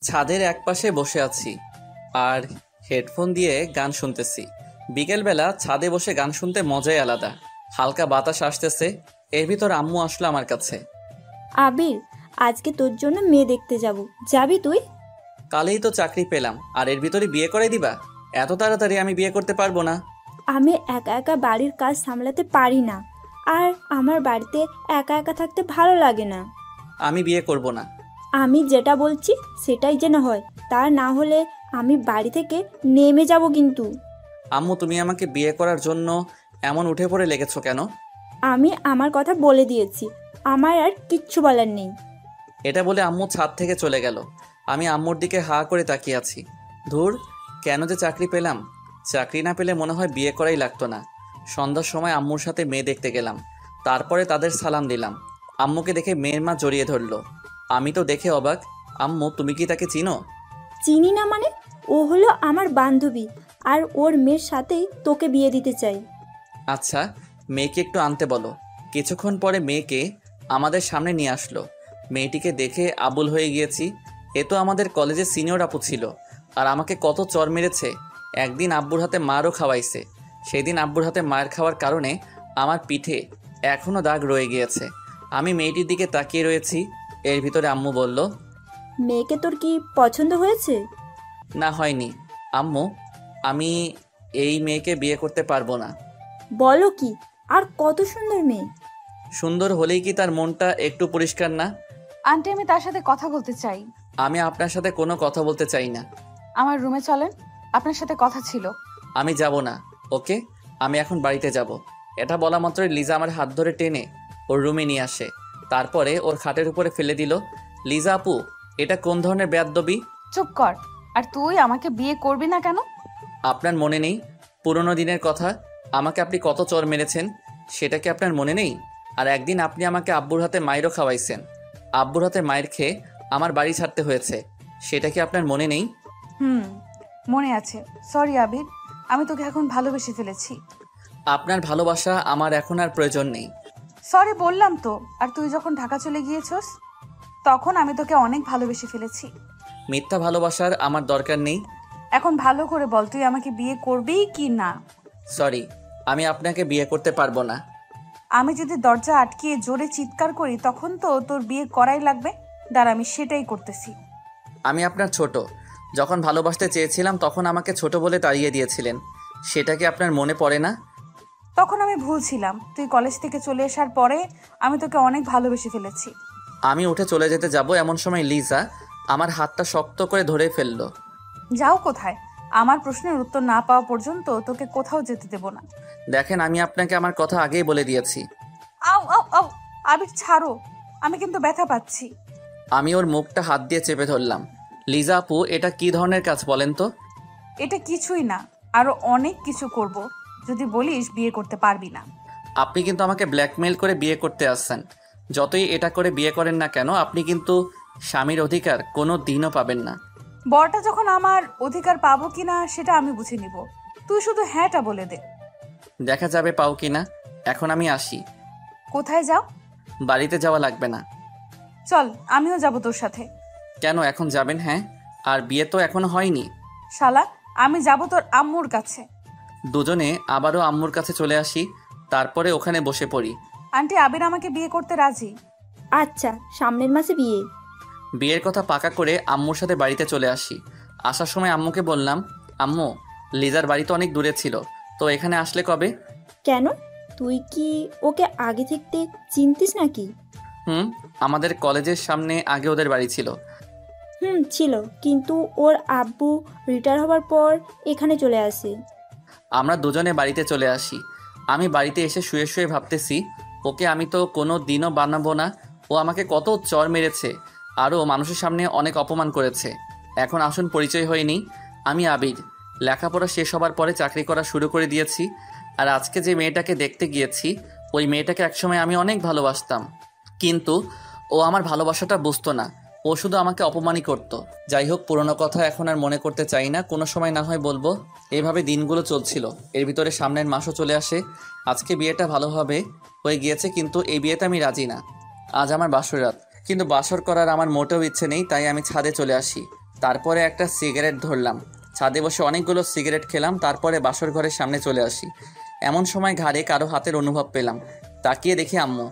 ছাদের একপাশে বসে আছি আর হেডফোন দিয়ে গান শুনতেছি। বিকেলবেলা ছাদে বসে গান শুনতে মজাই আলাদা। হালকা বাতাস আসতেছে, এর ভিতর আম্মু আসলো আমার কাছে। আবির, আজকে তোর জন্য মেয়ে দেখতে যাব, যাবি তুই? কালেই তো চাকরি পেলাম আর এর ভিতরে বিয়ে করে দিবা? এত তাড়াতাড়ি আমি বিয়ে করতে পারবো না। আমি একা একা বাড়ির কাজ সামলাতে পারি না, আর আমার বাড়িতে একা একা থাকতে ভালো লাগে না। আমি বিয়ে করব না। আমি যেটা বলছি সেটাই যেন হয়, তা না হলে আমি বাড়ি থেকে নেমে যাব কিন্তু। আম্মু, তুমি আমাকে বিয়ে করার জন্য এমন উঠে পড়ে লেগেছো কেন? আমি আমার কথা বলে দিয়েছি, আমার আর কিচ্ছু বলার নেই। এটা বলে আম্মু ছাদ থেকে চলে গেল। আমি আম্মুর দিকে হা করে তাকিয়ে আছি। ধুর, কেন যে চাকরি পেলাম। চাকরি না পেলে মনে হয় বিয়ে করাই লাগতো না। সন্ধ্যার সময় আম্মুর সাথে মেয়ে দেখতে গেলাম, তারপরে তাদের সালাম দিলাম। আম্মুকে দেখে মেয়ের মা জড়িয়ে ধরলো। আমি তো দেখে অবাক। আম্মু, তুমি কি তাকে চিনো? চিনি না মানে? ও হলো আমার বান্ধবী, আর ওর মেয়ের সাথেই তোকে বিয়ে দিতে চাই। আচ্ছা, মেয়েকে একটু আনতে বলো। কিছুক্ষণ পরে মেয়েকে আমাদের সামনে নিয়ে আসলো। মেয়েটিকে দেখে আবুল হয়ে গিয়েছি। এ তো আমাদের কলেজের সিনিয়র আপু ছিল, আর আমাকে কত চর মেরেছে। একদিন আব্বুর হাতে মারও খাওয়াইছে। সেদিন আব্বুর হাতে মার খাওয়ার কারণে আমার পিঠে এখনও দাগ রয়ে গিয়েছে। আমি মেয়েটির দিকে তাকিয়ে রয়েছি। এর ভিতরে আম্মু বলল, মেয়েকে তোর কি পছন্দ হয়েছে? না, হয়নি। আম্মু, আমি এই মেয়েকে বিয়ে করতে পারবো না। বলো কি? আর কত সুন্দর মেয়ে! সুন্দর হলেই কি তার মনটা একটু পরিষ্কার না? আন্টি, আমি তার সাথে কথা বলতে চাই। আমি আপনার সাথে কোনো কথা বলতে চাই না। আমার রুমে চলেন, আপনার সাথে কথা ছিল। আমি যাব না। ওকে, আমি এখন বাড়িতে যাব। এটা বলা মাত্রই লিজা আমার হাত ধরে টেনে ওর রুমে নিয়ে আসে। তারপরে ওর খাটের উপরে ফেলে দিল। লিজা আপু, এটা কোন ধরনের বেয়াদবি? চুপ কর। আর তুই আমাকে বিয়ে করবি না কেন? আপনার মনে নেই পুরনো দিনের কথা? আমাকে আপনি কত চর মেরেছেন, সেটা কি আপনার মনে নেই? আর একদিন আপনি আমাকে আব্বুর হাতে মায়েরও খাওয়াইছেন। আব্বুর হাতে মায়ের খেয়ে আমার বাড়ি ছাড়তে হয়েছে, সেটা কি আপনার মনে নেই? হুম, মনে আছে। সরি আবির, আমি তোকে এখন ভালোবেসে ফেলেছি। আপনার ভালোবাসা আমার এখন আর প্রয়োজন নেই। সরি বললাম তো। আর তুই যখন ঢাকা চলে গিয়েছস, তখন আমি তোকে অনেক ভালোবেসে ফেলেছি। মিথ্যা ভালোবাসার আমার দরকার নেই। এখন ভালো করে বল, তুই আমাকে বিয়ে করবি কি না? সরি, আমি আপনাকে বিয়ে করতে পারবো না। আমি যদি দরজা আটকিয়ে জোরে চিৎকার করি, তখন তো তোর বিয়ে করাই লাগবে। দাঁড়া, আমি সেটাই করতেছি। আমি আপনার ছোট। যখন ভালোবাসতে চেয়েছিলাম তখন আমাকে ছোট বলে তাড়িয়ে দিয়েছিলেন, সেটা কি আপনার মনে পড়ে না? তখন আমি ভুল ছিলাম। তুই কলেজ থেকে চলে আসার পরে আমি তোকে অনেক ভালোবেসে ফেলেছি। আমি উঠে চলে যেতে যাব এমন সময় লিজা আমার হাতটা শক্ত করে ধরে ফেললো। যাও কোথায়? আমার প্রশ্নের উত্তর না পাওয়া পর্যন্ত তোকে কোথাও যেতে দেব না। দেখেন, আমি আপনাকে আমার কথা আগেই বলে দিয়েছি। আও আও আও, আবির ছাড়ো, আমি কিন্তু ব্যথা পাচ্ছি। আমি ওর মুখটা হাত দিয়ে চেপে ধরলাম। লিজা আপু, এটা কি ধরনের কাজ বলেন তো? এটা কিছুই না, আরো অনেক কিছু করব যদি বলিস বিয়ে করতে পারবি না। আপনি কিন্তু আমাকে ব্ল্যাকমেইল করে বিয়ে করতে আসছেন। যতই এটা করে বিয়ে করেন না কেন, আপনি কিন্তু স্বামীর অধিকার কোনো দিনও পাবেন না। বরটা যখন আমার অধিকার পাবো কিনা সেটা আমি বুঝে নিব। তুই শুধু হ্যাঁটা বলে দে। দেখা যাবে পাও কিনা। এখন আমি আসি। কোথায় যাও? বাড়িতে যাওয়া লাগবে না। চল, আমিও যাব তোর সাথে। কেন এখন যাবেন? হ্যাঁ, আর বিয়ে তো এখনো হয়নি। শালা, আমি যাব তোর আম্মুর কাছে। দুজনে আবারও আম্মুর কাছে চলে আসি, তারপরে ওখানে বসে পড়ি। আন্টি, আবির আমাকে বিয়ে করতে রাজি। আচ্ছা, সামনের মাসে বিয়ে। বিয়ের কথা পাকা করে আম্মুর সাথে বাড়িতে চলে আসি। আসার সময় আম্মুকে বললাম, আম্মু, লিজার বাড়ি তো অনেক দূরে ছিল, তো এখানে আসলে কবে? কেন? তুই কি ওকে আগে থেকে চিনতিস নাকি? হুম, আমাদের কলেজের সামনে আগে ওদের বাড়ি ছিল। ছিল, কিন্তু ওর আব্বু রিটায়ার হবার পর এখানে চলে আসে। আমরা দুজনে বাড়িতে চলে আসি। আমি বাড়িতে এসে শুয়ে শুয়ে ভাবতেছি, ওকে আমি তো কোনো দিনও বানাবো না। ও আমাকে কত চর মেরেছে, আরও মানুষের সামনে অনেক অপমান করেছে। এখন আসুন পরিচয় হয়নি। আমি আবির। লেখাপড়া শেষ হবার পরে চাকরি করা শুরু করে দিয়েছি। আর আজকে যে মেয়েটাকে দেখতে গিয়েছি, ওই মেয়েটাকে একসময় আমি অনেক ভালোবাসতাম, কিন্তু ও আমার ভালোবাসাটা বুঝতো না। ও শুধু আমাকে অপমানই করত। যাই হোক, পুরনো কথা এখন আর মনে করতে চাই না, কোনো সময় না হয় বলবো। এভাবে দিনগুলো চলছিল। এর ভিতরে সামনের মাসও চলে আসে। আজকে বিয়েটা ভালোভাবে হয়ে গিয়েছে, কিন্তু এই বিয়েতে আমি রাজি না। আজ আমার বাসর রাত, কিন্তু বাসর করার আমার মোটেও ইচ্ছে নেই, তাই আমি ছাদে চলে আসি। তারপরে একটা সিগারেট ধরলাম, ছাদে বসে অনেকগুলো সিগারেট খেলাম, তারপরে বাসর ঘরের সামনে চলে আসি। এমন সময় ঘাড়ে কারো হাতের অনুভব পেলাম, তাকিয়ে দেখি আম্মু।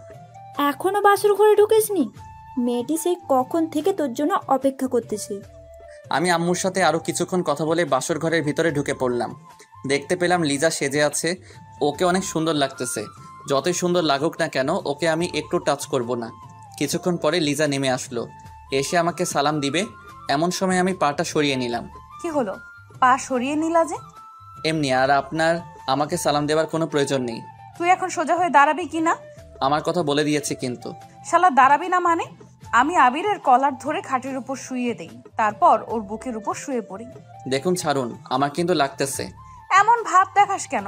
এখনো বাসর ঘরে ঢুকিসনি? মেয়েটি সেই কখন থেকে তোর জন্য অপেক্ষা করতেছে। আমি আম্মুর সাথে আরও কিছুক্ষণ কথা বলে বাসর ঘরের ভিতরে ঢুকে পড়লাম। দেখতে পেলাম লিজা সেজে আছে, ওকে অনেক সুন্দর লাগতেছে। যতই সুন্দর লাগুক না কেন, ওকে আমি একটু টাচ করব না। কিছুক্ষণ পরে লিজা নেমে আসলো, এসে আমাকে সালাম দিবে, এমন সময় আমি পাটা সরিয়ে নিলাম। কি হলো, পা সরিয়ে নিলা যে? এমনি, আর আপনার আমাকে সালাম দেওয়ার কোনো প্রয়োজন নেই। তুই এখন সোজা হয়ে দাঁড়াবি কি না? আমার কথা বলে দিয়েছে কিন্তু। শালা দাঁড়াবি না মানে? আমি আবিরের কলার ধরে খাটের উপর শুইয়ে দেই, তারপর ওর বুকের উপর শুয়ে পড়ি। দেখুন ছাড়ুন, আমার কিন্তু লাগতেছে। এমন ভাব দেখাস কেন?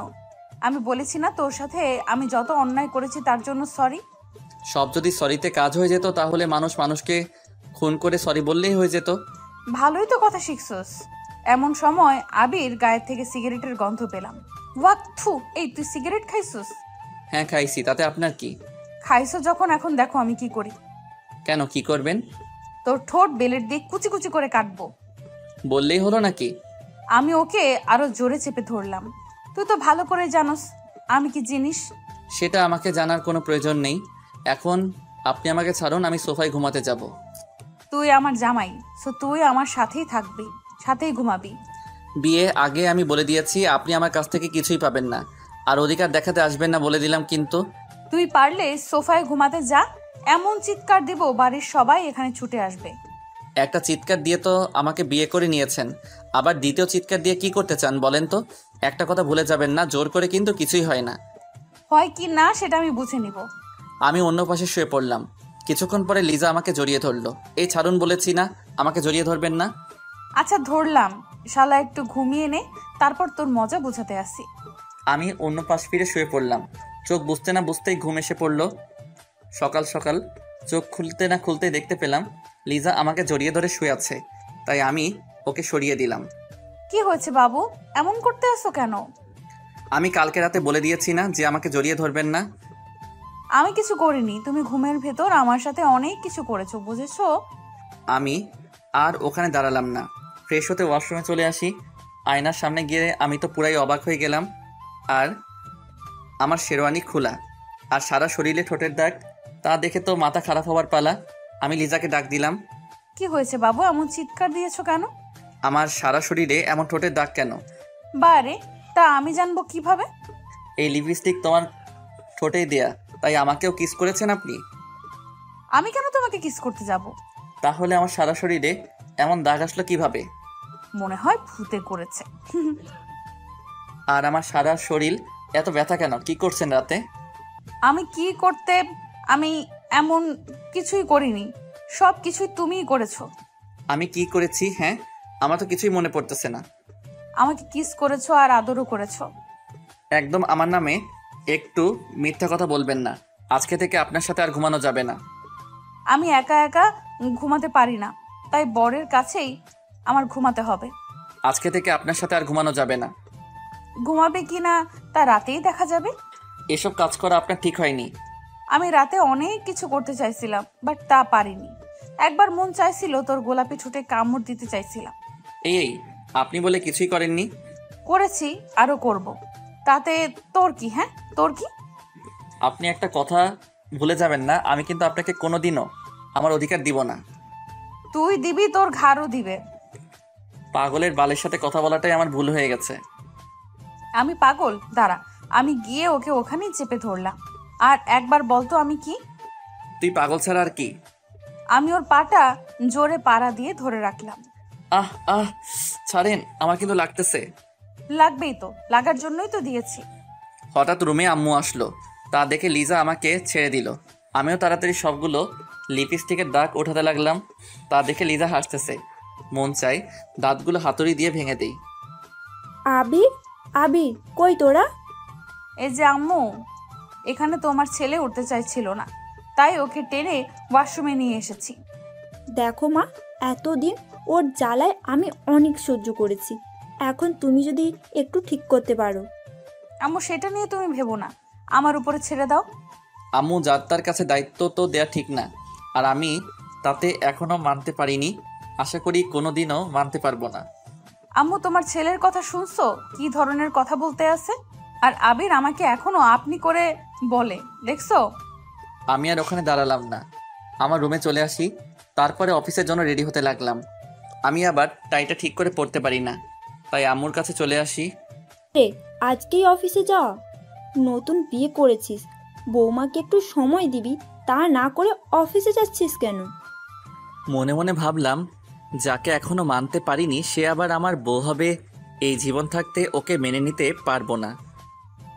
আমি বলেছি না তোর সাথে আমি যত অন্যায় করেছি তার জন্য সরি? সব যদি সরিতে কাজ হয়ে যেত তাহলে মানুষ মানুষকে খুন করে সরি বললেই হয়ে যেত। ভালোই তো কথা শিখছস। এমন সময় আবির গায়ের থেকে সিগারেটের গন্ধ পেলাম। ওয়াক থু, এই তুই সিগারেট খাইছস? হ্যাঁ খাইছি, তাতে আপনার কি? খাইছো যখন, এখন দেখো আমি কি করি। কেন, কি করবেন? তোর ঠোঁট বেলের দিয়ে কুচি কুচি করে কাটবো। বললেই হলো নাকি? আমি ওকে আরো জোরে চেপে ধরলাম। তুই তো ভালো করে জানোস আমি কি জিনিস। সেটা আমাকে জানার কোনো প্রয়োজন নেই। এখন আপনি আমাকে ছাড়ুন, আমি সোফায় ঘুমাতে যাব। তুই আমার জামাই, সো তুই আমার সাথেই থাকবি, সাথেই ঘুমাবি। বিয়ে আগে আমি বলে দিয়েছি, আপনি আমার কাছ থেকে কিছুই পাবেন না, আর অধিকার দেখাতে আসবেন না বলে দিলাম কিন্তু। তুই পারলে সোফায় ঘুমাতে যা, এমন চিৎকার দিব বাড়ির সবাই এখানে ছুটে আসবে। একটা চিৎকার দিয়ে তো আমাকে বিয়ে করে নিয়েছেন, আবার দ্বিতীয় চিৎকার দিয়ে কি করতে চান বলেন তো? একটা কথা ভুলে যাবেন না, জোর করে কিন্তু কিছুই হয় না। হয় কি না সেটা আমি বুঝে নিব। আমি অন্য পাশে শুয়ে পড়লাম। কিছুক্ষণ পরে লিজা আমাকে জড়িয়ে ধরলো। এই ছাড়ুন বলেছি না, আমাকে জড়িয়ে ধরবেন না। আচ্ছা ধরলাম, শালা একটু ঘুমিয়ে নে, তারপর তোর মজা বোঝাতে আসি। আমি অন্য পাশ ফিরে শুয়ে পড়লাম। চোখ বুঝতে না বুঝতেই ঘুম এসে পড়লো। সকাল সকাল চোখ খুলতে না খুলতেই দেখতে পেলাম লিজা আমাকে জড়িয়ে ধরে শুয়ে আছে, তাই আমি ওকে সরিয়ে দিলাম। কি হয়েছে বাবু, এমন করতে আসো কেন? আমি কালকে রাতে বলে দিয়েছি না যে আমাকে জড়িয়ে ধরবেন না। আমি কিছু করিনি, তুমি ঘুমের ভেতর আমার সাথে অনেক কিছু করেছো, বুঝেছো? আমি আর ওখানে দাঁড়ালাম না, ফ্রেশ হতে ওয়াশরুমে চলে আসি। আয়নার সামনে গিয়ে আমি তো পুরাই অবাক হয়ে গেলাম। আর আমার শেরওয়ানি খোলা, আর সারা শরীরে ঠোঁটের দাগ, তা দেখে তো মাথা খারাপ হওয়ার পালা। আমি লিজাকে ডাক দিলাম। কি হয়েছে বাবু, এমন চিৎকার দিয়েছো কেন? আমার সারা শরীরে এমন ঠোঁটের দাগ কেন? বারে, তা আমি জানবো কিভাবে? এই লিপস্টিক তোমার ঠোঁটেই দেয়া, তাই আমাকেও কিস করেছেন আপনি। আমি কেন তোমাকে কিস করতে যাব? তাহলে আমার সারা শরীরে এমন দাগ আসলো কিভাবে? মনে হয় ভূতে করেছে। আর আমার সারা শরীর এত ব্যথা কেন? কি করছেন রাতে? আমি কি করতে, আমি এমন কিছুই করিনি, সব কিছুই তুমিই করেছো। আমি কি করেছি? হ্যাঁ, আমার তো কিছুই মনে পড়তেছে না। আমাকে কিস করেছো আর আদরও করেছো। একদম আমার নামে একটু মিথ্যা কথা বলবেন না। আজকে থেকে আপনার সাথে আর ঘুমানো যাবে না। আমি একা একা ঘুমাতে পারি না, তাই বরের কাছেই আমার ঘুমাতে হবে। আজকে থেকে আপনার সাথে আর ঘুমানো যাবে না। ঘুমাবে কি না তা রাতেই দেখা যাবে। এসব কাজ করা আপনার ঠিক হয়নি। আমি রাতে অনেক কিছু করতে চাইছিলাম, বাট তা পারিনি। একবার মন চাইছিল তোর গোলাপি ঠোঁটে কামড় দিতে চাইছিলাম। এই আপনি বলে কিছুই করেননি। করেছি, আরো করব। তাতে তোর কি? হ্যাঁ, তোর কি? আপনি একটা কথা ভুলে যাবেন না, আমি কিন্তু আপনাকে কোনোদিনও আমার অধিকার দিব না। তুই দিবি, তোর ঘাড়ও দিবে। পাগলের বালের সাথে কথা বলাটাই আমার ভুল হয়ে গেছে। আমি পাগল? দাঁড়া, আমি গিয়ে ওকে ওখানেই চেপে ধরলাম। আর একবার বলতো আমি কি? তুই পাগল ছাড়া আর কি? আমি ওর পাটা জোরে পাড়া দিয়ে ধরে রাখলাম। আহ আহ, ছাড়েন, আমার কিন্তু লাগতেছে। লাগবেই তো, লাগার জন্যই তো দিয়েছি। হঠাৎ রুমে আম্মু আসলো, তা দেখে লিজা আমাকে ছেড়ে দিল। আমিও তাড়াতাড়ি সবগুলো লিপস্টিকের দাগ ওঠাতে লাগলাম। তা দেখে লিজা হাসতেছে। মন চাই দাঁতগুলো হাতুড়ি দিয়ে ভেঙে দেই। আবির, আবির, কই তোরা? এই যে আম্মু, এখানে তোমার ছেলে উঠতে চাইছিল না, তাই ওকে টেনে ওয়াশরুমে নিয়ে এসেছি। দেখো মা, এতদিন ওর জ্বালায় আমি অনেক সহ্য করেছি। এখন তুমি যদি একটু ঠিক করতে পারো। আম্মু সেটা নিয়ে তুমি ভেবো না, আমার উপরে ছেড়ে দাও। আম্মু যার তার কাছে দায়িত্ব তো দেয়া ঠিক না, আর আমি তাতে এখনো মানতে পারিনি। আশা করি কোনো দিনও মানতে পারবো না। আম্মু, তোমার ছেলের কথা শুনছো? কি ধরনের কথা বলতে আছে? আর আবির আমাকে এখনো আপনি করে বলে, দেখছো? আমি আর ওখানে দাঁড়ালাম না, আমার রুমে চলে আসি। তারপরে অফিসের জন্য রেডি হতে লাগলাম। আমি আবার টাইটা ঠিক করে পড়তে পারি না, তাই আম্মুর কাছে চলে আসি। রে, আজকেই অফিসে যা? নতুন বিয়ে করেছিস, বৌমাকে একটু সময় দিবি, তা না করে অফিসে যাচ্ছিস কেন? মনে মনে ভাবলাম, যাকে এখনো মানতে পারিনি সে আবার আমার বউ হবে, এই জীবন থাকতে ওকে মেনে নিতে পারবো না।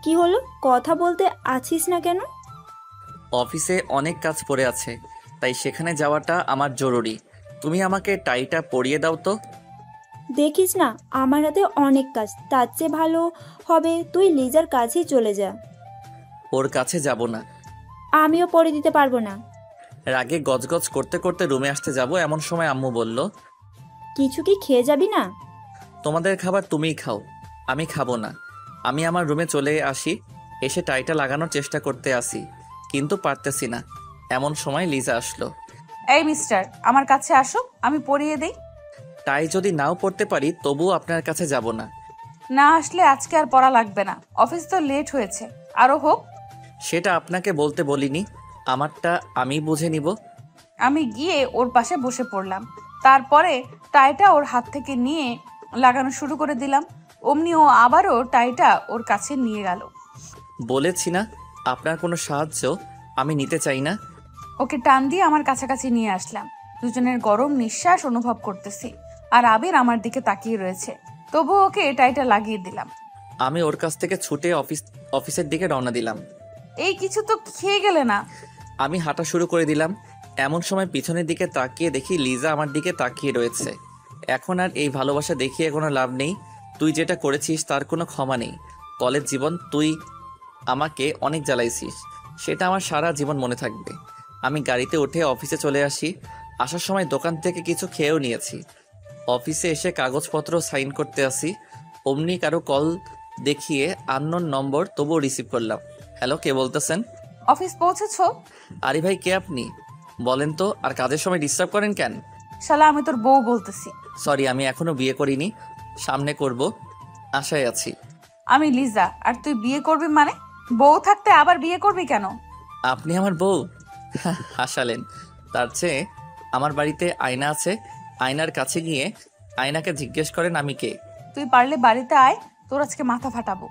কি হলো, কথা বলতে আছিস না কেন? অফিসে অনেক কাজ পড়ে আছে, তাই সেখানে যাওয়াটা আমার জরুরি। তুমি আমাকে টাইটা পরিয়ে দাও তো। দেখিস না, আমার হাতে অনেক কাজ, তার চেয়ে ভালো হবে তুই লিজার কাছেই চলে যা। ওর কাছে যাব না। আমিও পরে দিতে পারবো না। রাগে গজগজ করতে করতে রুমে আসতে যাব, এমন সময় আম্মু বলল, কিছু কি খেয়ে যাবি না? তোমাদের খাবার তুমিই খাও, আমি খাবো না। আমি আমার রুমে চলে আসি, এসে টাইটা লাগানোর চেষ্টা করতে আসি, কিন্তু পারতেছি না। এমন সময় লিজা আসলো। এই মিস্টার, আমার কাছে আসো, আমি পরিয়ে দেই। টাই যদি নাও পড়তে পারি তবুও আপনার কাছে যাব না। না আসলে আজকে আর পড়া লাগবে না, অফিস তো লেট হয়েছে, আরো হোক। সেটা আপনাকে বলতে বলিনি, আমারটা আমি বুঝে নিব। আমি গিয়ে ওর পাশে বসে পড়লাম, তারপরে টাইটা ওর হাত থেকে নিয়ে লাগানো শুরু করে দিলাম। অমনি ও আবারও টাইটা ওর কাছে নিয়ে গেল। বলেছি না, আপনার কোনো সাহায্য আমি নিতে চাই না। ওকে টান দিয়ে আমার কাছাকাছি নিয়ে আসলাম। দুজনের গরম নিঃশ্বাস অনুভব করতেছি, আর আবির আমার দিকে তাকিয়ে রয়েছে। তবু ওকে টাইটা লাগিয়ে দিলাম। আমি ওর কাছ থেকে ছুটে অফিসের দিকে রওনা দিলাম। এই কিছু তো খেয়ে গেলে না? আমি হাঁটা শুরু করে দিলাম। এমন সময় পিছনের দিকে তাকিয়ে দেখি লিজা আমার দিকে তাকিয়ে রয়েছে। এখন আর এই ভালোবাসা দেখিয়ে কোনো লাভ নেই। তুই যেটা করেছিস তার কোনো ক্ষমা নেই। কলেজ জীবন তুই আমাকে অনেক জ্বালাইছিস, সেটা আমার সারা জীবন মনে থাকবে। আমি গাড়িতে উঠে অফিসে চলে আসি। আসার সময় দোকান থেকে কিছু খেয়েও নিয়েছি। অফিসে এসে কাগজপত্র সাইন করতে আসি, অমনি কারো কল দেখিয়ে আননোন নম্বর, তবুও রিসিভ করলাম। হ্যালো, কে বলতেছেন? অফিস পৌঁছেছো? আরে ভাই, কে আপনি? বলেন তো, আর কাজের সময় ডিস্টার্ব করেন কেন? শালা, আমি তোর বউ বলতেছি। সরি, আমি এখনো বিয়ে করিনি, সামনে করব, আশায় আছি। আমি লিজা, আর তুই বিয়ে করবি মানে? বউ থাকতে আবার বিয়ে করবি কেন? আপনি আমার বউ? হাসালেন। তার চেয়ে আমার বাড়িতে আয়না আছে, আয়নার কাছে গিয়ে আয়নাকে জিজ্ঞেস করেন আমি কে। তুই পারলে বাড়িতে আয়, তোর আজকে মাথা ফাটাবো।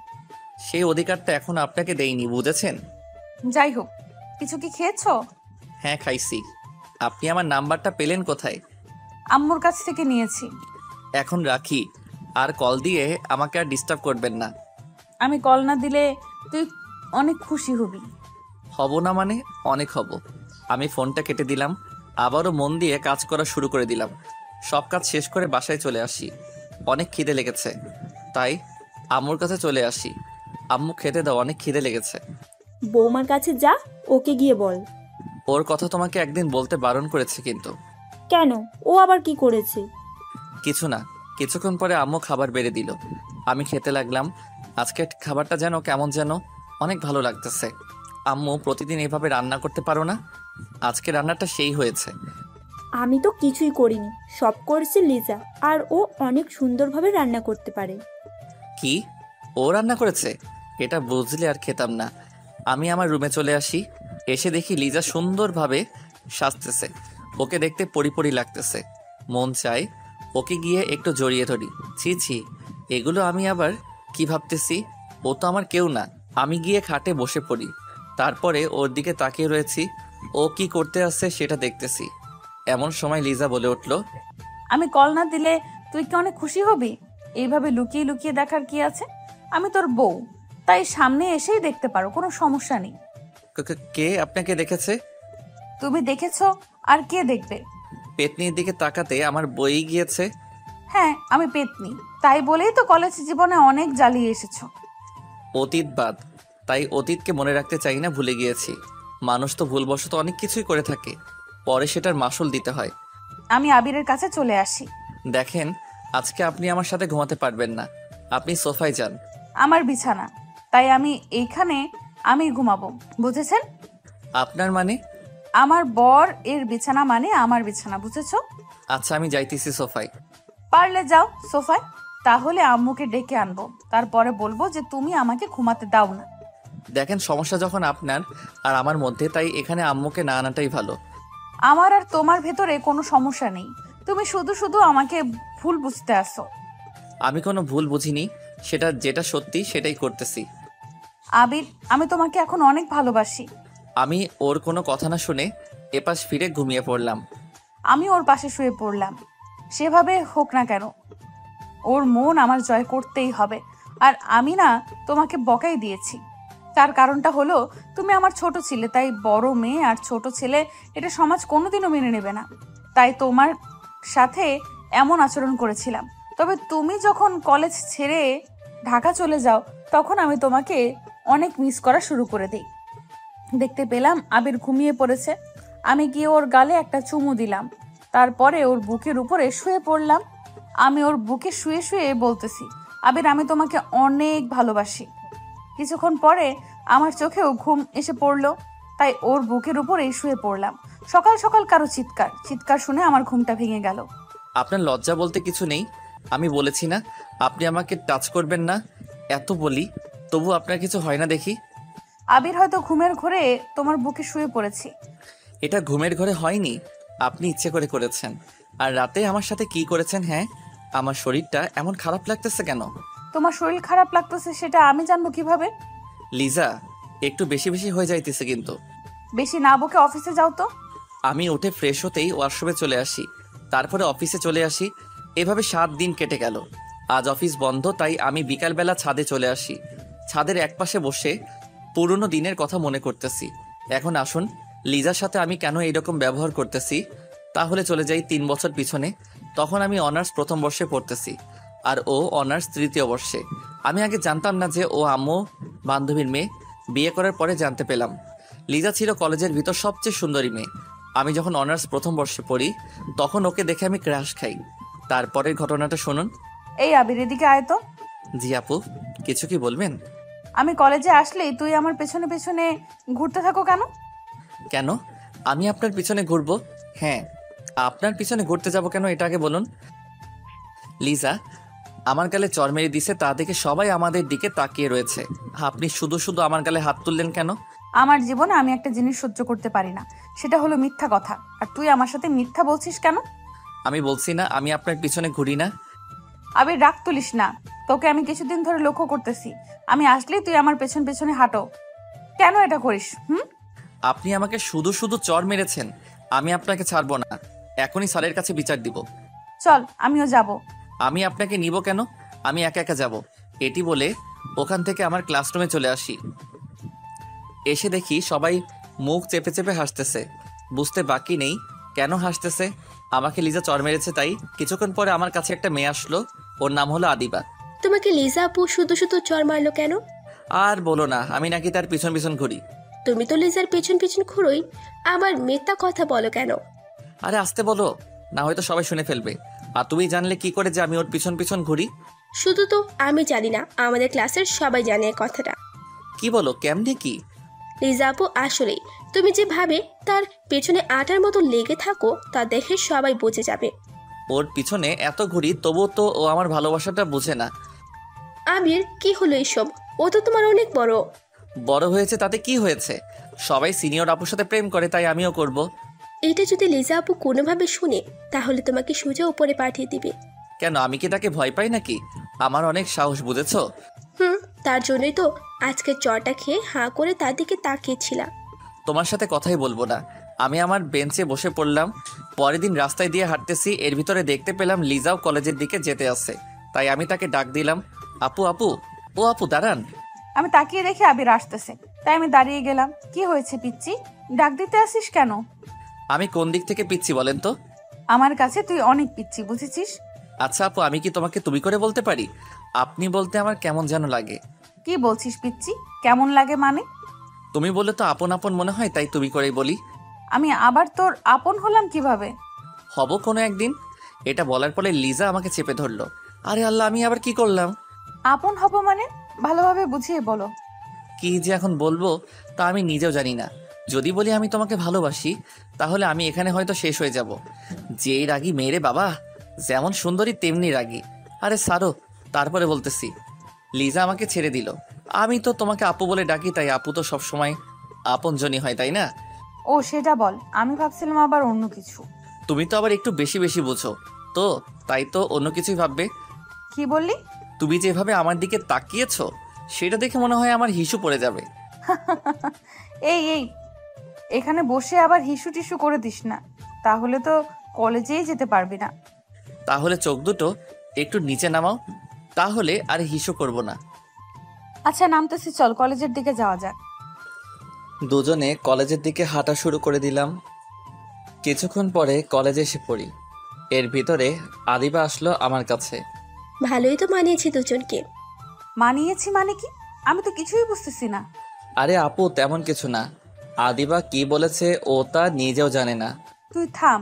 সেই অধিকারটা এখন আপনাকে দেইনি, বুঝেছেন? যাই হোক, কিছু কি খেয়েছো? হ্যাঁ, খাইছি। আপনি আমার নাম্বারটা পেলেন কোথায়? আম্মুর কাছ থেকে নিয়েছি। এখন রাখি, আর কল দিয়ে আমাকে আর ডিস্টার্ব করবেন না। আমি কল না দিলে তুই অনেক খুশি হবি। হব না মানে? অনেক হব। আমি ফোনটা কেটে দিলাম, আবারও মন দিয়ে কাজ করা শুরু করে দিলাম। সব কাজ শেষ করে বাসায় চলে আসি। অনেক খিদে লেগেছে, তাই আম্মুর কাছে চলে আসি। আম্মু, খেতে দাও, অনেক খিদে লেগেছে। বৌমার কাছে যা, ওকে গিয়ে বল। ওর কথা তোমাকে একদিন বলতে বারণ করেছে কিন্তু। কেন, ও আবার কি করেছে? কিছু না। কিছুক্ষণ পরে আম্মু খাবার বেড়ে দিল, আমি খেতে লাগলাম। আজকে খাবারটা যেন কেমন যেন অনেক ভালো লাগতেছে। আম্মু, প্রতিদিন এভাবে রান্না করতে পারো না? আজকে রান্নাটা সেই হয়েছে। আমি তো কিছুই করিনি, সব করেছে লিজা, আর ও অনেক সুন্দরভাবে রান্না করতে পারে। কি, ও রান্না করেছে? এটা বুঝলে আর খেতাম না। আমি আমার রুমে চলে আসি। এসে দেখি লিজা সুন্দরভাবে সাজতেছে। ওকে দেখতে পরিপরি লাগতেছে। মন চায় ওকে গিয়ে একটু জড়িয়ে ধরি। ছি ছি, এগুলো আমি আবার কি ভাবতেছি? ও তো আমার কেউ না। আমি গিয়ে খাটে বসে পড়ি, তারপরে ওর দিকে তাকিয়ে রয়েছি। ও কি করতে আসছে সেটা দেখতেছি। এমন সময় লিজা বলে উঠল, আমি কল না দিলে তুই কি অনেক খুশি হবি? এইভাবে লুকিয়ে লুকিয়ে দেখার কি আছে? আমি তোর বউ, তাই সামনে এসেই দেখতে পারো, কোনো সমস্যা নেই। কে আপনাকে দেখেছে? তুমি দেখেছো, আর কে দেখবে? পেতনির দিকে তাকাতে আমার বই গিয়েছে। হ্যাঁ, আমি পেতনি, তাই বলেই তো কলেজ জীবনে অনেক জ্বালিয়ে এসেছো। অতীত বাদ, তাই অতীতকে মনে রাখতে চাই না, ভুলে গিয়েছি। মানুষ তো ভুলবশত অনেক কিছুই করে থাকে, পরে সেটার মাসুল দিতে হয়। আমি আবিরের কাছে চলে আসি। দেখেন, আজকে আপনি আমার সাথে ঘুমাতে পারবেন না, আপনি সোফায় যান। আমার বিছানা, তাই আমি এইখানে আমি ঘুমাবো, বুঝেছেন? আপনার মানে? আমার বর এর বিছানা মানে আমার বিছানা, বুঝেছো? আচ্ছা আমি যাইতেছি সোফায়। পারলে যাও সোফায়, তাহলে আম্মুকে ডেকে আনবো, তারপরে বলবো যে তুমি আমাকে ঘুমাতে দাও না। দেখেন সমস্যা যখন আপনার আর আমার মধ্যে, তাই এখানে আম্মুকে না আনাটাই ভালো। আমার আর তোমার ভেতরে কোনো সমস্যা নেই, তুমি শুধু শুধু আমাকে ভুল বুঝতে আসো। আমি কোনো ভুল বুঝিনি, যেটা সত্যি সেটাই করতেছি। আবির, আমি তোমাকে এখন অনেক ভালোবাসি। আমি ওর কোনো কথা না শুনে এপাশ ফিরে ঘুমিয়ে পড়লাম। আমি ওর পাশে শুয়ে পড়লাম। সেভাবে হোক না কেন, ওর মন আমার জয় করতেই হবে। আর আমি না তোমাকে বকাই দিয়েছি, তার কারণটা হলো তুমি আমার ছোট ছিলে, তাই বড় মেয়ে আর ছোট ছেলে এটা সমাজ কোনোদিনও মেনে নেবে না, তাই তোমার সাথে এমন আচরণ করেছিলাম। তবে তুমি যখন কলেজ ছেড়ে ঢাকা চলে যাও, তখন আমি তোমাকে অনেক মিস করা শুরু করে দিই। দেখতে পেলাম আবির ঘুমিয়ে পড়েছে, আমি গিয়ে ওর গালে একটা চুমু দিলাম, তারপরে ওর বুকের উপরে শুয়ে পড়লাম। আমি ওর বুকে শুয়ে শুয়ে বলতেছি, আবির আমি তোমাকে অনেক ভালোবাসি। কিছুক্ষণ পরে আমার চোখেও ঘুম এসে পড়লো, তাই ওর বুকের উপরেই শুয়ে পড়লাম। সকাল সকাল কারো চিৎকার শুনে আমার ঘুমটা ভেঙে গেল। আপনার লজ্জা বলতে কিছু নেই? আমি বলেছি না আপনি আমাকে টাচ করবেন না, এত বলি তবু আপনার কিছু হয় না দেখি। আবির হয়তো ঘুমের ঘোরে তোমার বুকে শুয়ে পড়েছি। এটা ঘুমের ঘরে হয়নি, আপনি ইচ্ছে করে করেছেন। আর রাতে আমার সাথে কি করেছেন? হ্যাঁ, আমার শরীরটা এমন খারাপ লাগতেছে কেন? তোমার শরীর খারাপ লাগতেছে সেটা আমি জানবো কিভাবে? লিজা, একটু বেশি বেশি হয়ে যাইতেছে কিন্তু। বেশি না বকে অফিসে যাও তো। আমি উঠে ফ্রেশ হতেই ওয়াশরুমে চলে আসি, তারপরে অফিসে চলে আসি। এভাবে 7 দিন কেটে গেল। আজ অফিস বন্ধ, তাই আমি বিকালবেলা ছাদে চলে আসি। ছাদের একপাশে বসে পুরনো দিনের কথা মনে করতেছি। এখন আসুন, লিজার সাথে আমি কেন এইরকম ব্যবহার করতেছি তাহলে চলে যাই 3 বছর পিছনে। তখন আমি অনার্স প্রথম বর্ষে পড়তেছি আর ও অনার্স তৃতীয় বর্ষে। আমি আগে জানতাম না যে ও আম্মু বান্ধবীর মেয়ে। বিয়ে করার পরে জানতে পেলাম লিজা ছিল কলেজের ভিতর সবচেয়ে সুন্দরী মেয়ে। আমি যখন অনার্স প্রথম বর্ষে পড়ি তখন ওকে দেখে আমি ক্র্যাশ খাই। তারপরের ঘটনাটা শুনুন। এই আবির, এদিকে আয় তো। জি আপু, কিছু কি বলবেন? আমি কলেজে আসলেই তুই আমার পেছনে পেছনে ঘুরতে থাকো কেন? কেন আমি আপনার পিছনে ঘুরবো? হ্যাঁ, আপনার পিছনে ঘুরতে যাব কেন এটা আগে বলুন। লিজা আমার গালে চড় মেরে দিছে, তা দেখে সবাই আমাদের দিকে তাকিয়ে রয়েছে। আপনি শুধু শুধু আমার গালে হাত তুললেন কেন? আমার জীবনে আমি একটা জিনিস সহ্য করতে পারি না, সেটা হলো মিথ্যা কথা। আর তুই আমার সাথে মিথ্যা বলছিস কেন? আমি বলছি না আমি আপনার পিছনে ঘুরি না। আবির, রাগ তুলিস না, তোকে আমি কিছুদিন ধরে লক্ষ্য করতেছি। আমি আসলেই তুই আমার পেছন পেছনে হাঁটো, কেন এটা করিস? আপনি আমাকে শুধু শুধু চড় মেরেছেন, আমি আপনাকে ছাড়বো না। এখনই স্যারের কাছে বিচার দিব। চল, আমিও যাব। আমি আপনাকে নিব কেন? আমি একা একা যাব। এটি বলে ওখান থেকে আমার ক্লাসরুমে চলে আসি। এসে দেখি সবাই মুখ চেপে চেপে হাসতেছে। বুঝতে বাকি নেই কেন হাসতেছে। আমাকে লিজা চড় মেরেছে তাই। কিছুক্ষণ পরে আমার কাছে একটা মেয়ে আসলো, ওর নাম হলো আদিবা। তোমাকে লিজা আপু শুধু শুধু চর মারলো কেন? আর বলো না, আমি নাকি তার পিছন পিছন ঘুরি। তুমি তো লিজার পেছন পেছন ঘুরোই, আবার মিথ্যা কথা বলো কেন? আরে আসতে বলো, না হয়তো সবাই শুনে ফেলবে। আর তুমি জানলে কি করে যে আমি ওর পিছন পিছন ঘুরি? শুধু তো আমি জানি না, আমাদের ক্লাসের সবাই জানে এই কথাটা। কি বলো, কেমনে কি? লিজা আপু আসলেই তুমি যেভাবে তার পেছনে আটার মতো লেগে থাকো তা দেখে সবাই বুঝে যাবে। ওর পিছনে এত ঘুরি তবুও তো ও আমার ভালোবাসাটা বুঝে না। আবির, কি হলো এসব? ও তো তোমার অনেক বড়। বড় হয়েছে তাতে কি হয়েছে? সবাই সিনিয়র আপুর সাথে প্রেম করে, তাই আমিও করব। এটা যদি লিজা আপু কোনোভাবে শুনে তাহলে তোমাকে সোজা উপরে পাঠিয়ে দিবে। কেন, আমি কি তাকে ভয় পাই নাকি? আমার অনেক সাহস, বুঝেছো? তার জন্যই তো আজকে চটা খেয়ে হাঁ করে তার দিকে তাকিয়েছিলাম। তোমার সাথে কথাই বলবো না। আমি আমার বেঞ্চে বসে পড়লাম। পরের দিন রাস্তায় দিয়ে হাঁটতেছি, এর ভিতরে দেখতে পেলাম লিজাও কলেজের দিকে যেতে আসছে। তাই আমি তাকে ডাক দিলাম, আপু আপু। ও আপু দাঁড়ান। আমি তাকিয়ে দেখে আবির আসতেছে, তাই আমি দাঁড়িয়ে গেলাম। কি হয়েছে পিচ্ছি, ডাক দিতে আসিস কেন? আমি কোন দিক থেকে পিচ্ছি বলেন তো? আমার কাছে তুই অনেক পিচ্ছি, বুঝেছিস? আচ্ছা আপু, আমি কি তোমাকে তুমি করে বলতে পারি? আপনি বলতে আমার কেমন যেন লাগে। কি বলছিস পিচ্ছি? কেমন লাগে মানে? তুমি বলে তো আপন আপন মনে হয়, তাই তুমি করেই বলি। আমি আবার তোর আপন হলাম কিভাবে? হব কোনো একদিন। এটা বলার পরে লিজা আমাকে চেপে ধরলো। আরে আল্লাহ, আমি আবার কি করলাম? আপন হব মানে ভালোভাবে বুঝিয়ে বলো। কি যে এখন বলবো তা আমি নিজেও জানি না। যদি বলি আমি তোমাকে ভালোবাসি, তাহলে আমি এখানে হয়তো শেষ হয়ে যাব। যেই রাগী মেয়েরে বাবা, যেমন সুন্দরী তেমনি রাগী। আরে সারো, তারপরে বলতেছি। লিজা আমাকে ছেড়ে দিল। আমি তো তোমাকে আপু বলে ডাকি, তাই আপু তো সবসময় আপনজনই হয়, তাই না? ও সেটা বল, আমি ভাবছিলাম আবার অন্য কিছু। তুমি তো আবার একটু বেশি বেশি বুঝো তো, তাই তো অন্য কিছুই ভাববে। কি বললি? তুমি যেভাবে আমার দিকে তাকিয়েছো, সেটা দেখে মনে হয় আমার হিসু পড়ে যাবে। এই এই, এখানে বসে আবার হিসু টিসু করে দিস না, তাহলে তো কলেজেই যেতে পারবি না। তাহলে চোখ দুটো একটু নিচে নামাও, তাহলে আর হিসু করব না। আচ্ছা নামতেছি, চল কলেজের দিকে যাওয়া যাক। দুজনে কলেজের দিকে হাঁটা শুরু করে দিলাম। কিছুক্ষণ পরে কলেজে এসে পড়ি। এর ভিতরে আদিবা আসলো আমার কাছে। ভালোই তো মানিয়েছি দুজনকে। মানিয়েছি মানে কি? আমি তো কিছুই বুঝতেছি না। আরে আপু, তেমন কিছু না। আদিবা কি বলেছে ও তা নিজেও জানে না। তুই থাম,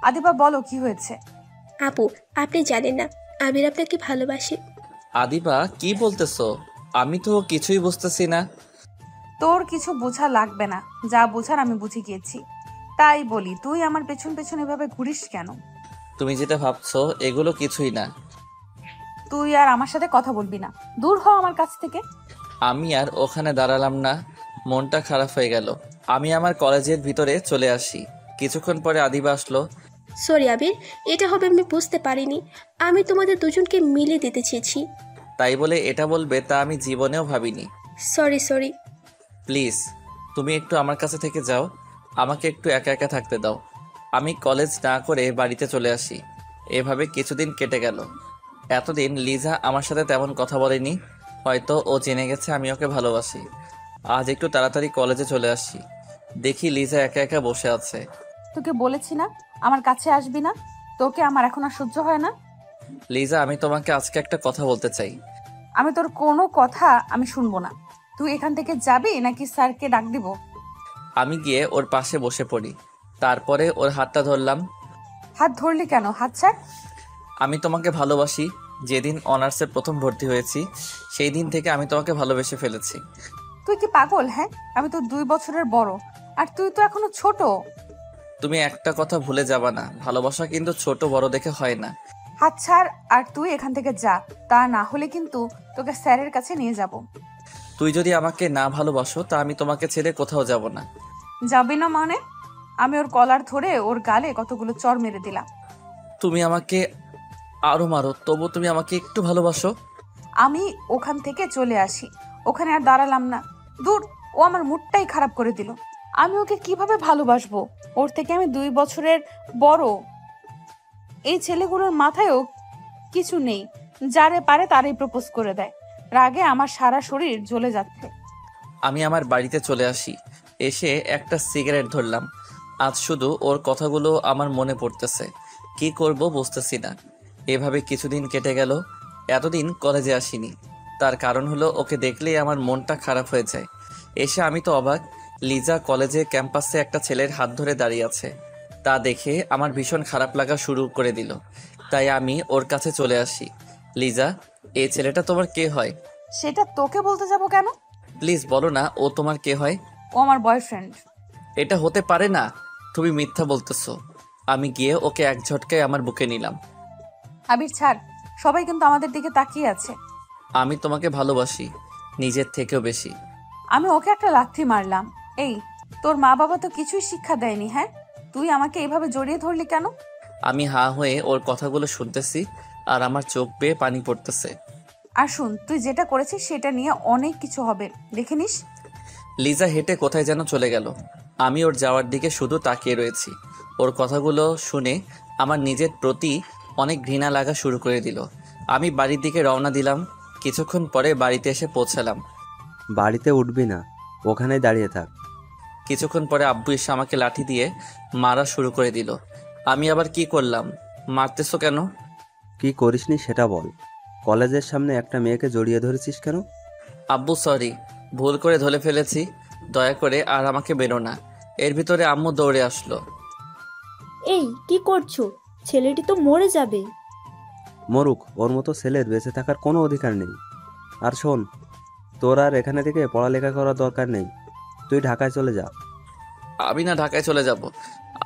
আদিবা বলো কি হয়েছে। আপু, আপনি জানেন না আবির আপনাকে ভালোবাসে। আদিবা কি বলতেছো? আমি তো কিছুই বুঝতেছি না। তোর কিছু বোঝা লাগবে না, যা বোঝার আমি বুঝে গিয়েছি। তাই বলি, তুই আমার পেছন পেছন এভাবে ঘুরিস কেন? তুমি যেটা ভাবছো এগুলো কিছুই না। তুই আর আমার সাথে কথা বলবি না, দূর হ আমার কাছ থেকে। আমি আর ওখানে দাঁড়ালাম না, মনটা খারাপ হয়ে গেল। আমি আমার কলেজের ভিতরে চলে আসি। কিছুক্ষণ পরে আদিবা আসলো। সরি আবির, এটা হবে আমি বুঝতে পারিনি। আমি তোমাদের দুজনকে মিলে দিতে চেয়েছি। তাই বলে এটা বলবে তা আমি জীবনেও ভাবিনি। Sorry sorry. প্লিজ, তুমি একটু আমার কাছে থেকে যাও, আমাকে একটু একা একা থাকতে দাও। আমি কলেজ না করে বাড়িতে চলে আসি। এভাবে কিছুদিন কেটে গেল। এতদিন লিজা আমার সাথে তেমন কথা বলেনি, হয়তো ও জেনে গেছে আমি ওকে ভালোবাসি। আজ একটু তাড়াতাড়ি কলেজে চলে আসি, দেখি লিজা একা একা বসে আছে। তোকে বলেছি না আমার কাছে আসবি না, তোকে আমার এখন আর সহ্য হয় না। লিজা, আমি তোমাকে আজকে একটা কথা বলতে চাই। আমি তোর কোনো কথা আমি শুনবো না। তুই এখান থেকে যাবি নাকি স্যারকে ডাক দিব? আমি গিয়ে ওর পাশে বসে পড়ি, তারপরে ওর হাতটা ধরলাম। হাত ধরলি কেন? হাত ছাড়। আমি তোমাকে ভালোবাসি। যেদিন অনার্সে প্রথম ভর্তি হয়েছি, সেই দিন থেকে আমি তোমাকে ভালোবেসে ফেলেছি। তুই কি পাগল? হ্যাঁ, আমি তো 2 বছরের বড়, আর তুই তো এখনো ছোট। তুমি একটা কথা ভুলে যাবা না, ভালোবাসা কিন্তু ছোট বড় দেখে হয় না। হাত ছাড়, আর তুই এখান থেকে যা, তা না হলে কিন্তু তোকে স্যারের কাছে নিয়ে যাব। তুই যদি আমাকে না ভালোবাসো, তা আমি তোমাকে ছেড়ে কোথাও যাব না। যাবি না মানে? আমি ওর কলার ধরে ওর গালে কতগুলো চড় মেরে দিলাম। তুমি আমাকে আরো মারো, তবু তুমি আমাকে একটু ভালোবাসো। আমি ওখান থেকে চলে আসি, ওখানে আর দাঁড়ালাম না। দূর, ও আমার মুডটাই খারাপ করে দিল। আমি ওকে কিভাবে ভালোবাসবো? ওর থেকে আমি 2 বছরের বড়। এই ছেলেগুলোর মাথায়ও কিছু নেই, যারে পারে তারই প্রপোজ করে দেয়। রাগে আমার সারা শরীর জ্বলে যাচ্ছে। আমি আমার বাড়িতে চলে আসি। এসে একটা সিগারেট ধরলাম। আজ শুধু ওর কথাগুলো আমার মনে পড়তেছে। কি করব বুঝতেছি না। এভাবে কিছুদিন কেটে গেল। এতদিন কলেজে আসিনি, তার কারণ হলো ওকে দেখলেই আমার মনটা খারাপ হয়ে যায়। এসে আমি তো অবাক, লিজা কলেজে ক্যাম্পাসে একটা ছেলের হাত ধরে দাঁড়িয়ে আছে। তা দেখে আমার ভীষণ খারাপ লাগা শুরু করে দিল। তাই আমি ওর কাছে চলে আসি। লিজা, এই ছেলেটা তোমার কে হয়? সেটা তোকে বলতে যাব কেন? প্লিজ বলো না, ও তোমার কে হয়? ও আমার বয়ফ্রেন্ড। এটা হতে পারে না, তুমি মিথ্যা বলতেছো। আমি গিয়ে ওকে এক ঝটকায় আমার বুকে নিলাম। আবির ছাড়, সবাই কিন্তু আমাদের দিকে তাকিয়ে আছে। আমি তোমাকে ভালোবাসি, নিজের থেকেও বেশি। আমি ওকে একটা লাথি মারলাম। এই, তোর মা বাবা তো কিছুই শিক্ষা দেয়নি, হ্যাঁ? তুই আমাকে এইভাবে জড়িয়ে ধরলি কেন? আমি হাঁ হয়ে ওর কথাগুলো শুনতেছি, আর আমার চোখ বেয়ে পানি পড়তেছে। আর শুন, তুই যেটা করেছিস সেটা নিয়ে অনেক কিছু হবে, দেখে নিস। লিজা হেঁটে কোথায় যেন চলে গেল। আমি ওর যাওয়ার দিকে শুধু তাকিয়ে রয়েছি। ওর কথাগুলো শুনে আমার নিজের প্রতি অনেক ঘৃণা লাগা শুরু করে দিল। আমি বাড়ির দিকে রওনা দিলাম। কিছুক্ষণ পরে বাড়িতে এসে পৌঁছালাম। বাড়িতে উঠবি না, ওখানেই দাঁড়িয়ে থাক। কিছুক্ষণ পরে আব্বু এসে আমাকে লাঠি দিয়ে মারা শুরু করে দিল। আমি আবার কি করলাম? মারতেছো কেন? কি করিসনি সেটা বল। কলেজের সামনে একটা মেয়েকে জড়িয়ে ধরেছিস কেন? আব্বু সরি, ভুল করে ধরে ফেলেছি, দয়া করে আর আমাকে বেরো না। এর ভিতরে আম্মু দৌড়ে আসলো। এই কি করছো? ছেলেটি তো মরে যাবে। মরুক, ওর মতো ছেলের বেঁচে থাকার কোনো অধিকার নেই। আর শোন, তোর আর এখানে থেকে পড়ালেখা করার দরকার নেই, তুই ঢাকায় চলে যা। আমি না ঢাকায় চলে যাব।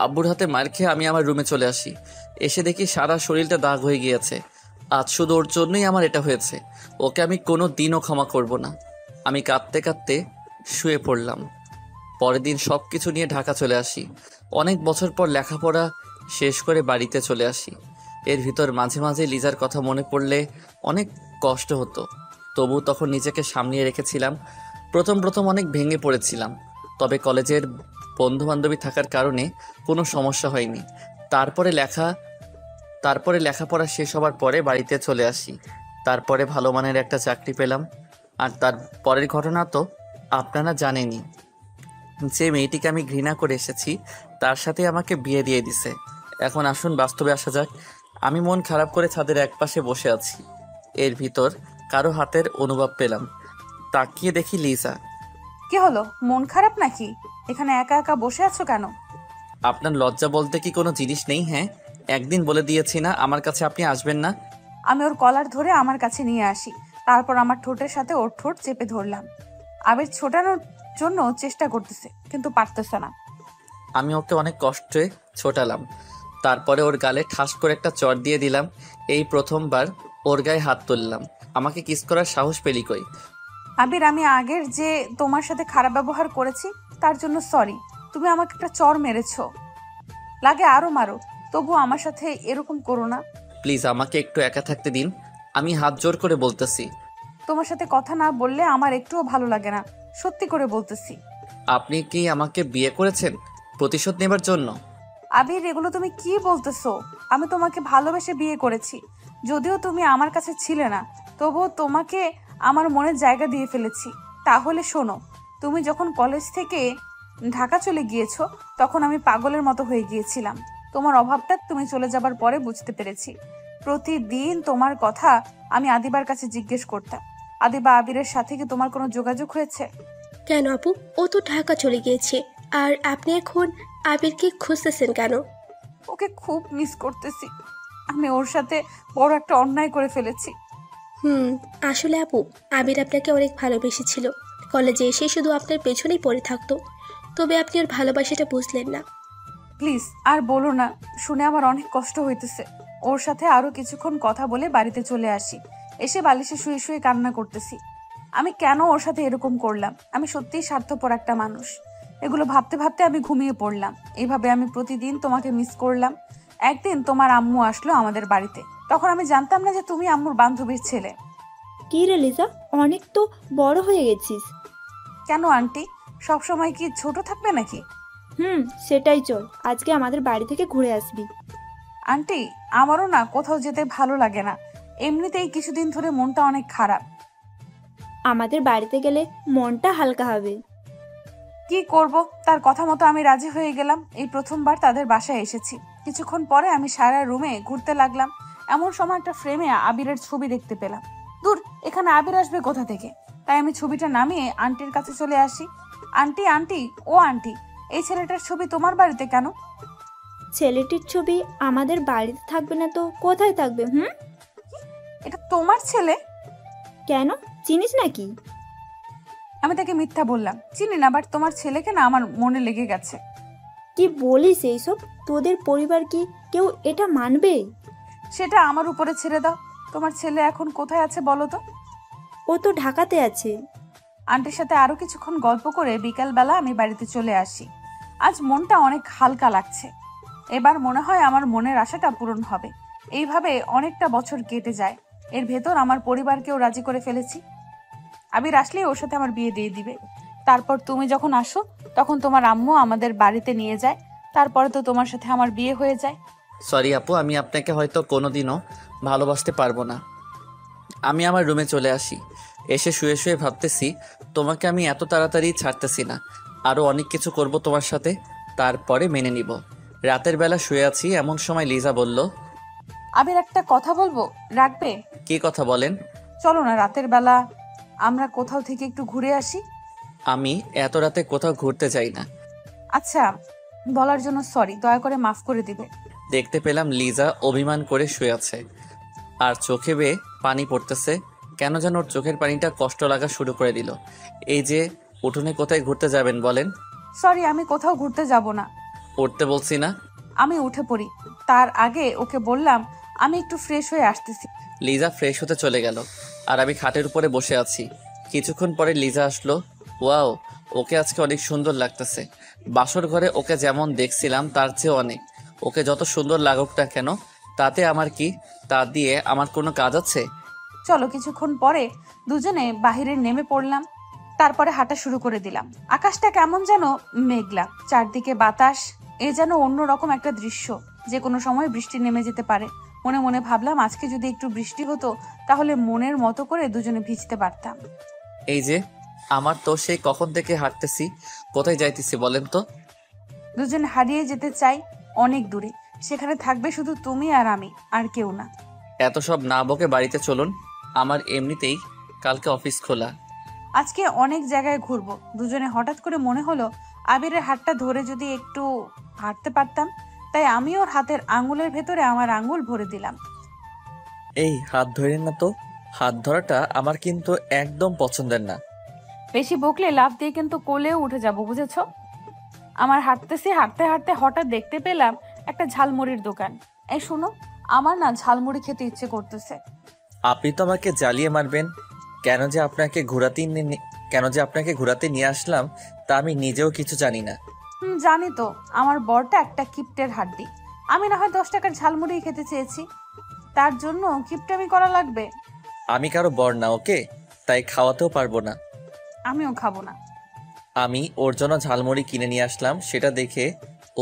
আব্বুর হাতে মার খেয়ে আমি আমার রুমে চলে আসি। এসে দেখি সারা শরীরটা দাগ হয়ে গিয়েছে। আজ শুধু ওর জন্যই আমার এটা হয়েছে। ওকে আমি কোনো দিনও ক্ষমা করব না। আমি কাঁদতে কাঁদতে শুয়ে পড়লাম। পরের দিন সব কিছু নিয়ে ঢাকা চলে আসি। অনেক বছর পর লেখাপড়া শেষ করে বাড়িতে চলে আসি। এর ভিতর মাঝে মাঝে লিজার কথা মনে পড়লে অনেক কষ্ট হতো। তবু তখন নিজেকে সামলিয়ে রেখেছিলাম। প্রথম প্রথম অনেক ভেঙে পড়েছিলাম, তবে কলেজের বন্ধুবান্ধবী থাকার কারণে কোনো সমস্যা হয়নি। তারপরে লেখাপড়া শেষ হবার পরে বাড়িতে চলে আসি। তারপরে ভালো মানের একটা চাকরি পেলাম। আর তার পরের ঘটনা তো আপনারা জানেনই। যে মেয়েটিকে আমি ঘৃণা করে এসেছি তার সাথে আমাকে বিয়ে দিয়ে দিছে। এখন আসুন বাস্তবে আসা যাক। আমি মন খারাপ করে ছাদের একপাশে বসে আছি। এর ভিতর কারো হাতের অনুভব পেলাম। তাকিয়ে দেখি লিজা। কি হলো, মন খারাপ নাকি? এখানে একা একা বসে আছো কেন? আপনার লজ্জা বলতে কি কোনো জিনিস নেই? হ্যাঁ, একদিন বলে দিয়েছি না আমার কাছে আপনি আসবেন না। আমি ওর কলার ধরে আমার কাছে নিয়ে আসি। তারপর আমার ঠোঁটের সাথে ওর ঠোঁট চেপে ধরলাম। আবির ছোটানোর জন্য চেষ্টা করতেছে, কিন্তু পারতেছে না। আমি ওকে অনেক কষ্টে ছোটালাম। তারপরে ওর গালে ঠাস করে একটা চড় দিয়ে দিলাম। এই প্রথমবার ওর গায়ে হাত তুললাম। আমাকে কিস করার সাহস পেলি কই? আবির, আমি আগের যে তোমার সাথে খারাপ ব্যবহার করেছি তার জন্য সরি। তুমি আমাকে একটা চর মেরেছো, লাগে আরো মারো, তবু আমার সাথে এরকম করো না। প্লিজ আমাকে একটু একা থাকতে দিন। আমি হাত জোর করে বলতেছি। তোমার সাথে কথা না বললে আমার একটুও ভালো লাগে না, সত্যি করে বলতেছি। আপনি কি আমাকে বিয়ে করেছেন প্রতিশোধ নেবার জন্য? আবির, এগুলো তুমি কি বলতেছো? আমি তোমাকে ভালোবেসে বিয়ে করেছি। যদিও তুমি আমার কাছে ছিলে না, তবুও তোমাকে আমার মনে জায়গা দিয়ে ফেলেছি। তাহলে শোনো, তুমি যখন কলেজ থেকে ঢাকা চলে গিয়েছো তখন আমি পাগলের মতো হয়ে গিয়েছিলাম। তোমার অভাবটা তুমি চলে যাবার পরে বুঝতে পেরেছি। প্রতিদিন তোমার কথা আমি আদিবার কাছে জিজ্ঞেস করতাম। আদিবা আবিরের সাথে কি তোমার কোনো যোগাযোগ হয়েছে? কেন আপু, ও তো ঢাকা চলে গিয়েছে, আর আপনি এখন আবিরকে খুঁজতেছেন কেন? ওকে খুব মিস করতেছি। আমি ওর সাথে বড় একটা অন্যায় করে ফেলেছি। আসলে আপু, আবির আপনাকে অনেক ভালোবেসেছিল। কলেজে এসে শুধু আপনার পেছনেই পড়ে থাকতো, তবে আপনি ওর ভালোবাসাটা বুঝলেন না। প্লিজ আর বলো না, শুনে আমার অনেক কষ্ট হইতেছে। ওর সাথে আরো কিছুক্ষণ কথা বলে বাড়িতে চলে আসি। এসে বালিশে শুয়ে শুয়ে কান্না করতেছি। আমি কেন ওর সাথে এরকম করলাম? আমি সত্যিই স্বার্থপর একটা মানুষ। এগুলো ভাবতে ভাবতে আমি ঘুমিয়ে পড়লাম। এইভাবে আমি প্রতিদিন তোমাকে মিস করলাম। একদিন তোমার আম্মু আসলো আমাদের বাড়িতে। তখন আমি জানতাম না যে তুমি আম্মুর বান্ধবীর ছেলে। কি রে লিজা, অনেক তো বড় হয়ে গেছিস। কেন আন্টি, সবসময় কি ছোট থাকবে নাকি? সেটাই, চল আজকে আমাদের বাড়ি থেকে ঘুরে আসবি। আন্টি, আমারও না কোথাও যেতে ভালো লাগে না। এমনিতেই কিছুদিন ধরে মনটা অনেক খারাপ। আমাদের বাড়িতে গেলে মনটা হালকা হবে। কি করব, তার কথা মতো আমি রাজি হয়ে গেলাম। এই প্রথমবার তাদের বাসায় এসেছি। কিছুক্ষণ পরে আমি সারা রুমে ঘুরতে লাগলাম। এমন সময় একটা ফ্রেমে আবিরের ছবি দেখতে পেলাম। দূর, এখানে আবির আসবে কোথা থেকে? তাই আমি ছবিটা নামিয়ে আন্টির কাছে চলে আসি। আন্টি, আন্টি, ও আন্টি, এই ছেলেটার ছবি তোমার বাড়িতে কেন? ছেলেটির ছবি আমাদের বাড়িতে থাকবে না তো কোথায় থাকবে? এটা তোমার ছেলে? কেন, চিনিস নাকি? আমি তাকে মিথ্যা বললাম, চিনি না, বাট তোমার ছেলেকে না আমার মনে লেগে গেছে। কি বলিস এইসব? তোদের পরিবার কি কেউ এটা মানবে? সেটা আমার উপরে ছেড়ে দাও। তোমার ছেলে এখন কোথায় আছে বলো তো? ও তো ঢাকাতে আছে। আন্টির সাথে আরো কিছুক্ষণ গল্প করে বিকালবেলা আমি বাড়িতে চলে আসি। আজ মনটা অনেক হালকা লাগছে। এবার মনে হয় আমার মনের আশাটা পূরণ হবে। এইভাবে অনেকটা বছর কেটে যায়। এর ভেতর আমার পরিবারকেও রাজি করে ফেলেছি। আবির আসলেই ওর সাথে আমার বিয়ে দিয়ে দিবে। তারপর তুমি যখন আসো তখন তোমার আম্মু আমাদের বাড়িতে নিয়ে যায়। তারপরে তো তোমার সাথে আমার বিয়ে হয়ে যায়। সরি আপু, আমি আপনাকে হয়তো কোনোদিনও ভালোবাসতে পারবো না। আমি আমার রুমে চলে আসি। এসে শুয়ে শুয়ে ভাবতেছি তোমাকে আমি এত তাড়াতাড়ি ছাড়তেছি না। আরও অনেক কিছু করব তোমার সাথে, তারপরে মেনে নিব। রাতের বেলা শুয়ে আছি, এমন সময় লিজা বলল, আবির, একটা কথা বলবো, রাখবে? কি কথা বলেন? চলো না, রাতের বেলা আমরা কোথাও থেকে একটু ঘুরে আসি। আমি এত রাতে কোথাও ঘুরতে যাই না। আচ্ছা, বলার জন্য সরি, দয়া করে মাফ করে দিবে। দেখতে পেলাম লিজা অভিমান করে শুয়ে আছে আর চোখে বেয়ে পানি পড়তেছে। কেন যেন ওর চোখের পানিটা কষ্ট লাগা শুরু করে দিল। এই যে উঠোনে কোথায় ঘুরতে যাবেন বলেন? সরি, আমি কোথাও ঘুরতে যাব না। উঠতে বলছি না। আমি উঠে পড়ি। তার আগে ওকে বললাম আমি একটু ফ্রেশ হয়ে আসতেছি। লিজা ফ্রেশ হতে চলে গেল আর আমি খাটের উপরে বসে আছি। কিছুক্ষণ পরে লিজা আসলো। ওয়াও, ওকে আজকে অনেক সুন্দর লাগতেছে। বাসর ঘরে ওকে যেমন দেখছিলাম তার চেয়ে অনেক। ওকে যত সুন্দর লাগুক না কেন, তাতে আমার কি? তা দিয়ে আমার কোনো কাজ আছে? চলো। কিছুক্ষণ পরে দুজনে বাহিরে নেমে পড়লাম। তারপরে হাঁটা শুরু করে দিলাম। আকাশটা কেমন যেন মেঘলা, চারদিকে বাতাস। এ যেন অন্যরকম একটা দৃশ্য, যে কোনো সময় বৃষ্টি নেমে যেতে পারে। মনে মনে ভাবলাম আজকে যদি একটু বৃষ্টি হতো তাহলে মনের মতো করে দুজনে ভিজতে পারতাম। এই যে আমার তো সেই কখন থেকে হাঁটতেছি। কোথায় যাইতেছি বলেন তো? দুজন হারিয়ে যেতে চাই অনেক দূরে। সেখানে থাকবে শুধু তুমি আর আমি, আর কেউ না। এত সব না বকে বাড়িতে চলুন। আমার এমনিতেই কালকে অফিস খোলা। আজকে অনেক জায়গায় ঘুরবো। দুজনে হঠাৎ করে মনে হলো আবিরের হাতটা ধরে যদি একটু হাঁটতে পারতাম। তাই আমি ওর হাতের আঙুলের ভেতরে আমার আঙুল ভরে দিলাম। এই হাত ধরেন না তো। হাত ধরাটা আমার কিন্তু একদম পছন্দের না। বেশি বকলে লাফ দিয়ে কিন্তু কোলেও উঠে যাব, বুঝেছো? আমার হাঁটতে হাঁটতে হঠাৎ দেখতে পেলাম একটা ঝালমুড়ির দোকান। এই শোনো, আমার না ঝালমুড়ি খেতে ইচ্ছে করতেছে। আপনি তো আমাকে জ্বালিয়ে মারবেন। কেন যে আপনাকে ঘোরাতে নিয়ে আসলাম তা আমি নিজেও কিছু জানি না। জানি তো, আমার বরটা একটা কিপ্টের হাড্ডি। আমি না হয় 10 টাকার ঝালমুড়ি খেতে চেয়েছি, তার জন্য কিপ্টেমি করা লাগবে? আমি কারো বর না, ওকে? তাই খাওয়াতেও পারবো না। আমিও খাবো না। আমি ওর জন্য ঝালমুড়ি কিনে নিয়ে আসলাম। সেটা দেখে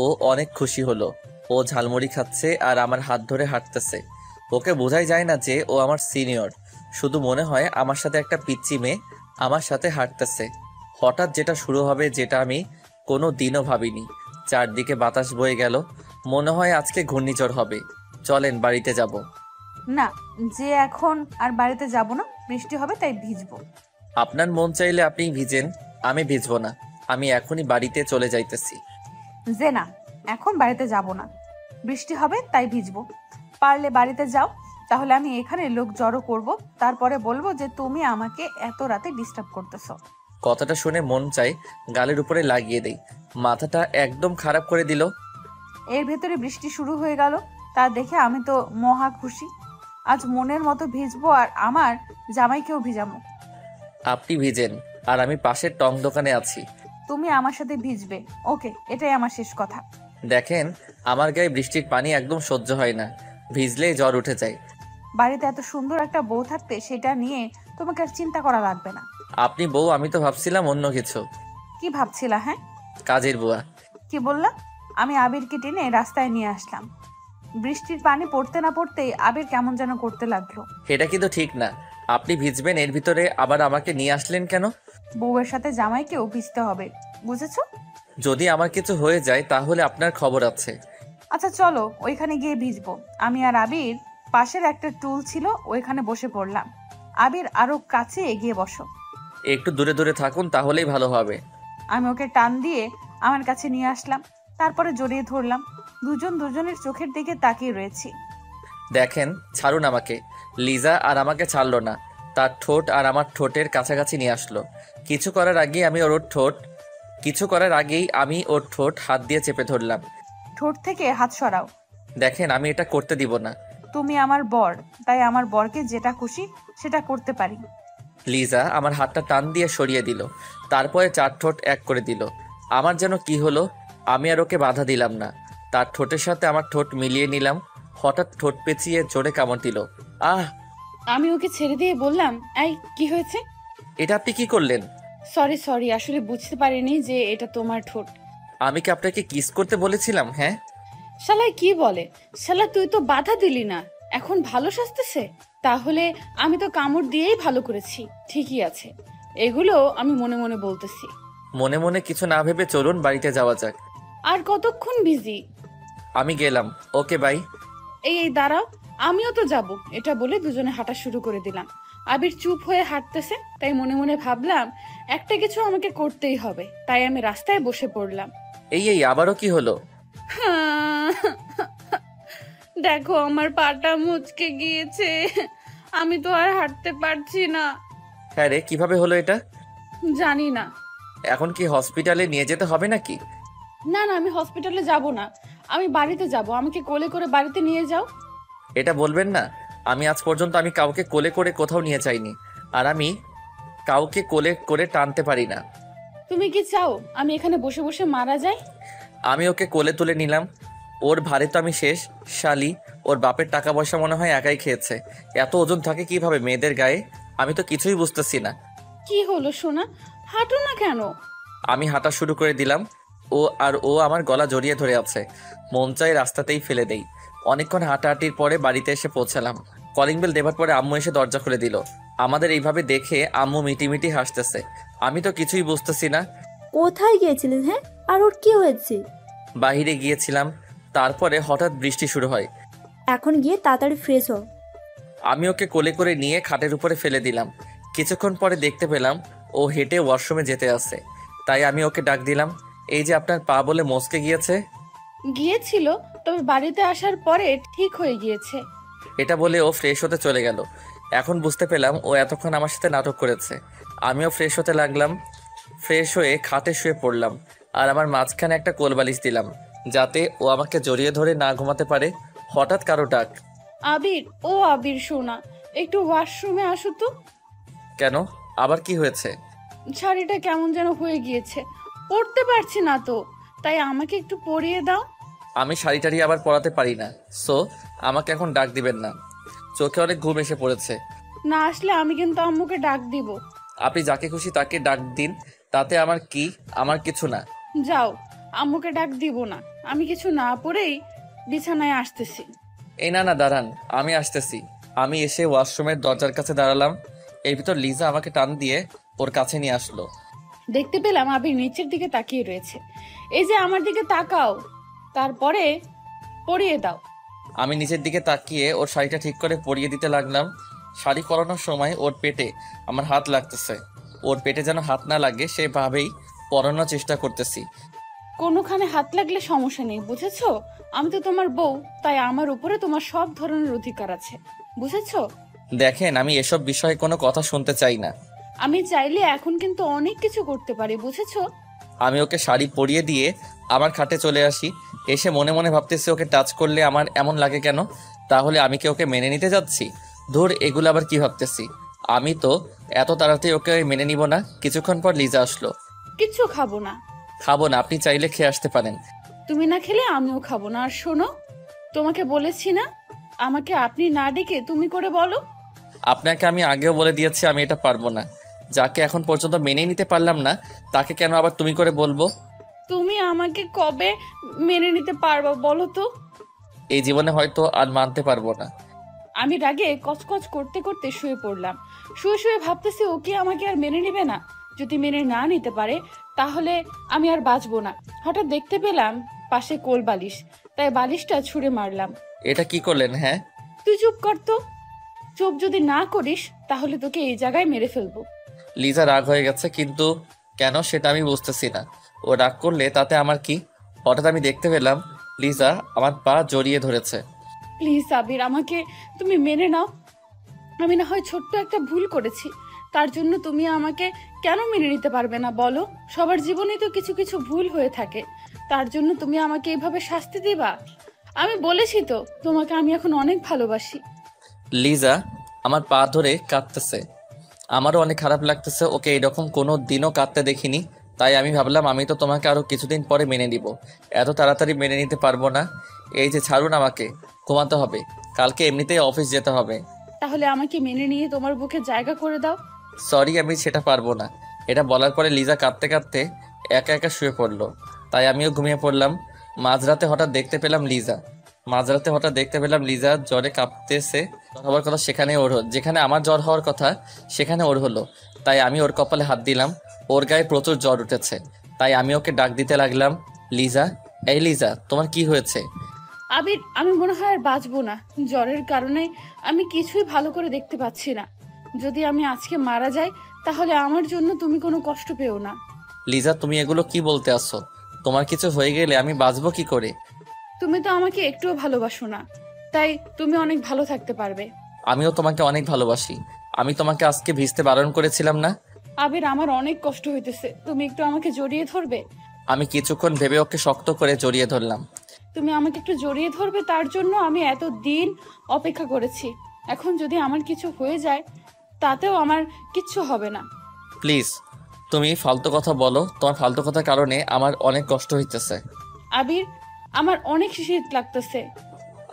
ও অনেক খুশি হলো। ও ঝালমুড়ি খাচ্ছে আর আমার হাত ধরে হাঁটতেছে। ওকে বোঝাই যায় না যে ও আমার সিনিয়র। শুধু মনে হয় আমার সাথে একটা পিচ্চি মেয়ে আমার সাথে হাঁটতেছে। হঠাৎ যেটা শুরু হবে, যেটা আমি কোনো দিনও ভাবিনি। চারদিকে বাতাস বয়ে গেল। মনে হয় আজকে ঘূর্ণিঝড় হবে। চলেন বাড়িতে যাব। না, যে এখন আর বাড়িতে যাব না, বৃষ্টি হবে তাই ভিজবো। আপনার মন চাইলে আপনি ভিজেন, আমি ভিজবো না। আমি এখনই বাড়িতে চলে যাইতেছি। যে না, এখন বাড়িতে যাব না, বৃষ্টি হবে তাই ভিজবো। পারলে বাড়িতে যাও, তাহলে আমি এখানে লোক জড়ো করব। তারপরে বলবো যে তুমি আমাকে এত রাতে ডিস্টার্ব করতেছো। কথাটা শুনে মন চাই গালের উপরে লাগিয়ে দেই। মাথাটা একদম খারাপ করে দিল। এর ভেতরে বৃষ্টি শুরু হয়ে গেল। তা দেখে আমি তো মহা খুশি। আজ মনের মতো ভিজবো আর আমার জামাইকেও ভিজাবো। আপনি ভিজেন আর আমি পাশের টং দোকানে আছি। তুমি আমার সাথে ভিজবে, ওকে? এটাই আমার শেষ কথা। দেখেন, আমার গায়ে বৃষ্টির পানি একদম সহ্য হয় না। ভিজলেই জ্বর উঠে যায়। বাড়িতে এত সুন্দর একটা বউ থাকতে সেটা নিয়ে তোমাকে আর চিন্তা করা লাগবে না। আপনি বউ, আমি তো ভাবছিলাম অন্য কিছু। কি ভাবছিলা? হ্যাঁ, কাজের বুয়া। কি বললাম? আমি আবিরকে টেনে রাস্তায় নিয়ে আসলাম। বৃষ্টির পানি পড়তে না পড়তেই আবির কেমন যেন করতে লাগলো। এটা কিন্তু ঠিক না। আপনি ভিজবেন, এর ভিতরে আবার আমাকে নিয়ে আসলেন কেন? বউয়ের সাথে জামাইকেও ভিজতে হবে, বুঝেছো? যদি আমার কিছু হয়ে যায় তাহলে আপনার খবর আছে। আচ্ছা চলো, ওইখানে গিয়ে ভিজবো। আমি আর আবির পাশের একটা টুল ছিল, ওইখানে বসে পড়লাম। আবির আরো কাছে এগিয়ে বসো। একটু দূরে দূরে থাকুন, তাহলেই ভালো হবে। আমি ওকে টান দিয়ে আমার কাছে নিয়ে আসলাম। তারপরে জড়িয়ে ধরলাম। দুজন দুজনের চোখের দিকে তাকিয়ে রয়েছি। দেখেন, ছাড়ুন আমাকে। লিজা আর আমাকে ছাড়লো না। তার ঠোঁট আর আমার ঠোঁটের কাছাকাছি নিয়ে আসলো। কিছু করার আগেই আমি ওর ঠোঁট হাত দিয়ে চেপে ধরলাম। ঠোঁট থেকে হাত সরাও। দেখেন, আমি এটা করতে দিব না। তুমি আমার বর, তাই আমার বরকে যেটা খুশি সেটা করতে পারি। লিজা আমার হাতটা টান দিয়ে সরিয়ে দিল। তারপরে 4 ঠোঁট এক করে দিল। আমার যেন কি হলো, আমি আর ওকে বাধা দিলাম না। তার ঠোঁটের সাথে আমার ঠোঁট মিলিয়ে নিলাম। হঠাৎ ঠোঁট পেঁচিয়ে জোরে কামড় দিল। আহ! আমি ওকে ছেড়ে দিয়ে বললাম, এই কি হয়েছে? এটা আপনি কি করলেন? সরি, আসলে বুঝতে পারিনি যে এটা তোমার ঠোঁট। আমি কি আপনাকে কিস করতে বলেছিলাম? হ্যাঁ। শালা কি বলে? শালা তুই তো বাধা দিলি না, এখন ভালো সাজতেছে? তাহলে আমি তো কামড় দিয়েই ভালো করেছি। ঠিকই আছে, এগুলো আমি মনে মনে বলতেছি। মনে মনে কিছু না ভেবে চলুন বাড়িতে যাওয়া যাক। আর কতক্ষণ বিজি? আমি গেলাম, ওকে বাই। এই দাঁড়াও, আমিও তো যাব। এটা বলে দুজনে হাঁটা শুরু করে দিলাম। আবির চুপ হয়ে হাঁটতেছে, তাই মনে মনে ভাবলাম একটা কিছু আমাকে করতেই হবে। তাই আমি রাস্তায় বসে পড়লাম। এই আবারও কি হলো? দেখো, আমার পাটা মুচকে গিয়েছে। আমি তো আর হাঁটতে পারছি না। হ্যাঁ রে, কিভাবে হলো এটা? জানি না, এখন কি হসপিটালে নিয়ে যেতে হবে নাকি? না না, আমি হসপিটালে যাব না, আমি বাড়িতে যাব। আমাকে কোলে করে বাড়িতে নিয়ে যাও। এটা বলবেন না। আমি আজ পর্যন্ত আমি কাউকে কোলে করে কোথাও নিয়ে যাইনি, আর আমি কাউকে কোলে করে টানতে পারি না। তুমি কি চাও আমি এখানে বসে বসে মারা যাই? আমি ওকে কোলে তুলে নিলাম। ওর ভারে তো আমি শেষ। শালি, ওর বাপের টাকা পয়সা মনে হয় একাই খেয়েছে। এত ওজন থাকে কিভাবে মেয়েদের গায়ে? আমি তো কিছুই বুঝতেছি না। কি হলো সোনা, হাঁটো না কেন? আমি হাঁটা শুরু করে দিলাম। ও আমার গলা জড়িয়ে ধরে আছে। মন চাই রাস্তাতেই ফেলে দেই। অনেকক্ষণ হাঁটাহাঁটির পরে বাড়িতে এসে পৌঁছালাম। কলিং বেল দেবার পরে আম্মু এসে দরজা খুলে দিল। আমাদের এইভাবে দেখে আম্মু মিটিমিটি হাসতেছে। আমি তো কিছুই বুঝতেছি না। কোথায় গিয়েছিলেন? হ্যাঁ, আর ওর কি হয়েছে? বাইরে গিয়েছিলাম, তারপরে হঠাৎ বৃষ্টি শুরু হয়। এখন গিয়ে তাড়াতাড়ি ফ্রেশ হও। আমি ওকে কোলে করে নিয়ে খাটের উপরে ফেলে দিলাম। কিছুক্ষণ পরে দেখতে পেলাম ও হেঁটে ওয়াশরুমে যেতে আসছে। তাই আমি ওকে ডাক দিলাম, এই যে আপনার পা বলে মচকে গিয়েছে। গিয়েছিল, তবে বাড়িতে আসার পরে ঠিক হয়ে গিয়েছে। এটা বলে ও ফ্রেশ হতে চলে গেল। এখন বুঝতে পেলাম ও এতক্ষণ আমার সাথে নাটক করেছে। আমিও ফ্রেশ হতে লাগলাম। ফ্রেশ হয়ে খাটে শুয়ে পড়লাম, আর আমার মাঝখানে একটা কোলবালিশ দিলাম, যাতে ও আমাকে জড়িয়ে ধরে না ঘুমাতে পারে। হঠাৎ কারো ডাক। আবির, ও আবির সোনা, একটু ওয়াশরুমে আসো তো। কেন? আবার কি হয়েছে? শাড়িটা কেমন যেন হয়ে গিয়েছে, পরতে পারছি না তো, তাই আমাকে একটু পরিয়ে দাও। আমি শাড়িটারি আবার পরাতে পারি না, সো আমাকে এখন ডাক দিবেন না। চোখে অনেক ঘুম এসে পড়েছে। না আসলে আমি কিন্তু আম্মুকে ডাক দিব। আপনি যাকে খুশি তাকে ডাক দিন, তাতে আমার কি? আমার কিছু না। যাও, আম্মুকে ডাক দিব না। আমি কিছু না পরেই বিছানায় আসতেছি। এই না না, দাঁড়ান, আমি আসতেছি। আমি এসে ওয়াশরুমের দরজার কাছে দাঁড়ালাম। এর ভিতর লিজা আমাকে টান দিয়ে ওর কাছে নিয়ে আসলো। দেখতে পেলাম আবির নিচের দিকে তাকিয়ে রয়েছে। এই যে আমার দিকে তাকাও, তারপরে পরিয়ে দাও। আমি নিচের দিকে তাকিয়ে ওর শাড়িটা ঠিক করে পরিয়ে দিতে লাগলাম। শাড়ি পরানোর সময় ওর পেটে আমার হাত লাগতেছে। ওর পেটে যেন হাত না লাগে সেভাবেই পরানোর চেষ্টা করতেছি। কোনোখানে হাত লাগলে সমস্যা নেই, বুঝেছো? আমি তো তোমার বউ, তাই আমার উপরে তোমার সব ধরনের অধিকার আছে, বুঝেছো? দেখেন, আমি এসব বিষয়ে কোনো কথা শুনতে চাই না। আমি চাইলে এখন কিন্তু অনেক কিছু করতে পারি, বুঝেছো? আমি ওকে শাড়ি পরিয়ে দিয়ে আমার খাটে চলে আসি। এসে মনে মনে ভাবতেছি, ওকে টাচ করলে আমার এমন লাগে কেন? তাহলে আমি কি ওকে মেনে নিতে যাচ্ছি? ধুর, এগুলো আবার কি ভাবতেছি। আমি তো এত তাড়াতাড়ি ওকে মেনে নিব না। কিছুক্ষণ পর লিজা আসলো। কিচ্ছু খাবো না। খাবো না? আপনি চাইলে খেয়ে আসতে পারেন। তুমি না খেলে আমিও খাবো না। আর শোনো, তোমাকে বলেছি না আমাকে আপনি না ডেকে তুমি করে বলো। আপনাকে আমি আগেও বলে দিয়েছি আমি এটা পারবো না। যাকে এখন পর্যন্ত মেনে নিতে পারলাম না, তাকে কেন আবার তুমি করে বলবো? তুমি আমাকে কবে মেনে নিতে পারবা বলো তো? এই জীবনে হয়তো আর মানতে পারবো না। আমি রাগে কচকচ করতে করতে শুয়ে পড়লাম। শুয়ে শুয়ে ভাবতেছি ও কি আমাকে আর মেনে নেবে না। যদি মেনে না নিতে পারে তাহলে আমি আর বাঁচবো না। হঠাৎ দেখতে পেলাম পাশে কোল বালিশ, তাই বালিশটা ছুঁড়ে মারলাম। এটা কি করলেন? হ্যাঁ, তুই চুপ কর তো। চুপ যদি না করিস তাহলে তোকে এই জায়গায় মেরে ফেলবো। লিজা রাগ হয়ে গেছে, কিন্তু কেন সেটা আমি বুঝতেছি না। ও রাগ করলে তাতে আমার কি? হঠাৎ আমি দেখতে পেলাম লিজা আমার পা জড়িয়ে ধরেছে। প্লিজ আবির, আমাকে তুমি মেনে নাও। আমি না হয় ছোট্ট একটা ভুল করেছি, তার জন্য তুমি আমাকে কেন মেনে নিতে পারবে না বলো? সবার জীবনে তো কিছু কিছু ভুল হয়ে থাকে, তার জন্য তুমি আমাকে এইভাবে শাস্তি দিবা? আমি বলেছি তো তোমাকে আমি এখন অনেক ভালোবাসি। লিজা আমার পা ধরে কাঁদতেছে। আমারও অনেক খারাপ লাগতেছে। ওকে এইরকম কোনো দিনও কাঁদতে দেখিনি। তাই আমি ভাবলাম আমি তো তোমাকে আরও কিছুদিন পরে মেনে নিব, এত তাড়াতাড়ি মেনে নিতে পারবো না। এই যে ছাড়ুন, আমাকে ঘুমাতে হবে, কালকে এমনিতেই অফিস যেতে হবে। তাহলে আমাকে মেনে নিয়ে তোমার বুকে জায়গা করে দাও। সরি, আমি সেটা পারবো না। এটা বলার পরে লিজা কাঁদতে কাঁদতে একা একা শুয়ে পড়লো। তাই আমিও ঘুমিয়ে পড়লাম। মাঝরাতে হঠাৎ দেখতে পেলাম লিজা জ্বরে কাঁপতেছে। জ্বর হওয়ার কথা সেখানে ওর যেখানে আমার জ্বর হওয়ার কথা সেখানে ওর হলো। তাই আমি ওর কপালে হাত দিলাম। ওর গায়ে প্রচুর জ্বর উঠেছে। তাই আমি ওকে ডাক দিতে লাগলাম, লিজা, এই লিজা, তোমার কি হয়েছে? আবির, আমি মনে হয় আর বাঁচবো না। জ্বরের কারণে আমি কিছুই ভালো করে দেখতে পাচ্ছি না। যদি আমি আজকে মারা যাই তাহলে আমার জন্য তুমি কোনো কষ্ট পেও না। লিজা, তুমি এগুলো কি বলতে আসছো? তোমার কিছু হয়ে গেলে আমি বাঁচবো কি করে? তুমি তো আমাকে একটুও ভালোবাসো না, তাই তুমি অনেক ভালো থাকতে পারবে। আমিও তোমাকে অনেক ভালোবাসি। আমি তোমাকে আজকে ভিজতে বারণ করেছিলাম না? আবির, আমার অনেক কষ্ট হইতেছে, তুমি একটু আমাকে জড়িয়ে ধরবে? আমি কিছুক্ষণ ভেবে ওকে শক্ত করে জড়িয়ে ধরলাম। তুমি আমাকে একটু জড়িয়ে ধরবে? তার জন্য আমি এত দিন অপেক্ষা করেছি। এখন যদি আমার কিছু হয়ে যায় তাতেও আমার কিচ্ছু হবে না। প্লিজ, তুমি ফালতু কথা বলো। তোমার ফালতু কথার কারণে আমার অনেক কষ্ট হইতেছে। আবির, আমার অনেক শীত লাগতেছে।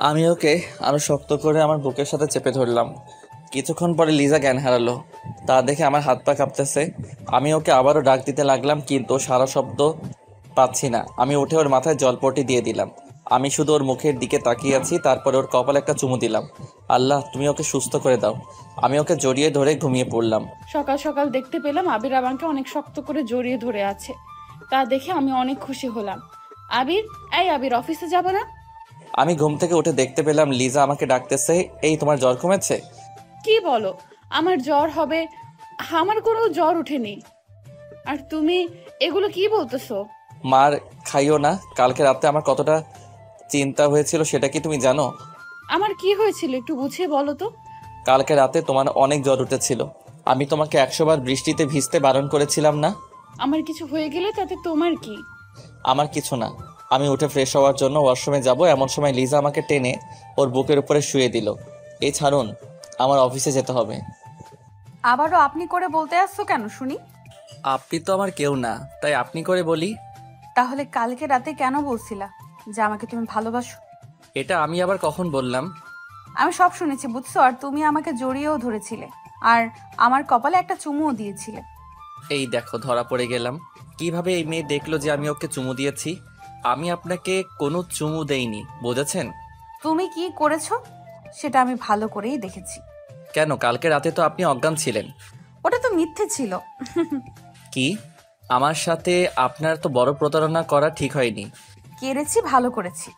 আমি ওকে আরো শক্ত করে আমার বুকের সাথে চেপে ধরলাম। কিছুক্ষণ পরে লিজা জ্ঞান হারালো। তা দেখে আমার হাত পা কাঁপতেছে। আমি ওকে আবারও ডাক দিতে লাগলাম, কিন্তু সারা শব্দ পাচ্ছি না। আমি উঠে ওর মাথায় জলপটি দিয়ে দিলাম। আমি শুধু ওর মুখের দিকে তাকিয়ে আছি, তারপরে ওর কপালে একটা চুমু দিলাম। আল্লাহ, তুমি ওকে সুস্থ করে দাও। আমি ওকে জড়িয়ে ধরে ঘুমিয়ে পড়লাম। সকাল সকাল দেখতে পেলাম আবির আমাকে অনেক শক্ত করে জড়িয়ে ধরে আছে। তা দেখে আমি অনেক খুশি হলাম। আবির, এই আবির, অফিসে যাবে না? আমি ঘুম থেকে উঠে দেখতে পেলাম লিজা আমাকে ডাকতেছে। এই, তোমার জ্বর কমেছে? কি বলো? আমার জ্বর হবে? আমার কোনো জ্বর উঠেনি। আর তুমি এগুলো কি বলতেছো? মার খাইও না। কালকে রাতে আমার কতটা চিন্তা হয়েছিল সেটা কি তুমি জানো? আমার কি হয়েছিল একটু বুঝিয়ে বলো তো। কালকে রাতে তোমার অনেক জ্বর উঠেছিল। আমি তোমাকে 100 বার বৃষ্টিতে ভিজতে বারণ করেছিলাম না? আমার কিছু হয়ে গেলে তাতে তোমার কি? আমার কিছু না। আমি উঠে ফ্রেশ হওয়ার জন্য ওয়াশরুমে যাব, এমন সময় লিজা আমাকে টেনে ওর বুকের উপরে শুয়ে দিল। এই ছাড়ুন, আমার অফিসে যেতে হবে। আবারও আপনি করে বলতে আসছো কেন শুনি? আপনি তো আমার কেউ না, তাই আপনি করে বলি। তাহলে কালকে রাতে কেন বলছিলা যে আমাকে তুমি ভালোবাসো? এটা আমি আবার কখন বললাম? আমি সব শুনেছি, বুঝছো? আর তুমি আমাকে জড়িয়েও ধরেছিলে, আর আমার কপালে একটা চুমুও দিয়েছিলে। এই দেখো, ধরা পড়ে গেলাম। কিভাবে এই মেয়ে দেখলো যে আমি ওকে চুমু দিয়েছি? আমি আপনাকে কোনো চুমু দেইনি, বুঝেছেন? তুমি কি করেছো সেটা আমি ভালো করেই দেখেছি। কেন, কালকে রাতে তো আপনি অজ্ঞান ছিলেন। ওটা তো মিথ্যে ছিল। কি? আমার সাথে আপনার তো বড় প্রতারণা করা ঠিক হয়নি। কেড়েছি, ভালো করেছি।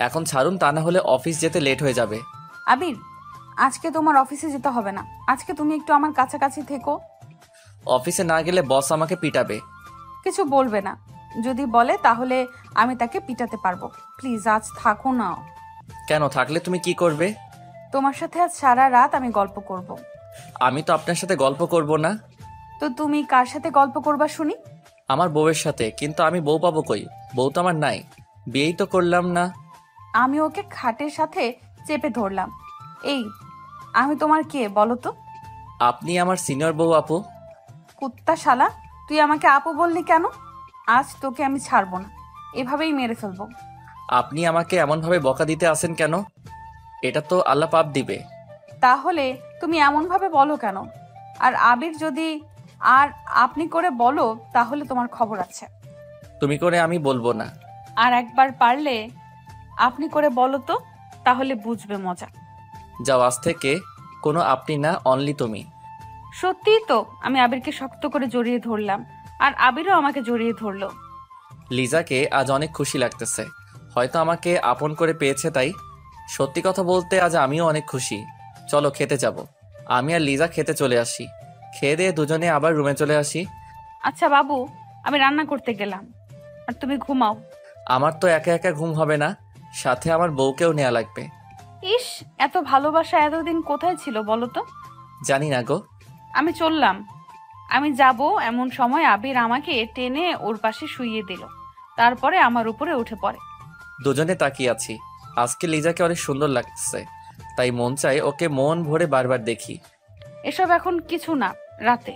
এখন ছাড়ুন, তা না হলে অফিস যেতে লেট হয়ে যাবে। আবির, আজকে তোমার অফিসে যেতে হবে না। আজকে তুমি একটু আমার কাছাকাছি থেকো। অফিসে না গেলে বস আমাকে পিটাবে। কিছু বলবে না। যদি বলে তাহলে আমি তাকে পিটাতে পারবো। প্লিজ আজ থাকো না। কেন, থাকলে তুমি কি করবে? তোমার সাথে আজ সারা রাত আমি গল্প করব। আমি তো আপনার সাথে গল্প করব না। তো তুমি কার সাথে গল্প করবা শুনি? আমার বউয়ের সাথে। কিন্তু আমি বউ পাবো কই? বউ তো আমার নাই, বিয়েই তো করলাম না। আমি ওকে খাটের সাথে চেপে ধরলাম। এই, আমি তোমার কে বলো তো? আপনি আমার সিনিয়র বউ আপু। কুত্তা শালা, তুই আমাকে আপু বললি কেন? আজ তোকে আমি ছাড়বো না, এভাবেই মেরে ফেলবো। আপনি আমাকে এমনভাবে বকা দিতে আসেন কেন? এটা তো আল্লাহ পাপ দিবে। তাহলে তুমি এমন ভাবে বলো কেন? আর আবির যদি আর আপনি করে বলো তাহলে তোমার খবর আছে। তুমি করে আমি বলবো না। আর একবার পারলে আপনি করে বলো তো, তাহলে বুঝবে মজা। যাও, আজ থেকে কোনো আপনি না, অনলি তুমি। সত্যিই তো। আমি আবিরকে শক্ত করে জড়িয়ে ধরলাম, আর আবিরও আমাকে জড়িয়ে ধরলো। লিজাকে আজ অনেক খুশি লাগতেছে। হয়তো আমাকে আপন করে পেয়েছে তাই। সত্যি কথা বলতে আজ আমিও অনেক খুশি। চলো খেতে যাব। আমি আর লিজা খেতে চলে আসি। খেয়ে দিয়ে দুজনে আবার রুমে চলে আসি। আচ্ছা বাবু, আমি রান্না করতে গেলাম, আর তুমি ঘুমাও। আমার তো একা একা ঘুম হবে না, সাথে আমার বউকেও নেওয়া লাগবে। ইস, এত ভালোবাসা এতদিন কোথায় ছিল বলো তো? জানি না গো। আমি চললাম। আমি যাব এমন সময় আবির আমাকে টেনে ওর পাশে শুইয়ে দিল, তারপরে আমার উপরে উঠে পড়ে। দুজনে তাকিয়ে আছি। আজকে লিজাকে অনেক সুন্দর লাগছে, তাই মন চাই ওকে মন ভরে বারবার দেখি। এসব এখন কিছু না। রাতে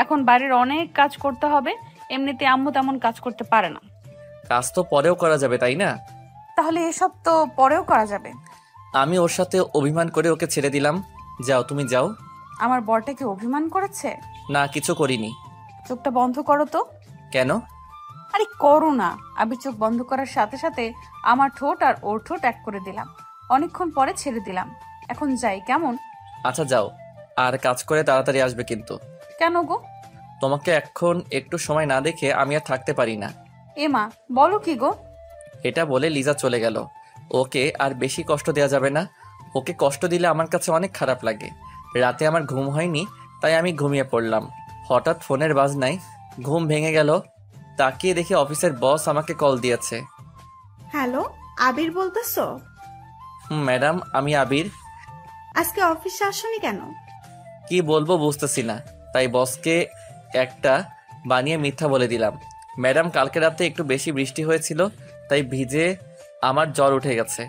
এখন বাড়ির অনেক কাজ করতে হবে। এমনিতে আম্মু তেমন কাজ করতে পারে না। কাজ তো পরেও করা যাবে, তাই না? তাহলে এসব তো পরেও করা যাবে। আমি ওর সাথে অভিমান করে ওকে ছেড়ে দিলাম। যাও, তুমি যাও। আমার বরটাকে অভিমান করেছে? না, কিছু করিনি। চোখটা বন্ধ করো তো। কেন? আরে করো না। আবির চোখ বন্ধ করার সাথে সাথে আমার ঠোঁট আর ওর ঠোঁট এক করে দিলাম। অনেকক্ষণ পরে ছেড়ে দিলাম। এখন যাই কেমন? আচ্ছা যাও, আর কাজ করে তাড়াতাড়ি আসবে কিন্তু। কেন গো? তোমাকে এখন একটু সময় না দেখে আমি আর থাকতে পারি না। এমা, বলো কি গো? এটা বলে লিজা চলে গেল। ওকে আর বেশি কষ্ট দেওয়া যাবে না। ওকে কষ্ট দিলে আমার কাছে অনেক খারাপ লাগে। রাতে আমার ঘুম হয়নি, তাই আমি ঘুমিয়ে পড়লাম। হঠাৎ ফোনের বাজনায় ঘুম ভেঙে গেল। তাকিয়ে দেখি অফিসের বস আমাকে কল দিয়েছে। হ্যালো, আবির বলতেছো? ম্যাডাম, আমি আবির। আজকে অফিসে আসোনি কেন? কি বলবো বুঝতেছি না, তাই বসকে একটা বানিয়ে মিথ্যা বলে দিলাম। ম্যাডাম, কালকে রাতে একটু বেশি বৃষ্টি হয়েছিল, তাই ভিজে আমার জ্বর উঠে গেছে।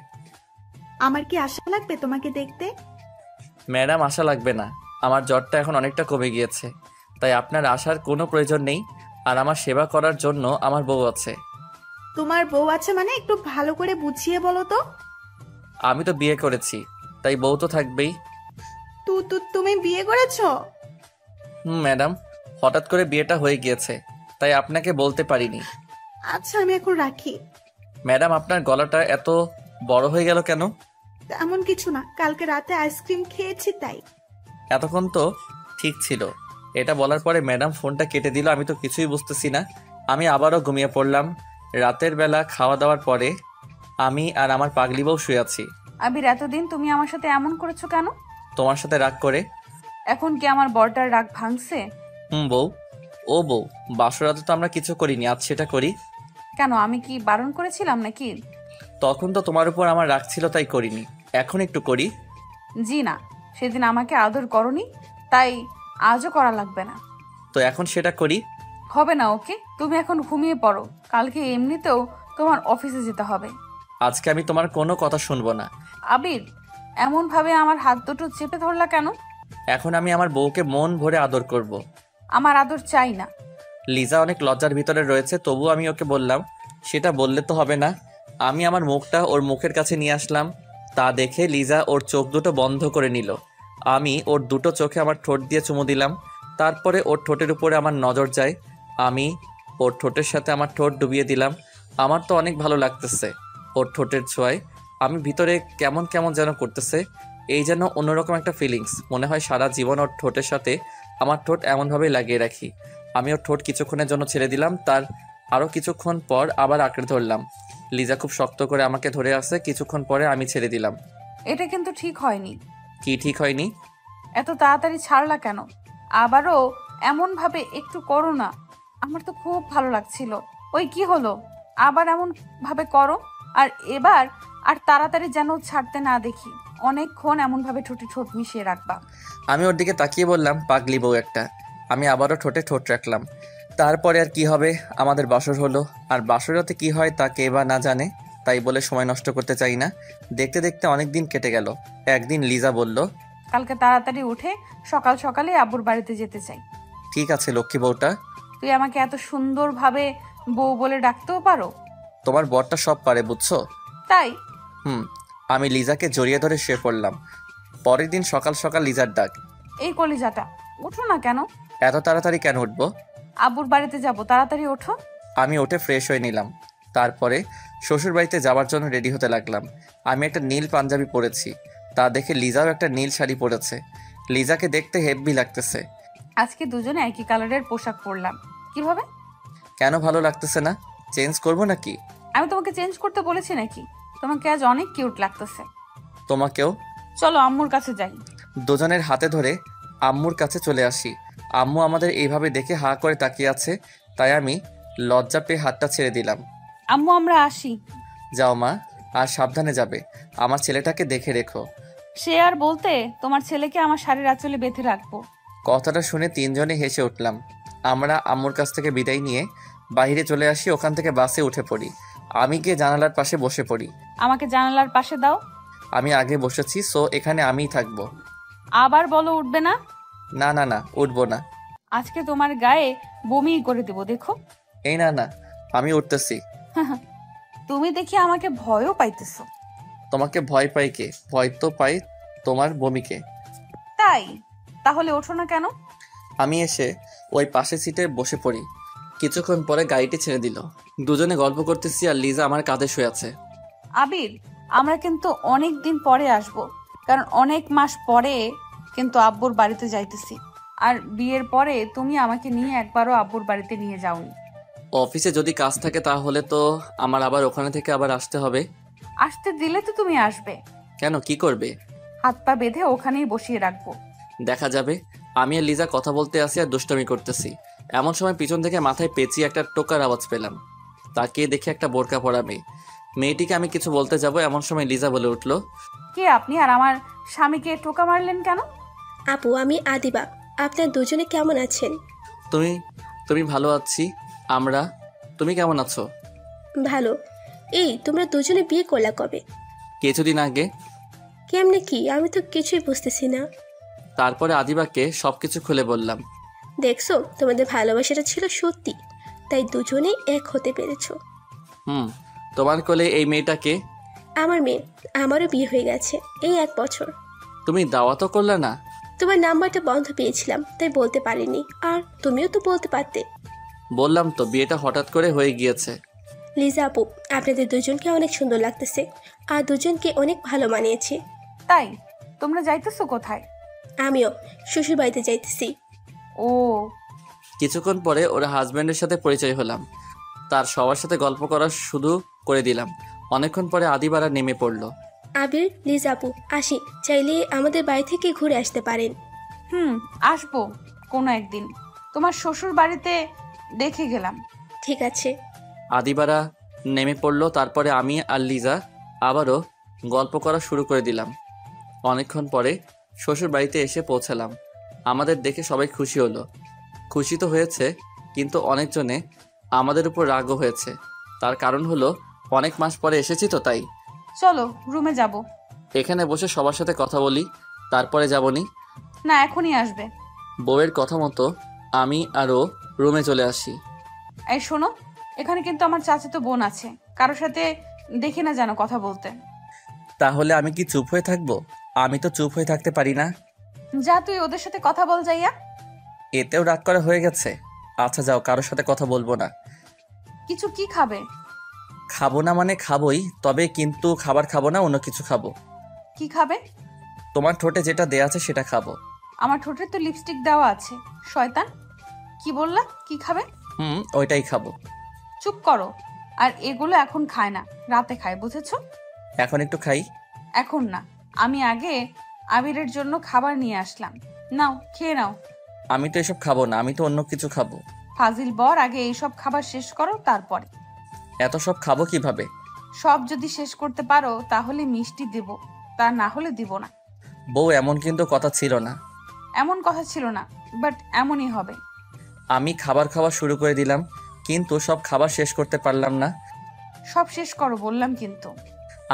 আমার কি আশা লাগবে তোমাকে দেখতে? ম্যাডাম, আশা লাগবে না, আমার জ্বরটা এখন অনেকটা কমে গিয়েছে, তাই আপনার আসার কোনো প্রয়োজন নেই। আর আমার সেবা করার জন্য আমার বউ আছে। তোমার বউ আছে মানে একটু ভালো করে বুঝিয়ে বলো তো। আমি তো বিয়ে করেছি, তাই বউ তো থাকবেই। তুমি বিয়ে করেছো? ম্যাডাম, হঠাৎ করে বিয়েটা হয়ে গিয়েছে, তাই আপনাকে বলতে পারিনি। আচ্ছা, আমি এখন রাখি। ম্যাডাম, আপনার গলাটা এত বড় হয়ে গেল কেন? তেমন কিছু না, কালকে রাতে আইসক্রিম খেয়েছি তাই। এতক্ষণ তো ঠিক ছিল। এটা বলার পরে ম্যাডাম ফোনটা কেটে দিল। আমি তো কিছুই বুঝতেছি না। আমি আবারও ঘুমিয়ে পড়লাম। রাতের বেলা খাওয়া দাওয়ার পরে আমি আর আমার পাগলি বউ শুয়ে আছি। আবির, এতদিন তুমি আমার সাথে এমন করেছো কেন? তোমার সাথে রাগ করে। এখন কি আমার বরটার রাগ ভাঙছে? বউ। ও বউ, বাসরাতে তো আমরা কিছু করিনি, আজ সেটা করি। কেন, আমি কি বারণ করেছিলাম নাকি? তখন তো তোমার উপর আমার রাগ ছিল, তাই করিনি। এখন একটু করি। জি না, সেদিন আমাকে আদর করনি, তাই আজও করা লাগবে না। তো এখন সেটা করি। হবে না, ওকে? তুমি এখন ঘুমিয়ে পড়ো, কালকে এমনিতেও তোমার অফিসে যেতে হবে। আজকে আমি তোমার কোনো কথা শুনবো না। আবির, এমন ভাবে আমার হাত দুটো চেপে ধরলা কেন? এখন আমি আমার বউকে মন ভরে আদর করব। আমার আদর চাই না। লিজা অনেক লজ্জার ভিতরে রয়েছে, তবু আমি ওকে বললাম, সেটা বললে তো হবে না। আমি আমার মুখটা ওর মুখের কাছে নিয়ে আসলাম। তা দেখে লিজা ওর চোখ দুটো বন্ধ করে নিল। আমি ওর দুটো চোখে আমার ঠোঁট দিয়ে চুমু দিলাম। তারপরে ওর ঠোঁটের উপরে আমার নজর যায়। আমি ওর ঠোঁটের সাথে আমার ঠোঁট ডুবিয়ে দিলাম। আমার তো অনেক ভালো লাগতেছে ওর ঠোঁটের ছোঁয়ায়। আমি ভিতরে কেমন কেমন যেন করতেছে। এই যেন অন্যরকম একটা ফিলিংস। মনে হয় সারা জীবন ওর ঠোঁটের সাথে আমার ঠোঁট এমনভাবেই লাগিয়ে রাখি। আমি ওর ঠোঁট কিছুক্ষণের জন্য ছেড়ে দিলাম। তার আরও কিছুক্ষণ পর আবার আঁকড়ে ধরলাম। লিজা খুব শক্ত করে আমাকে ধরে আসে। কিছুক্ষণ পরে আমি ছেড়ে দিলাম। এটা কিন্তু ঠিক হয়নি। কি ঠিক হয়নি? এত তাড়াতাড়ি ছাড়লা কেন? আবারও এমন ভাবে একটু করো না। আমার তো খুব ভালো লাগছিল। ওই কি হলো? আবার এমন ভাবে করো। আর এবার আর তাড়াতাড়ি যেন ছাড়তে না দেখি। অনেকক্ষণ এমন ভাবে ঠোঁটে ঠোঁট মিশিয়ে রাখবা। আমি ওর দিকে তাকিয়ে বললাম, পাগলি বউ একটা। আমি আবারও ঠোঁটে ঠোঁট রাখলাম। তারপরে আর কি হবে, আমাদের বাসর হলো। আর বাসরাতে কি হয় তা কে বা না জানে, তাই বলে সময় নষ্ট করতে চাই না। দেখতে দেখতে অনেক দিন কেটে গেল। একদিন লিজা বলল, কালকে তাড়াতাড়ি উঠে সকাল সকালে আব্বুর বাড়িতে যেতে চাই। ঠিক আছে লক্ষ্মী বউটা। তুই আমাকে এত সুন্দরভাবে বউ বলে ডাকতেও পারো? তোমার বরটা সব পারে, বুঝছো? তাই? আমি লিজাকে জড়িয়ে ধরে শুয়ে পড়লাম। পরের দিন সকাল সকাল লিজার ডাক, এই কলিজাটা, উঠো না কেন? এত তাড়াতাড়ি কেন উঠবো? আব্বুর বাড়িতে যাব, তাড়াতাড়ি ওঠো। আমি উঠে ফ্রেশ হয়ে নিলাম। তারপরে শ্বশুর বাড়িতে যাওয়ার জন্য রেডি হতে লাগলাম। আমি একটা নীল পাঞ্জাবি পরেছি, তা দেখে লিজাও একটা নীল শাড়ি পরেছে। লিজাকে দেখতে হেব্বি লাগতেছে। আজকে দুজনে একই কালারের পোশাক পরলাম। কিভাবে? কেন ভালো লাগতেছে না? চেঞ্জ করবো নাকি? আমি তোমাকে চেঞ্জ করতে বলেছি নাকি? তোমাকে আজ অনেক কিউট লাগতেছে। তোমাকেও। চলো আম্মুর কাছে যাই। দুজনের হাতে ধরে আম্মুর কাছে চলে আসি। আম্মু আমাদের এইভাবে দেখে হা করে তাকিয়ে আছে, তাই আমি লজ্জা পেয়ে হাতটা ছেড়ে দিলাম। আম্মু, আমরা আসি। যাও মা, আর সাবধানে যাবে। আমার ছেলেটাকে দেখে রেখো। সে আর বলতে, তোমার ছেলেকে আমার শাড়ির আঁচলে বেঁধে রাখবো। কথাটা শুনে তিনজনে হেসে উঠলাম। আমরা আম্মুর কাছ থেকে বিদায় নিয়ে বাইরে চলে আসি। ওখান থেকে বাসে উঠে পড়ি। আমি গিয়ে জানালার পাশে বসে পড়ি। আমাকে জানালার পাশে দাও। আমি আগে বসেছি, সো এখানে আমিই থাকবো। আবার বলো উঠবে না। না না না, উঠবো না। আজকে তোমার গায়ে বমি করে দেবো, দেখো। এই না না, আমি উঠতেছি। তুমি দেখি আমাকে ভয়ও পাইতেছো। তোমাকে ভয় পাই কে? ভয় তো পাই তোমার বমিকে। তাই? তাহলে ওঠো না কেন? আমি এসে ওই পাশে সিটে বসে পড়ি। কিছুক্ষণ পরে গাড়িটি ছেড়ে দিল। দুজনে গল্প করতেছি আর লিজা আমার কাঁধে শুয়ে আছে। আবির, আমরা কিন্তু অনেক দিন পরে আসব, কারণ অনেক মাস পরে কিন্তু আব্বুর বাড়িতে যাইতেছি। আর বিয়ের পরে তুমি আমাকে নিয়ে একবারও আব্বুর বাড়িতে নিয়ে যাওনি। অফিসে যদি কাজ থাকে তাহলে তো আমার আবার ওখানে থেকে আবার আসতে হবে। আসতে দিলে তো তুমি আসবে। কেন, কি করবে? হাত পা বেঁধে ওখানেই বসিয়ে রাখবো। দেখা যাবে। আমি আর লিজা কথা বলতে আসি আর দুষ্টামি করতেছি। এমন সময় পিছন থেকে মাথায় পেঁচিয়ে একটা টোকার আওয়াজ পেলাম। তাকিয়ে দেখে একটা বোরকা পরা মেয়ে। মেয়েটিকে আমি কিছু বলতে যাব, এমন সময় লিজা বলে উঠল, কে আপনি আর আমার স্বামীকে টোকা মারলেন কেন? আপু, আমি আদিবা। আপনার দুজনে কেমন আছেন? তুমি তুমি ভালো আছি আমরা। তুমি কেমন আছো? ভালো। এই তোমরা দুজনে বিয়ে করলা কবে? কিছুদিন আগে। কেমনে কি? আমি তো কিছুই বুঝতেছি না। তারপরে আদিবাকে সব কিছু খুলে বললাম। দেখছো, তোমাদের ভালোবাসাটা ছিল সত্যি, তাই দুজনেই এক হতে পেরেছো। তোমার কোলে এই মেয়েটাকে? আমার মেয়ে। আমারও বিয়ে হয়ে গেছে এই 1 বছর। তুমি দাওয়াতও করলে না? তোমার নাম্বারটা বন্ধ পেয়েছিলাম, তাই বলতে পারিনি। আর তুমিও তো বলতে পারতে। বললাম তো, বিয়েটা হঠাৎ করে হয়ে গিয়েছে। লিজা আপু, আপনাদের দুজনকে অনেক সুন্দর লাগতেছে, আর দুজনকে অনেক ভালো মানিয়েছে। তাই তোমরা যাইতেছো কোথায়? আমিও শ্বশুর বাড়িতে যাইতেছি। ও, কিছুক্ষণ পরে ওর হাজব্যান্ডের সাথে পরিচয় হলাম। তার সবার সাথে গল্প করা শুরু করে দিলাম। অনেকক্ষণ পরে আদিবারা নেমে পড়লো। আবির, লিজা আপু, আসি। চাইলে আমাদের বাড়ি থেকে ঘুরে আসতে পারেন। আসবো কোনো একদিন। তোমার শ্বশুর বাড়িতে দেখে গেলাম। ঠিক আছে। আদিবারা নেমে পড়লো। তারপরে আমি আর লিজা আবারও গল্প করা শুরু করে দিলাম। অনেকক্ষণ পরে শ্বশুর বাড়িতে এসে পৌঁছালাম। আমাদের দেখে সবাই খুশি হলো। খুশি তো হয়েছে, কিন্তু অনেকজনে আমাদের উপর রাগও হয়েছে। তার কারণ হলো অনেক মাস পরে এসেছি তো, তাই। চলো রুমে যাব। এখানে বসে সবার সাথে কথা বলি, তারপরে যাবনি। না, এখনই আসবে। বউয়ের কথা মতো আমি আরও রুমে চলে আসি। এই শোনো, এখানে কিন্তু আমার চাচাতো বোন আছে, কারোর সাথে দেখে না যেন কথা বলতে। তাহলে আমি কি চুপ হয়ে থাকবো? আমি তো চুপ হয়ে থাকতে পারি না। যা, তুই ওদের সাথে কথা বল যাইয়া। এতেও রাগ করা হয়ে গেছে। আচ্ছা যাও, কারোর সাথে কথা বলবো না। কিছু কি খাবে? খাবো না মানে খাবোই, তবে কিন্তু খাবার খাবো না, অন্য কিছু খাবো। কি খাবে? তোমার ঠোঁটে যেটা দেয়া আছে সেটা খাবো। আমার ঠোঁটে তো লিপস্টিক দেওয়া আছে। শয়তান, কি বললা? কি খাবে? ওইটাই খাবো। চুপ করো। আর এগুলো এখন খায় না, রাতে খায়, বুঝেছো? এখন একটু খাই। এখন না, আমি আগে আবিরের জন্য খাবার নিয়ে আসলাম। নাও, খেয়ে নাও। আমি তো এসব খাবো না, আমি তো অন্য কিছু খাবো। ফাজিল বর, আগে এইসব খাবার শেষ করো, তারপরে। এত সব খাবো কিভাবে? সব যদি শেষ করতে পারো তাহলে মিষ্টি দেব, তা না হলে দিব না। বউ, এমন কিন্তু কথা ছিল না। এমন কথা ছিল না, বাট এমনই হবে। আমি খাবার খাওয়া শুরু করে দিলাম, কিন্তু সব খাবার শেষ করতে পারলাম না। সব শেষ করো বললাম কিন্তু।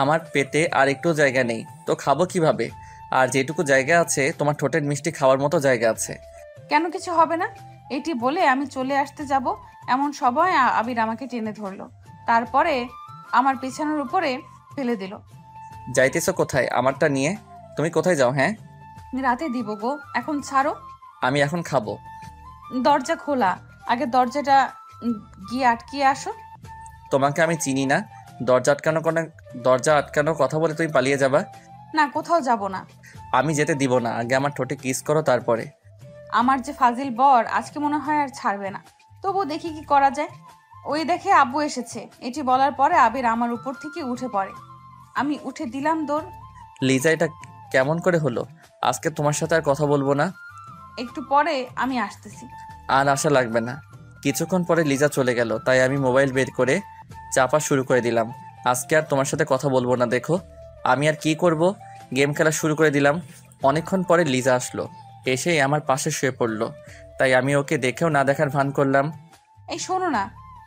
আমার পেটে আর একটু জায়গা নেই, তো খাবো কিভাবে? আর যেটুকু জায়গা আছে তোমার ঠোঁটের মিষ্টি খাওয়ার মতো জায়গা আছে। কেন কিছু হবে না? এটি বলে আমি চলে আসতে যাব, এমন সময় আবির আমাকে টেনে ধরলো। তারপরে আমার বিছানার উপরে ফেলে দিল। যাইতেছো কোথায় আমারটা নিয়ে? তুমি কোথায় যাও? হ্যাঁ, রাতে দিব গো, এখন ছাড়ো। আমি এখন খাবো। দরজা খোলা, আগে দরজাটা গিয়ে আটকিয়ে আসো। তোমাকে আমি চিনি না। দরজা আটকানোর কথা বলে তুমি পালিয়ে যাবা? না, কোথাও যাব না। আমি যেতে দিব না, আগে আমার ঠোঁটে কিস করো, তারপরে। আমার যে ফাজিল বর আজকে মনে হয় আর ছাড়বে না। তবু দেখি কি করা যায়। ওই দেখে আব্বু এসেছে। এটি বলার পরে আবির আমার উপর থেকে উঠে পড়ে। আমি উঠে দিলাম দৌড়। লিজা, এটা কেমন করে হলো? আজকে তোমার সাথে আর কথা বলবো না। একটু পরে আমি আসতেছি। আর আশা লাগবে না। কিছুক্ষণ পরে লিজা চলে গেল, তাই আমি মোবাইল বের করে চাপা শুরু করে দিলাম। আজকে আর তোমার সাথে কথা বলবো না। দেখো আমি আর কি করব, গেম খেলা শুরু করে দিলাম। অনেকক্ষণ পরে লিজা আসলো, এসেই আমার পাশে শুয়ে পড়লো। তাই আমি ওকে দেখেও না দেখার ভান করলাম। এই শোনো না,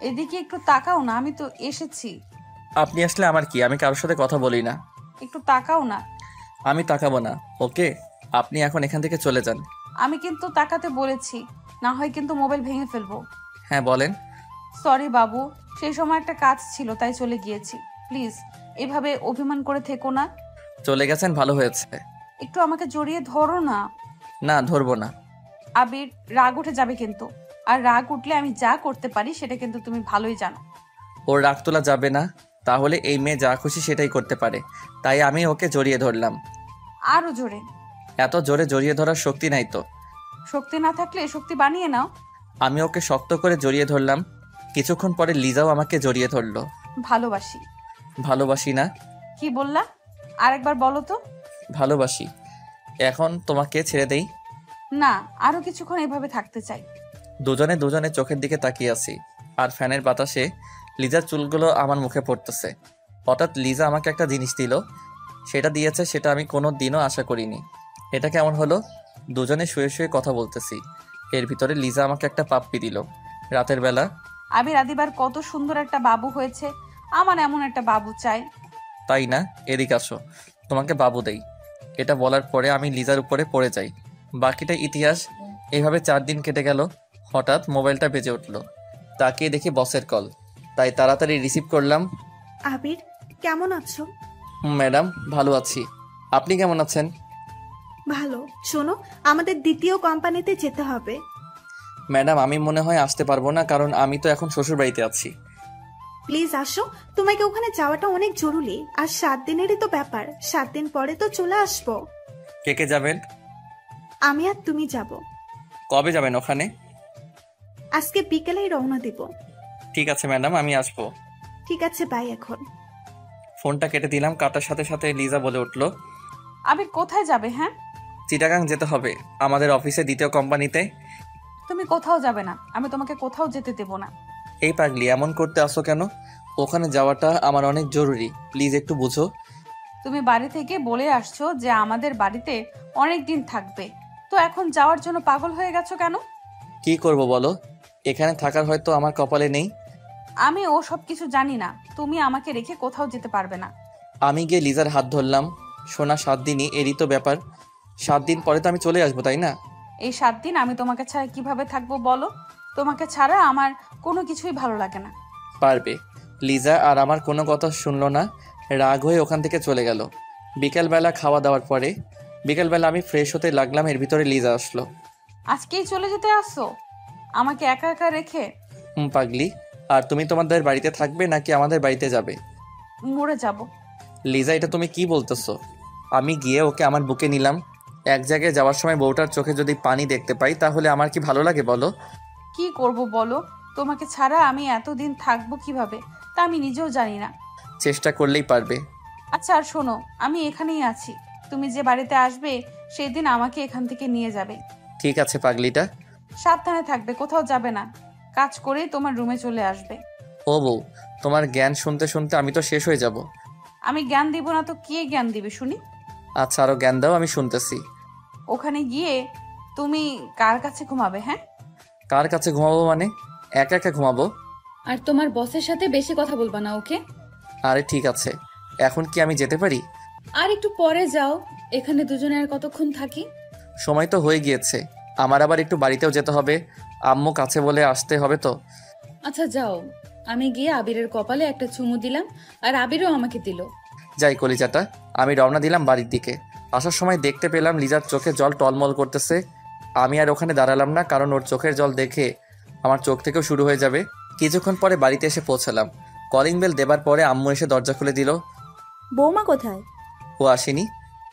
এদিকে একটু তাকাও না, আমি তো এসেছি। আপনি আসলে আমার কি? আমি কারোর সাথে কথা বলি না। একটু তাকাও না। আমি তাকাবো না। ওকে, আপনি এখন এখান থেকে চলে যান। আমি কিন্তু তাকাতে বলেছি, না হয় কিন্তু মোবাইল ভেঙে ফেলবো। হ্যাঁ বলেন। সরি বাবু, সেই সময় একটা কাজ ছিল তাই চলে গিয়েছি। প্লিজ এভাবে অভিমান করে থেকো না। চলে গেছেন, ভালো হয়েছে। একটু আমাকে জড়িয়ে ধরো না। না, ধরবো না। আবির, রাগ উঠে যাবে কিন্তু। আর রাগ উঠলে আমি যা করতে পারি সেটা কিন্তু তুমি ভালোই জানো। ওর রাগ তোলা যাবে না। তাহলে এই মেয়ে যা খুশি সেটাই করতে পারে, তাই আমি ওকে জড়িয়ে ধরলাম। আরো জোরে। এত জোরে জড়িয়ে ধরার শক্তি নাই তো। শক্তি না থাকলে শক্তি বানিয়ে নাও। আমি ওকে শক্ত করে জড়িয়ে ধরলাম। কিছুক্ষণ পরে লিজাও আমাকে জড়িয়ে ধরলো। ভালোবাসি। ভালোবাসি না? কি বললা? আরেকবার বলো তো। ভালোবাসি। এখন তোমাকে ছেড়ে দেই? না, আরো কিছুক্ষণ এভাবে থাকতে চাই। দুজনে দুজনে চোখের দিকে তাকিয়ে আছি, আর ফ্যানের বাতাসে লিজার চুলগুলো আমার মুখে পড়তেছে। হঠাৎ লিজা আমাকে একটা জিনিস দিল। সেটা দিয়েছে সেটা আমি কোনো দিনও আশা করিনি। এটা কেমন হলো? দুজনে শুয়ে শুয়ে কথা বলতেছি। এর ভিতরে লিজা আমাকে একটা পাপ্পি দিল রাতের বেলা। আবির আদিবার কত সুন্দর একটা বাবু হয়েছে, আমার এমন একটা বাবু চাই। তাই না? এদিকে আসো, তোমাকে বাবু দেই। এটা বলার পরে আমি লিজার উপরে পড়ে যাই। বাকিটা ইতিহাস। এইভাবে 4 দিন কেটে গেল। হঠাৎ মোবাইলটা বেজে উঠলো। তাকিয়ে দেখি বসের কল, তাই তাড়াতাড়ি রিসিভ করলাম। আবির, কেমন আছো? ম্যাডাম, ভালো আছি। আপনি কেমন আছেন? ভালো। শোনো, আমাদের দ্বিতীয় কোম্পানিতে যেতে হবে। ম্যাডাম, আমি মনে হয় আসতে পারবো না, কারণ আমি তো এখন শ্বশুর বাড়িতে আছি। প্লিজ আসো, তোমাকে ওখানে যাওয়াটা অনেক জরুরি। আর 7 দিনেরই তো ব্যাপার, 7 দিন পরে তো চলে আসবো। কে কে যাবেন? আমি আর তুমি যাব। কবে যাবেন ওখানে? আজকে বিকেলেই রওনা দিব। ঠিক আছে ম্যাডাম, আমি আসবো। ঠিক আছে, বাই এখন। ফোনটা কেটে দিলাম। কাটার সাথে সাথে লিজা বলে উঠলো, আবির কোথায় যাবে? হ্যাঁ, চিটাগাং যেতে হবে, আমাদের অফিসে দ্বিতীয় কোম্পানিতে। তুমি কোথাও যাবে না, আমি তোমাকে কোথাও যেতে দেব না। এই পাগলি, এমন করতে আসো কেন? ওখানে যাওয়াটা আমার অনেক জরুরি, প্লিজ একটু বুঝো। তুমি বাড়ি থেকে বলে আসছো যে আমাদের বাড়িতে অনেক দিন থাকবে, তো এখন যাওয়ার জন্য পাগল হয়ে গেছো কেন? কি করব বলো, এখানে থাকার হয়তো আমার কপালে নেই। আমি ও সব কিছু জানি না, তুমি আমাকে রেখে কোথাও যেতে পারবে না। আমি গিয়ে লিজার হাত ধরলাম। সোনা, 7 দিনই, এরই তো ব্যাপার। 7 দিন পরে তো আমি চলে আসবো, তাই না? এই 7 দিন আমি তোমাকে ছাড়া কিভাবে থাকবো বলো? তোমাকে ছাড়া আমার কোনো কিছুই ভালো লাগে না। পারবে। লিজা আর আমার কোনো কথা শুনলো না, রাগ হয়ে ওখান থেকে চলে গেল। বিকেলবেলা খাওয়া দাওয়ার পরে বিকেলবেলা আমি ফ্রেশ হতে লাগলাম, এর ভিতরে লিজা আসলো। আজকেই চলে যেতে আসছো আমাকে একা একা রেখে? পাগলি, আর তুমি তোমাদের বাড়িতে থাকবে নাকি আমাদের বাড়িতে যাবে? মরে যাব। লিজা, এটা তুমি কি বলতেছো? আমি গিয়ে ওকে আমার বুকে নিলাম। এক জায়গায় যাওয়ার সময় বউটার চোখে যদি পানি দেখতে পাই তাহলে আমার কি ভালো লাগে বলো? কি করব বলো? তোমাকে ছাড়া আমি এতদিন থাকবো কিভাবে তা আমি নিজেও জানি না। চেষ্টা করলেই পারবে। আচ্ছা, আর শোনো, আমি এখানেই আছি, তুমি যে বাড়িতে আসবে সেই দিন আমাকে এখান থেকে নিয়ে যাবে। ঠিক আছে পাগলিটা। সাবধানে থাকবে, কোথাও যাবে না, কাজ করেই তোমার রুমে চলে আসবে। ও বউ, তোমার জ্ঞান শুনতে শুনতে আমি তো শেষ হয়ে যাব। আমি জ্ঞান দিব না তো কে জ্ঞান দিবে শুনি? আচ্ছা, আরো জ্ঞান দাও, আমি শুনতেছি। ওখানে গিয়ে তুমি কার কাছে ঘুমাবে? হ্যাঁ, কার কাছে ঘুমাবো মানে? একা একা ঘুমাবো? আর তোমার বসের সাথে বেশি কথা বলবা না, ওকে? আরে ঠিক আছে, এখন কি আমি যেতে পারি? আর একটু পরে যাও, এখানে দুজনে আর কতক্ষণ থাকি? সময় তো হয়ে গিয়েছে, আমার আবার একটু বাড়িতেও যেতে হবে। আম্মু কাছে বলে আসতে হবে তো। আচ্ছা যাও, আমি গিয়ে আবিরের কপালে একটা চুমু দিলাম, আর আবিরও আমাকে দিল। যাই কলিজাটা। আমি রওনা দিলাম বাড়ির দিকে। আসার সময় দেখতে পেলাম লিজার চোখে জল টলমল করতেছে। আমি আর ওখানে দাঁড়ালাম না, কারণ ওর চোখের জল দেখে আমার চোখ থেকেও শুরু হয়ে যাবে। কিছুক্ষণ পরে বাড়িতে এসে পৌঁছালাম। কলিং বেল দেবার পরে আম্মু এসে দরজা খুলে দিল। বৌমা কোথায়? ও আসেনি।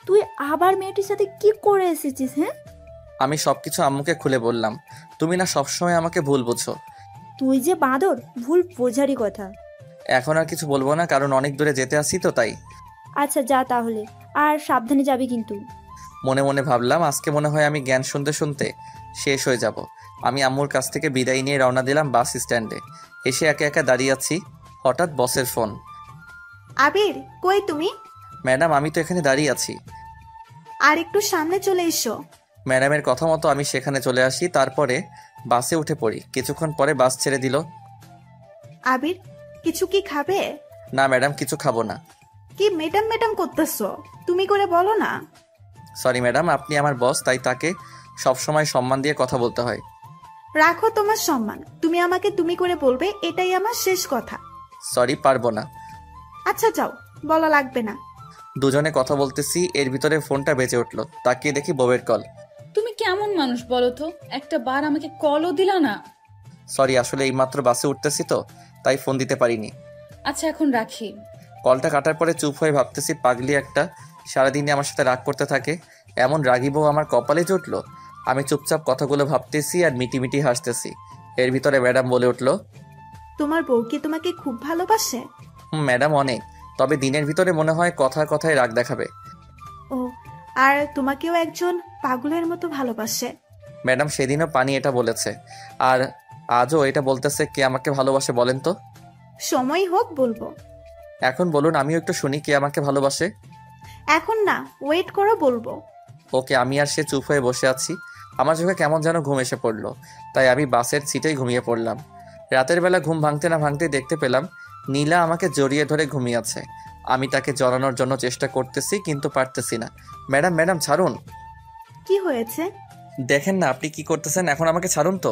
তুই আবার মেয়েটির সাথে কি করে এসেছিস? হ্যাঁ, আমি সবকিছু আম্মুকে খুলে বললাম। তুমি না সবসময় আমাকে ভুল বুঝো। তুই যে বাঁদর, ভুল বোঝারই কথা। এখন আর কিছু বলবো না, কারণ অনেক দূরে যেতে আসি তো, তাই। আচ্ছা যা তাহলে, আর সাবধানে যাবি কিন্তু। মনে মনে ভাবলাম আজকে মনে হয় আমি জ্ঞান শুনতে শুনতে শেষ হয়ে যাব। আমি আম্মুর কাছ থেকে বিদায় নিয়ে রওনা দিলাম বাস স্ট্যান্ডে। এসে একা একা দাঁড়িয়ে আছি, হঠাৎ বসের ফোন। আবির, কই তুমি? ম্যাডাম, আমি তো এখানে দাঁড়িয়ে আছি। আর একটু সামনে চলে এসো। ম্যাডামের কথা মতো আমি সেখানে চলে আসি, তারপরে বাসে উঠে পড়ি। কিছুক্ষণ পরে বাস ছেড়ে দিল। আবির, কিছু কি খাবে? না ম্যাডাম, কিছু খাবো না। কি ম্যাডাম ম্যাডাম করতেছো? তুমি করে বলো না। সরি ম্যাডাম, আপনি আমার বস, তাই তাকে সবসময় সম্মান দিয়ে কথা বলতে হয়। রাখো তোমার সম্মান, তুমি আমাকে তুমি করে বলবে, এটাই আমার শেষ কথা। সরি, পারবো না। আচ্ছা যাও, বলা লাগবে না। দুজনে কথা বলতেছি, এর ভিতরে ফোনটা বেজে উঠলো। তাকিয়ে দেখি বউয়ের কল। তুমি কেমন মানুষ বলো তো, একটা বার আমাকে কলও দিলা না। সরি, আসলে এইমাত্র বাসে উঠতেছি তো, তাই ফোন দিতে পারিনি। আচ্ছা এখন রাখি। কলটা কাটার পরে চুপ হয়ে ভাবতেছি, পাগলি একটা সারাদিনই আমার সাথে রাগ করতে থাকে, এমন রাগী বউ আমার কপালে জুটলো। আমি চুপচাপ কথাগুলো ভাবতেছি আর মিটিমিটি হাসতেছি। এর ভিতরে ম্যাডাম বলে উঠলো, তোমার বউ কি তোমাকে খুব ভালোবাসে? ম্যাডাম অনেক, তবে দিনের ভিতরে মনে হয় কথায় কথায় রাগ দেখাবে। ও, আর তোমাকেও একজন পাগলের মতো ভালোবাসে। ম্যাডাম সেদিনও পানি এটা বলেছে, আর আজও এটা বলতেছে। কে আমাকে ভালোবাসে বলেন তো? সময় হোক বলবো। এখন বলুন, আমিও একটু শুনি কে আমাকে ভালোবাসে। এখন না, ওয়েট করো, বলবো। ওকে। আমি আর সে চুপ হয়ে বসে আছি। আমার চোখে কেমন যেন ঘুম এসে পড়লো, তাই আমি বাসের সিটেই ঘুমিয়ে পড়লাম। রাতের বেলা ঘুম ভাঙতে না ভাঙতেই দেখতে পেলাম নীলা আমাকে জড়িয়ে ধরে ঘুমিয়ে আছে। আমি তাকে জড়ানোর জন্য চেষ্টা করতেছি, কিন্তু পারতেছি না। ম্যাডাম ম্যাডাম ছাড়ুন। কি হয়েছে? দেখেন না আপনি কি করতেছেন, এখন আমাকে ছাড়ুন তো।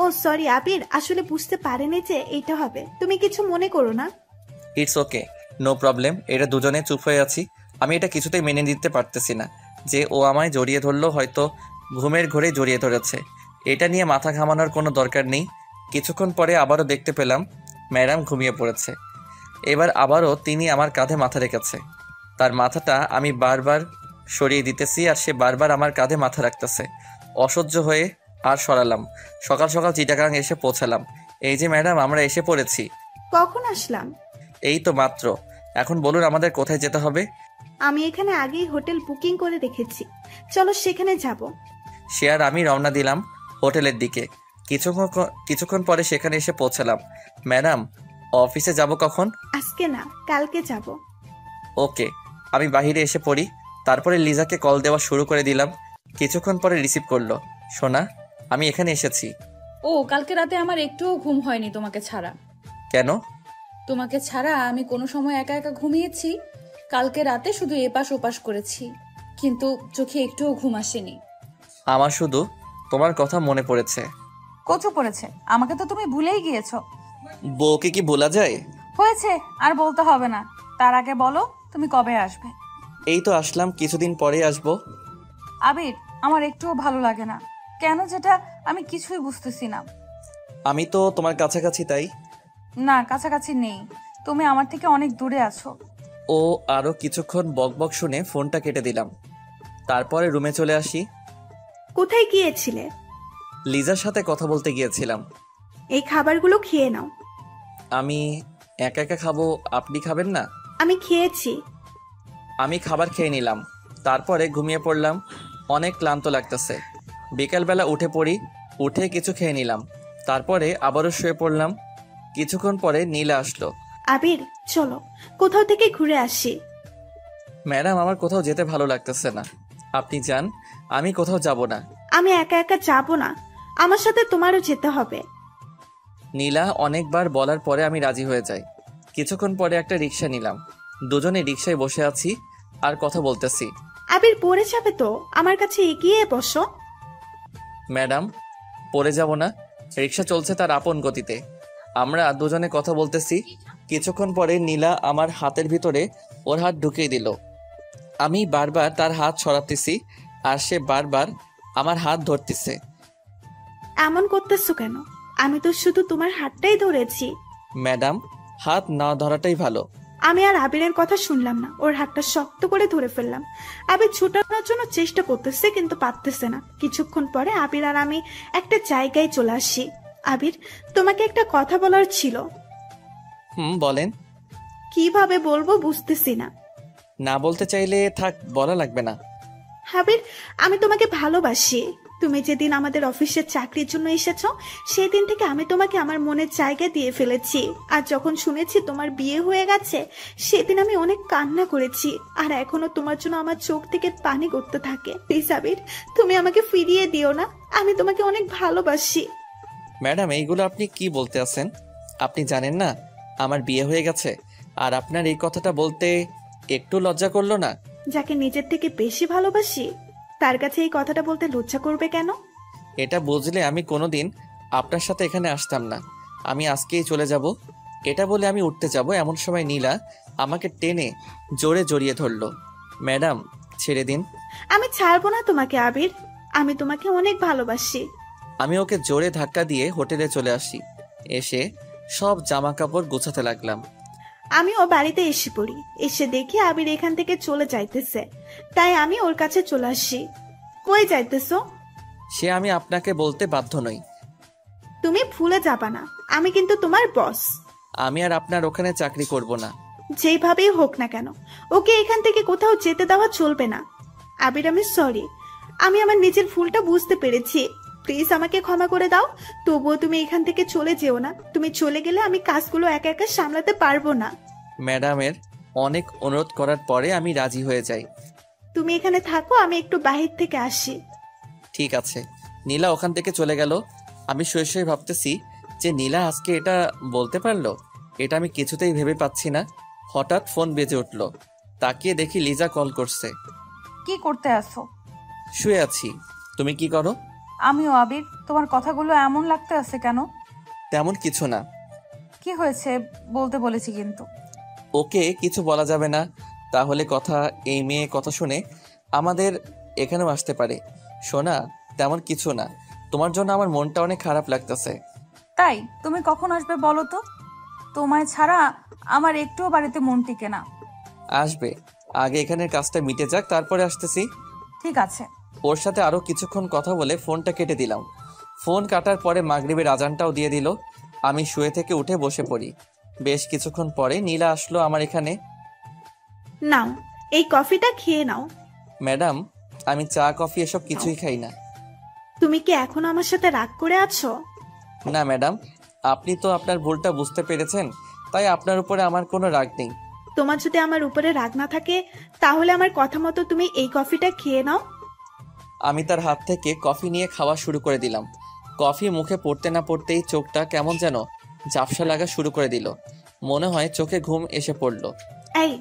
ও সরি আবির, আসলে বুঝতে পারিনি যে এইটা হবে। তুমি কিছু মনে করো না। It's okay, no problem. এটা দুজনে চুপ হয়ে আছি। আমি এটা কিছুতেই মেনে নিতে পারতেছি না যে ও আমায় জড়িয়ে ধরলো, হয়তো ঘুমের ঘোরে জড়িয়ে ধরেছে। এটা নিয়ে মাথা ঘামানোর কোনো দরকার নেই। কিছুক্ষণ পরে আবারও দেখতে পেলাম ম্যাডাম ঘুমিয়ে পড়েছে। এবার আবারও তিনি আমার কাঁধে মাথা রেখেছে। তার মাথাটা আমি বারবার সরিয়ে দিতেছি আর সে বারবার আমার কাঁধে মাথা রাখতেছে। অসহ্য হয়ে আর সরালাম। সকাল সকাল চিটাগাং এসে পৌঁছালাম। এই যে ম্যাডাম, আমরা এসে পড়েছি। কখন আসলাম? এই তো মাত্র। এখন বলুন আমাদের কোথায় যেতে হবে? আমি এখানে আগেই হোটেল বুকিং করে রেখেছি, চলো সেখানে যাব। সে আর আমি রওনা দিলাম হোটেলের দিকে। কিছুক্ষণ পরে সেখানে এসে পৌঁছালাম। ম্যাডাম, অফিসে যাব কখন? আজকে না, কালকে যাব। ওকে। আমি বাহিরে এসে পড়ি। তারপরে লিজাকে কল দেওয়া শুরু করে দিলাম। কিছুক্ষণ পরে রিসিভ করলো। সোনা, আমি এখানে এসেছি। ও, কালকে রাতে আমার একটুও ঘুম হয়নি তোমাকে ছাড়া। কেন? তোমাকে ছাড়া আমি কোনো সময় একা একা ঘুমিয়েছি? কালকে রাতে শুধু এপাশ ওপাশ করেছি, কিন্তু চোখে একটুও ঘুম আসেনি। আমার শুধু তোমার কথা মনে পড়েছে। কচু পড়েছে, আমাকে তো তুমি ভুলেই গিয়েছো। বউকে কি ভোলা যায়? হয়েছে, আর বলতে হবে না। তার আগে বলো তুমি কবে আসবে? এই তো আসলাম, কিছুদিন পরেই আসবো। আবির, আমার একটুও ভালো লাগে না। কেন যেটা আমি কিছুই বুঝতেছি না। আমি তো তোমার কাছাকাছি, তাই। না, কাছাকাছি নেই, তুমি আমার থেকে অনেক দূরে আছো। ও আরো কিছুক্ষণ বকবক শুনে ফোনটা কেটে দিলাম। তারপরে রুমে চলে আসি। কোথায় গিয়েছিলে? লিজার সাথে কথা বলতে গিয়েছিলাম। এই খাবারগুলো খেয়ে নাও। আমি একা একা খাবো, আপনি খাবেন না? আমি খেয়েছি। আমি খাবার খেয়ে নিলাম। তারপরে ঘুমিয়ে পড়লাম। অনেক ক্লান্ত লাগতেছে। বিকালবেলা উঠে পড়ি, উঠে কিছু খেয়ে নিলাম। তারপরে আবারও শুয়ে পড়লাম। কিছুক্ষণ পরে নীলা আসলো। আবির, চলো কোথাও থেকে ঘুরে আসি। ম্যাডাম, আমার কোথাও যেতে ভালো লাগতেছে না। আপনি যান, আমি কোথাও যাব না। আমি একা একা যাব না, আমার সাথে তোমারও যেতে হবে। নীলা অনেকবার বলার পরে আমি রাজি হয়ে যাই। কিছুক্ষণ পরে একটা রিক্সা নিলাম। দুজনে রিক্সায় বসে আছি আর কথা বলতেছি। আবির, পড়ে যাবে তো, আমার কাছে এগিয়ে বসো। ম্যাডাম, পড়ে যাব না। রিক্সা চলছে তার আপন গতিতে। আমরা দুজনে কথা বলতেছি। কিছুক্ষণ পরে নীলা আমার হাতের ভিতরে ওর হাত ঢুকিয়ে দিল। আমি বারবার তার হাত সরাতেছি আর সে বারবার আমার হাত ধরতেছে। এমন করতেছো কেন? আমি তো শুধু তোমার হাতটাই ধরেছি। ম্যাডাম, হাত না ধরাটাই ভালো। আমি আর আবিরের কথা শুনলাম না, ওর হাতটা শক্ত করে ধরে ফেললাম। আবির ছুটানোর জন্য চেষ্টা করতেছে, কিন্তু পারতেছে না। কিছুক্ষণ পরে আবির আর আমি একটা জায়গায় চলে আসি। আবির, তোমাকে একটা কথা বলার ছিল। বলেন। কিভাবে বলবো বুঝতেছি না। না বলতে চাইলে থাক, বলা লাগবে না। আবির, আমি তোমাকে ভালোবাসি। তুমি যেদিন আমাদের অফিসের চাকরির জন্য এসেছো, সেদিন থেকে আমি তোমাকে আমার মনের জায়গা দিয়ে ফেলেছি। আর যখন শুনেছি তোমার বিয়ে হয়ে গেছে, সেদিন আমি অনেক কান্না করেছি। আর এখনো তোমার জন্য আমার চোখ থেকে পানি গড়তে থাকে। প্লিজ আবির, তুমি আমাকে ফিরিয়ে দিও না। আমি তোমাকে অনেক ভালোবাসি। ম্যাডাম, এইগুলো আপনি কি বলতে আছেন? আপনি জানেন না আমার বিয়ে হয়ে গেছে? আর আপনার এই কথাটা বলতে একটু লজ্জা করলো না? যাকে নিজের থেকে বেশি ভালোবাসি, তার কাছে এই কথাটা বলতে লজ্জা করবে কেন? এটা বুঝলে আমি কোনোদিন আপনার সাথে এখানে আসতাম না। আমি আজকেই চলে যাব। এটা বলে আমি উঠতে যাব, এমন সময় নীলা আমাকে টেনে জোরে জড়িয়ে ধরলো। ম্যাডাম, ছেড়ে দিন। আমি ছাড়বো না তোমাকে আবির, আমি তোমাকে অনেক ভালোবাসি। আমি ওকে জোরে ধাক্কা দিয়ে হোটেলে চলে আসি। এসে সব জামা কাপড় গোছাতে লাগলাম। আমিও বাড়িতে এসে পড়ি। এসে দেখি আবির এখান থেকে চলে যাইতেছে, তাই আমি ওর কাছে চলে আসি। কই যাইতেছো? সে আমি আপনাকে বলতে বাধ্য নই। তুমি ভুলে যাবা না, আমি কিন্তু তোমার বস। আমি আর আপনার ওখানে চাকরি করব না। যেভাবেই হোক না কেন, ওকে এখান থেকে কোথাও যেতে দেওয়া চলবে না। আবির, আমি সরি, আমি আমার নিজের ভুলটা বুঝতে পেরেছি। প্লিজ আমাকে ক্ষমা করে দাও। তবুও তুমি এখান থেকে চলে যেও না। তুমি চলে গেলে আমি কাজগুলো একা একা সামলাতে পারবো না। ম্যাডামের অনেক অনুরোধ করার পরে আমি রাজি হয়ে যাই। তুমি এখানে থাকো, আমি একটু বাহির থেকে আসি। ঠিক আছে। নীলা ওখান থেকে চলে গেল। আমি শুয়ে শুয়ে ভাবতেছি যে নীলা আজকে এটা বলতে পারলো, এটা আমি কিছুতেই ভেবে পাচ্ছি না। হঠাৎ ফোন বেজে উঠল। তাকিয়ে দেখি লিজা কল করছে। কি করতে আসো? শুয়ে আছি। তুমি কি করো? আমিও। আবির, তোমার কথাগুলো এমন লাগতে আছে কেন? তেমন কিছু না। কি হয়েছে বলতে বলেছি কিন্তু। ওকে কিছু বলা যাবে না, তাহলে কথা এই মেয়ে কথা শুনে আমাদের এখানেও আসতে পারে। শোনা, তেমন কিছু না। তোমার জন্য আমার মনটা অনেক খারাপ লাগতেছে। তাই তুমি কখন আসবে বলো তো? তোমায় ছাড়া আমার একটুও বাড়িতে মন টিকে না। আসবে, আগে এখানের কাজটা মিটে যাক, তারপরে আসতেছি। ঠিক আছে। ওর সাথে আরো কিছুক্ষণ কথা বলে ফোনটা কেটে দিলাম। ফোন কাটার পরে মাগরিবের আজানটাও দিয়ে দিল। আমি শুয়ে থেকে উঠে বসে পড়ি। বেশ কিছুক্ষণ পরে নীলা আসলো আমার এখানে। নাও, এই কফিটা খেয়ে নাও। ম্যাডাম, আমি চা কফি এসব কিছুই খাই না। তুমি কি এখনো আমার সাথে রাগ করে আছো? না ম্যাডাম, আপনি তো আপনার ভুলটা বুঝতে পেরেছেন, তাই আপনার উপরে আমার কোনো রাগ নেই। তোমার যদি আমার উপরে রাগ না থাকে তাহলে আমার কথা মতো তুমি এই কফিটা খেয়ে নাও। আমি তার হাত থেকে কফি নিয়ে খাওয়া শুরু করে দিলাম। কফি মুখে পড়তে না পড়তেই চোখটা কেমন যেন ঝাপসা লাগা শুরু করে দিল। মনে হয় চোখে ঘুম এসে পড়ল। এই,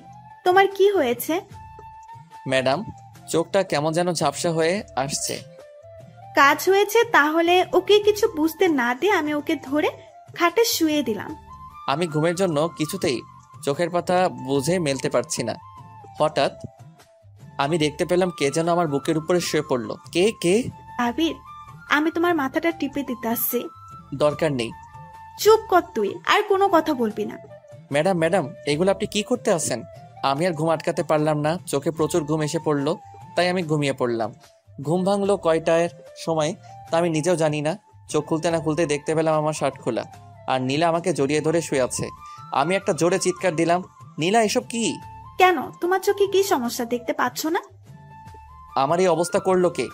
তোমার কি হয়েছে? ম্যাডাম, চোখটা কেমন যেন ঝাপসা হয়ে আসছে। কাজ হয়েছে তাহলে ওকে কিছু বুঝতে না দিয়ে আমি ওকে ধরে খাটে শুয়ে দিলাম। আমি ঘুমের জন্য কিছুতেই চোখের পাতা বুঝে মেলতে পারছি না। হঠাৎ আমি দেখতে পেলাম কে যেন আমার বুকের উপরে শুয়ে পড়ল। কে কে? আবির, আমি তোমার মাথাটা টিপে দিতে আসছি। দরকার নেই। চুপ কর তুই, আর কোনো কথা বলবি না। ম্যাডাম ম্যাডাম, এগুলো আপনি কি করতে আছেন? আমি আর ঘুম আটকাতে পারলাম না। চোখে প্রচুর ঘুম এসে পড়লো, তাই আমি ঘুমিয়ে পড়লাম। ঘুম ভাঙলো কয়টার সময় তা আমি নিজেও জানি না। চোখ খুলতে না খুলতে দেখতে পেলাম আমার শার্ট খোলা, আর নীলা আমাকে জড়িয়ে ধরে শুয়ে আছে। আমি একটা জোরে চিৎকার দিলাম, নীলা এসব কি? কেন, তোমার চোখে কি সমস্যা, দেখতে পাচ্ছ না? আমার এই অবস্থা করলো কে?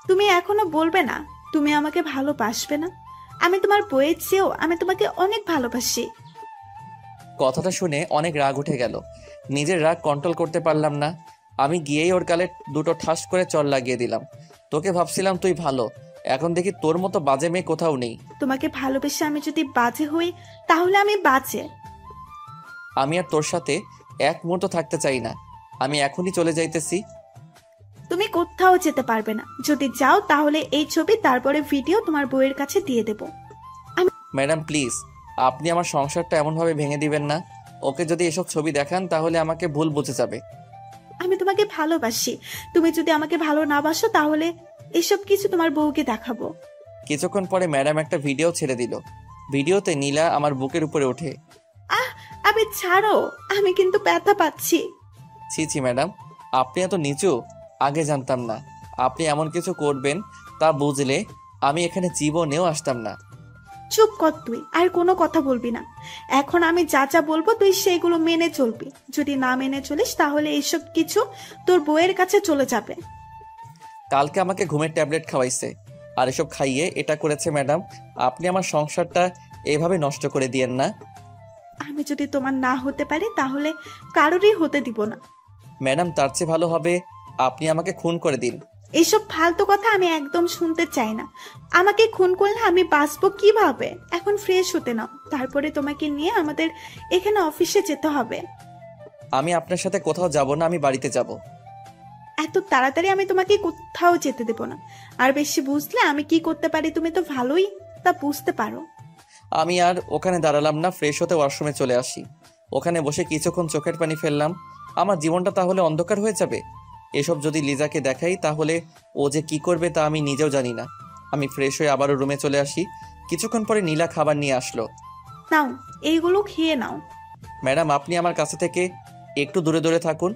তুমি এখনো বলবে না তুমি আমাকে ভালোবাসবে না? আমি তোমার বইয়ের চেয়েও আমি তোমাকে অনেক ভালোবাসি। কথাটা শুনে অনেক রাগ উঠে গেল। নিজের রাগ কন্ট্রোল করতে পারলাম না। আমি গিয়েই ওর গালে দুটো ঠাস করে চড় লাগিয়ে দিলাম। তোকে ভাবছিলাম তুই ভালো, এখন দেখি তোর মতো বাজে মেয়ে কোথাও নেই। তোমাকে ভালোবেসে আমি যদি বাজে হই তাহলে আমি বাজে। আমি আর তোর সাথে এক মুহূর্ত থাকতে চাই না। আমি এখনই চলে যাইতেছি। তুমি কোথাও যেতে পারবে না। যদি যাও তাহলে এই ছবি তারপরে ভিডিও তোমার বইয়ের কাছে দিয়ে দেব। ম্যাডাম প্লিজ, আপনি আমার সংসারটা এমনভাবে ভেঙে দিবেন না। ওকে যদি এসব ছবি দেখান তাহলে আমাকে ভুল বুঝে যাবে। আমি তোমাকে ভালোবাসি। তুমি যদি আমাকে ভালো না বাসো তাহলে এসব কিছু তোমার বউকে দেখাবো। কিছুক্ষণ পরে ম্যাডাম একটা ভিডিও ছেড়ে দিল। ভিডিওতে নীলা আমার বুকের উপরে ওঠে। আমি ছাড়ো, আমি কিন্তু ব্যথা পাচ্ছি। ছি ছি ম্যাডাম, আপনি এত নিচু আগে জানতাম না। আপনি এমন কিছু করবেন তা বুঝলে আমি এখানে জীবনেও আসতাম না। চুপ কর তুই, আর কোনো কথা বলবি না। এখন আমি যা যা বলবো তুই সেগুলো মেনে চলবি। যদি না মেনে চলিস তাহলে এইসব কিছু তোর বউয়ের কাছে চলে যাবে। কালকে আমাকে ঘুমের ট্যাবলেট খাওয়াইছে, আর এসব খাইয়ে এটা করেছে। ম্যাডাম, আপনি আমার সংসারটা এভাবে নষ্ট করে দিয়েন না। আমি যদি তোমার না হতে পারি তাহলে কারোরই হতে দিব না। ম্যাডাম, তার চেয়ে ভালো হবে আপনি আমাকে খুন করে দিন। এইসব ফালতু কথা আমি একদম শুনতে চাই না। আমাকে খুন করলে আমি বাঁচবো কিভাবে? এখন ফ্রেশ হতে নাও, তারপরে তোমাকে নিয়ে আমাদের এখানে অফিসে যেতে হবে। আমি আপনার সাথে কোথাও যাব না, আমি বাড়িতে যাব। এত তাড়াতাড়ি আমি তোমাকে কোথাও যেতে দেব না। আর বেশি বুঝলে আমি কি করতে পারি তুমি তো ভালোই তা বুঝতে পারো। আমি আর ওখানে দাঁড়ালাম না, ফ্রেশ হতে ওয়াশরুমে চলে আসি। ওখানে বসে কিছুক্ষণ চোখের পানি ফেললাম। আমার জীবনটা তাহলে অন্ধকার হয়ে যাবে। এসব যদি লিজাকে দেখাই তাহলে ও যে কি করবে তা আমি নিজেও জানি না। আমি ফ্রেশ হয়ে আবারও রুমে চলে আসি। কিছুক্ষণ পরে নীলা খাবার নিয়ে আসলো। নাও, এইগুলো খেয়ে নাও। ম্যাডাম, আপনি আমার কাছে থেকে একটু দূরে দূরে থাকুন,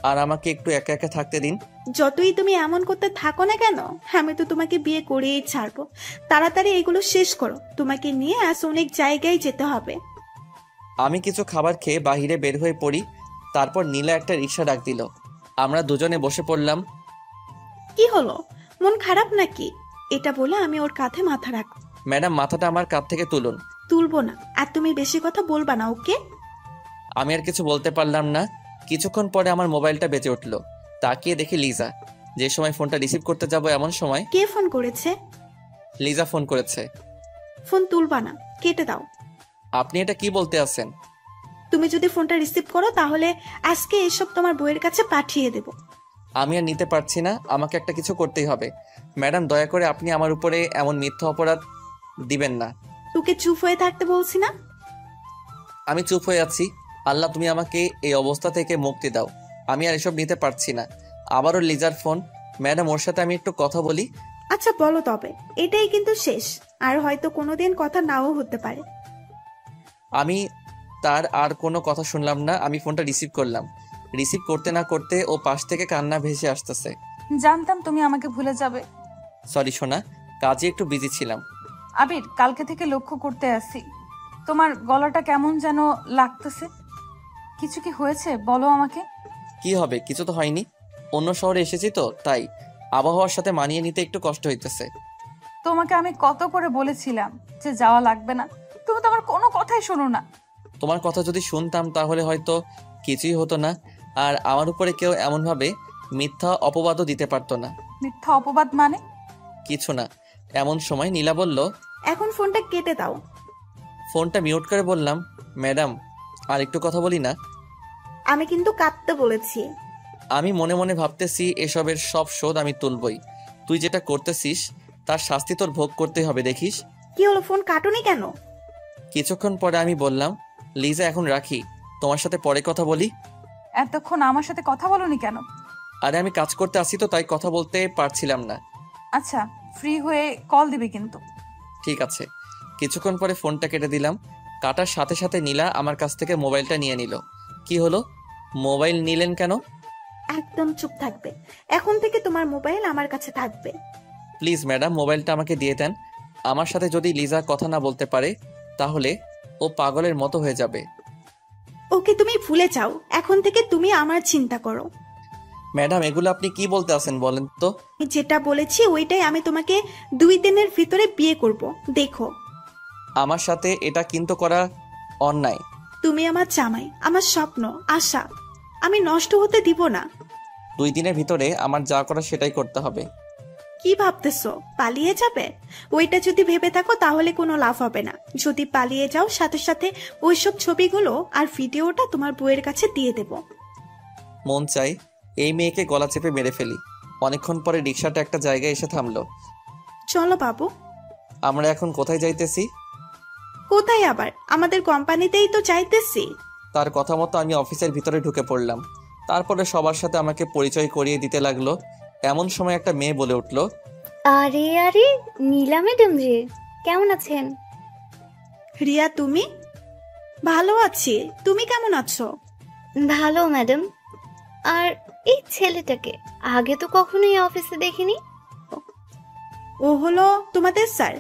আর আমাকে একটু একা একা থাকতে দিন। যতই তুমি এমন করতে থাকো না কেন, আমি তো তোমাকে বিয়ে করেই ছাড়বো। তাড়াতাড়ি এগুলো শেষ করো, তোমাকে নিয়ে আজ অনেক জায়গায় যেতে হবে। আমি কিছু খাবার খেয়ে বাহিরে বের হয়ে পড়ি। তারপর নীলা একটা রিক্সা ডাক দিল। আমরা দুজনে বসে পড়লাম। কি হলো, মন খারাপ নাকি? এটা বলে আমি ওর কাঁধে মাথা রাখ। ম্যাডাম, মাথাটা আমার কাঁধ থেকে তুলুন। তুলবো না, আর তুমি বেশি কথা বলবা না, ওকে? আমি আর কিছু বলতে পারলাম না। কিছুক্ষণ পরে আমার মোবাইলটা বেজে উঠল। তাকিয়ে দেখি লিজা। যে সময় ফোনটা রিসিভ করতে যাব এমন সময় কে ফোন করেছে? লিজা ফোন করেছে। ফোন তুলবা না, কেটে দাও। আপনি এটা কি বলতে আছেন? তুমি যদি ফোনটা রিসিভ করো তাহলে আজকে এসব তোমার বইয়ের কাছে পাঠিয়ে দেব। আমি আর নিতে পারছি না, আমাকে একটা কিছু করতেই হবে। ম্যাডাম, দয়া করে আপনি আমার উপরে এমন মিথ্যা অপরাধ দিবেন না। তোকে চুপ হয়ে থাকতে বলছি না? আমি চুপ হয়ে আছি। আল্লাহ, তুমি আমাকে এই অবস্থা থেকে মুক্তি দাও। আমি আর এসব নিতে পারছি না। আবারও লিজার ফোন। ম্যাডাম, ওর সাথে আমি একটু কথা বলি। আচ্ছা বলো তবে, এটাই কিন্তু শেষ, আর হয়তো কোনোদিন কথা নাও হতে পারে। আমি তার আর কোনো কথা শুনলাম না। আমি ফোনটা রিসিভ করলাম। রিসিভ করতে না করতে ও পাশ থেকে কান্না ভেসে আসতেছে। জানতাম তুমি আমাকে ভুলে যাবে। সরি সোনা, কাজে একটু বিজি ছিলাম। আবির, কালকে থেকে লক্ষ্য করতে আসি, তোমার গলাটা কেমন যেন লাগতেছে। কিছু কি হয়েছে বলো আমাকে। কি হবে? কিছু তো হয়নি। অন্য শহরে এসেছি তো, তাই আবহাওয়ার সাথে মানিয়ে নিতে একটু কষ্ট হইতেছে। তোমাকে আমি কত করে বলেছিলাম যে যাওয়া লাগবে না, তুমি তো আমার কোনো কথাই শোনো না। তোমার কথা যদি শুনতাম তাহলে হয়তো কিছুই হতো না, আর আমার উপরে কেউ এমনভাবে মিথ্যা অপবাদও দিতে পারতো না। মিথ্যা অপবাদ মানে? কিছু না। এমন সময় নীলা বলল, এখন ফোনটা কেটে দাও। ফোনটা মিউট করে বললাম, ম্যাডাম আর একটু কথা বলি না? আমি কিন্তু কাঁদতে বলেছি। আমি মনে মনে ভাবতেছি এসবের সব শোধ আমি তুলবই। তুই যেটা করতেছিস তার শাস্তি তোর ভোগ করতে হবে, দেখিস। কি হলো, ফোন কাটুনি কেন? কিছুক্ষণ পরে আমি বললাম, লিজা এখন রাখি, তোমার সাথে পরে কথা বলি। এতক্ষণ আমার সাথে কথা বলোনি কেন? আরে আমি কাজ করতে আসি তো, তাই কথা বলতে পারছিলাম না। আচ্ছা, ফ্রি হয়ে কল দিবে কিন্তু। ঠিক আছে। কিছুক্ষণ পরে ফোনটা কেটে দিলাম। কাটার সাথে সাথে নীলা আমার কাছ থেকে মোবাইলটা নিয়ে নিল। কি হলো? মোবাইল নিলেন কেন? একদম চুপ থাকবে। এখন থেকে তোমার মোবাইল আমার কাছে থাকবে। প্লিজ ম্যাডাম, মোবাইলটা আমাকে দিয়ে দেন। আমার সাথে যদি লিজা কথা না বলতে পারে তাহলে ও পাগলের মতো হয়ে যাবে। ওকে তুমি ভুলে যাও, এখন থেকে তুমি আমার চিন্তা করো। ম্যাডাম, এগুলো আপনি কি বলতে আছেন বলেন তো? আমি যেটা বলেছি ওইটাই, আমি তোমাকে 2 দিনের ভিতরে বিয়ে করব, দেখো। আমার সাথে এটা কিন্তু করা অন্যায়। তুমি আমার জামাই, আমার স্বপ্ন, আশা, আমি নষ্ট হতে দিব না। 2 দিনের ভিতরে আমার যা করা সেটাই করতে হবে। কি ভাবতেছো, পালিয়ে যাবে? ওইটা যদি ভেবে থাকো তাহলে কোনো লাভ হবে না। যদি পালিয়ে যাও, সাথে সাথে ওইসব ছবিগুলো আর ভিডিওটা তোমার বউয়ের কাছে দিয়ে দেব। মন চাই এই মেয়েকে গলা চেপে মেরে ফেলি। অনেকক্ষণ পরে রিক্সাটা একটা জায়গায় এসে থামলো। চলো বাবু। আমরা এখন কোথায় যাইতেছি? কোথায় আবার? আমাদের কোম্পানিতেই তো চাইতেছি। তার কথা মতো আমি অফিসের ভিতরে ঢুকে পড়লাম। তারপরে সবার সাথে আমাকে পরিচয় করিয়ে দিতে লাগলো। এমন সময় একটা মেয়ে বলে উঠলো, আরে আরে, নীলা ম্যাডাম যে, কেমন আছেন? রিয়া, তুমি? ভালো আছি, তুমি কেমন আছো? ভালো ম্যাডাম। আর এই ছেলেটাকে আগে তো কখনোই অফিসে দেখিনি। ও হলো তোমাদের স্যার,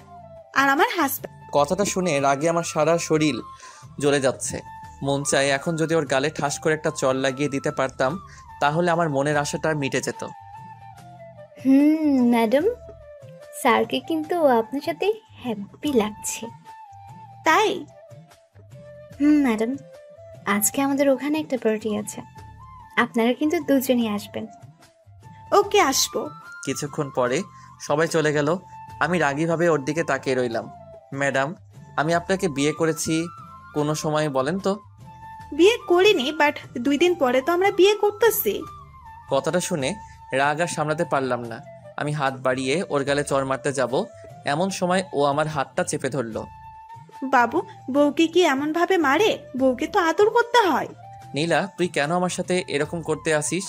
আর আমার হাজব্যান্ড। কথাটা শুনে রাগে আমার সারা শরীর জ্বলে যাচ্ছে। মন চায় এখন যদি ওর গালে ঠাস করে একটা চড় লাগিয়ে দিতে পারতাম তাহলে আমার মনের আশাটা মিটে যেত। ম্যাডাম, স্যারকে কিন্তু আপনার সাথে হ্যাপি লাগছে। তাই? ম্যাডাম, আজকে আমাদের ওখানে একটা পার্টি আছে, আপনারা কিন্তু দুজনই আসবেন। ওকে, আসবো। কিছুক্ষণ পরে সবাই চলে গেল। আমি রাগীভাবে ওর দিকে তাকিয়ে রইলাম। ম্যাডাম, আমি আপনাকে বিয়ে করেছি কোনো সময় বলেন তো? বিয়ে করিনি, বাট 2 দিন পরে তো আমরা বিয়ে করতেছি। কথাটা শুনে রাগ আর সামলাতে পারলাম না। আমি হাত বাড়িয়ে ওর গালে চড় মারতে যাব এমন সময় ও আমার হাতটা চেপে ধরলো। বাবু, বউকে কি এমন ভাবে মারে? বউকে তো আদর করতে হয়। নীলা, তুই কেন আমার সাথে এরকম করতে আসিস?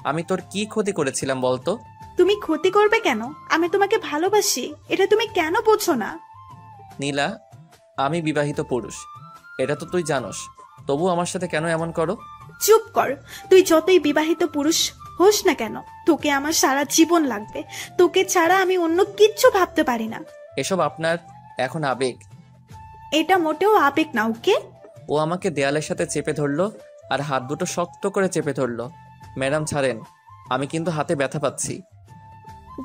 আমি তোর কি ক্ষতি করেছিলাম বলতো? তুমি ক্ষতি করবে কেন? আমি তোমাকে ভালোবাসি, এটা তুমি কেন বোঝো না? নীলা, আমি বিবাহিত পুরুষ, এটা তো তুই জানোস, তবু আমার সাথে কেন এমন করো? চুপ কর। তুই যতই বিবাহিত পুরুষ হোস না কেন, তোকে আমার সারা জীবন লাগবে। তোকে ছাড়া আমি অন্য কিচ্ছু ভাবতে পারি না। এসব আপনার এখন আবেগ। এটা মোটেও আবেগ না, ওকে? ও আমাকে দেয়ালের সাথে চেপে ধরলো আর হাত দুটো শক্ত করে চেপে ধরলো। ম্যাডাম ছাড়েন, আমি কিন্তু হাতে ব্যথা পাচ্ছি।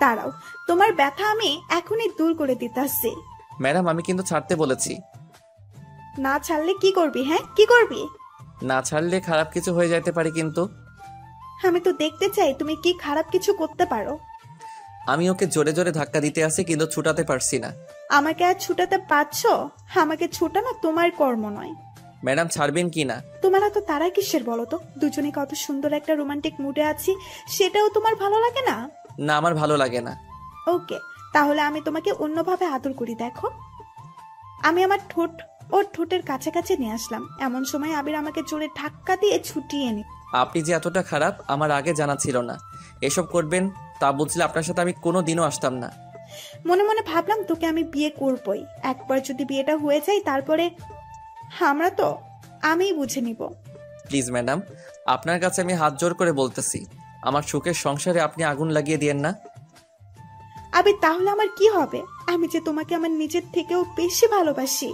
দাঁড়াও, তোমার ব্যথা আমি এখনই দূর করে দিতেছি। ম্যাডাম, আমি কিন্তু ছাড়তে বলেছি। না ছাড়লে কি করবি? হ্যাঁ, কি করবি? না ছাড়লে খারাপ কিছু হয়ে যেতে পারে কিন্তু। আমি তো দেখতে চাই তুমি কি খারাপ কিছু করতে পারো। আমি ওকে জোরে জোরে ধাক্কা দিতে আসি কিন্তু ছুটাতে পারছি না। আমাকে আর ছুটাতে পারছো? আমাকে ছুটানো তোমার কর্ম নয়। ম্যাডাম ছাড়বেন কি না? তোমার এত তারা কিসের বলো তো? দুজনে কত সুন্দর একটা রোমান্টিক মুডে আছি, সেটাও তোমার ভালো লাগে না? না, আমার ভালো লাগে না। ওকে, তাহলে আমি তোমাকে অন্যভাবে আদর করি। দেখো, আমি আমার ঠোঁট ওর ঠোঁটের কাছাকাছি নিয়ে আসলাম, এমন সময় আবির আমাকে জোরে ধাক্কা দিয়ে ছুটিয়ে নি। আপনি যে এতটা খারাপ আমার আগে জানা ছিল না। এসব করবেন তা বুঝলে আপনার সাথে আমি কোনো দিনও আসতাম না। মনে মনে ভাবলাম তোকে আমি বিয়ে করবই, একবার যদি বিয়েটা হয়ে যায় তারপরে আমরা তো আমিই বুঝে নিব। প্লিজ ম্যাডাম, আপনার কাছে আমি হাত জোর করে বলতেছি, আমার সুখের সংসারে আপনি আগুন লাগিয়ে দিয়েন না। আবির, তাহলে আমার কি হবে? আমি যে তোমাকে আমার নিজের থেকেও বেশি ভালোবাসি।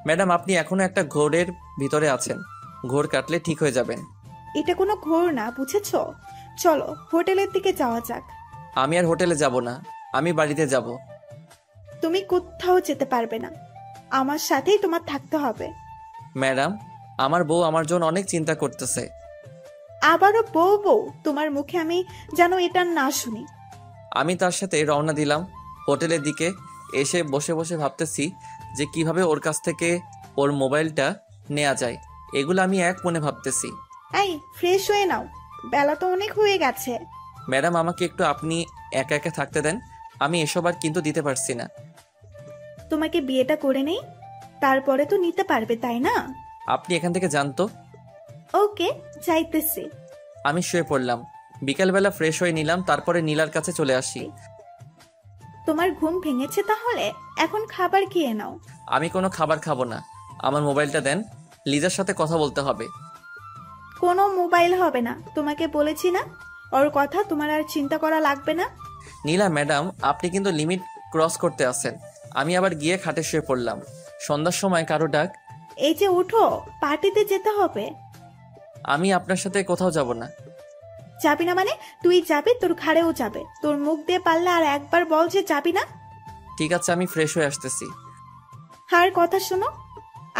ম্যাডাম, আপনি এখনো একটা ঘোরের ভিতরে আছেন। ঘোর কাটলে ঠিক হয়ে যাবেন। এটা কোনো ঘোর না, বুঝেছো? চলো হোটেলের দিকে যাওয়া যাক। আমি আর হোটেলে যাব না, আমি বাড়িতে যাব। তুমি কোথাও যেতে পারবে না, আমার সাথেই তোমার থাকতে হবে। ম্যাডাম, আমার বউ আমার জন্য অনেক চিন্তা করতেছে। আবারও বউ বউ? তোমার মুখে আমি যেন এটা না শুনি। আমি তার সাথে রওনা দিলাম হোটেলের দিকে। এসে বসে বসে ভাবতেছি যে কিভাবে ওর কাছ থেকে ওর মোবাইলটা নেওয়া যায়। এগুলো আমি এক মনে ভাবতেছি। এই, ফ্রেশ হয়ে নাও, বেলা তো অনেক হয়ে গেছে। ম্যাডাম, আমাকে একটু আপনি একা একা থাকতে দেন। আমি এসব আর কিন্তু দিতে পারছি না। তোমাকে বিয়েটা করে নেই, তারপরে তো নিতে পারবে, তাই না? আপনি এখান থেকে জানতো। ওকে, যাইতেছি। আমি শুয়ে পড়লাম। বিকালবেলা ফ্রেশ হয়ে নিলাম, তারপরে নীলার কাছে চলে আসি। তোমার ঘুম ভেঙেছে তাহলে? এখন খাবার খেয়ে নাও। আমি কোনো খাবার খাবো না, আমার মোবাইলটা দেন। লিজার সাথে কথা বলতে হবে। কোনো মোবাইল হবে না, তোমাকে বলেছি না? ওর কথা তোমার আর চিন্তা করা লাগবে না। নীলা ম্যাডাম, আপনি কিন্তু লিমিট ক্রস করতে আসেন। আমি আবার গিয়ে খাটে শুয়ে পড়লাম। সন্ধ্যার সময় কারো ডাক। এই যে উঠো, পার্টিতে যেতে হবে। আমি আপনার সাথে কোথাও যাব না। যাবি না মানে? তুই যাবি, তোর ঘাড়েও যাবে। তোর মুখ দিয়ে পারলে আর একবার বল যে যাবি না। ঠিক আছে, আমি ফ্রেশ হয়ে আসতেছি। আর কথা শোনো,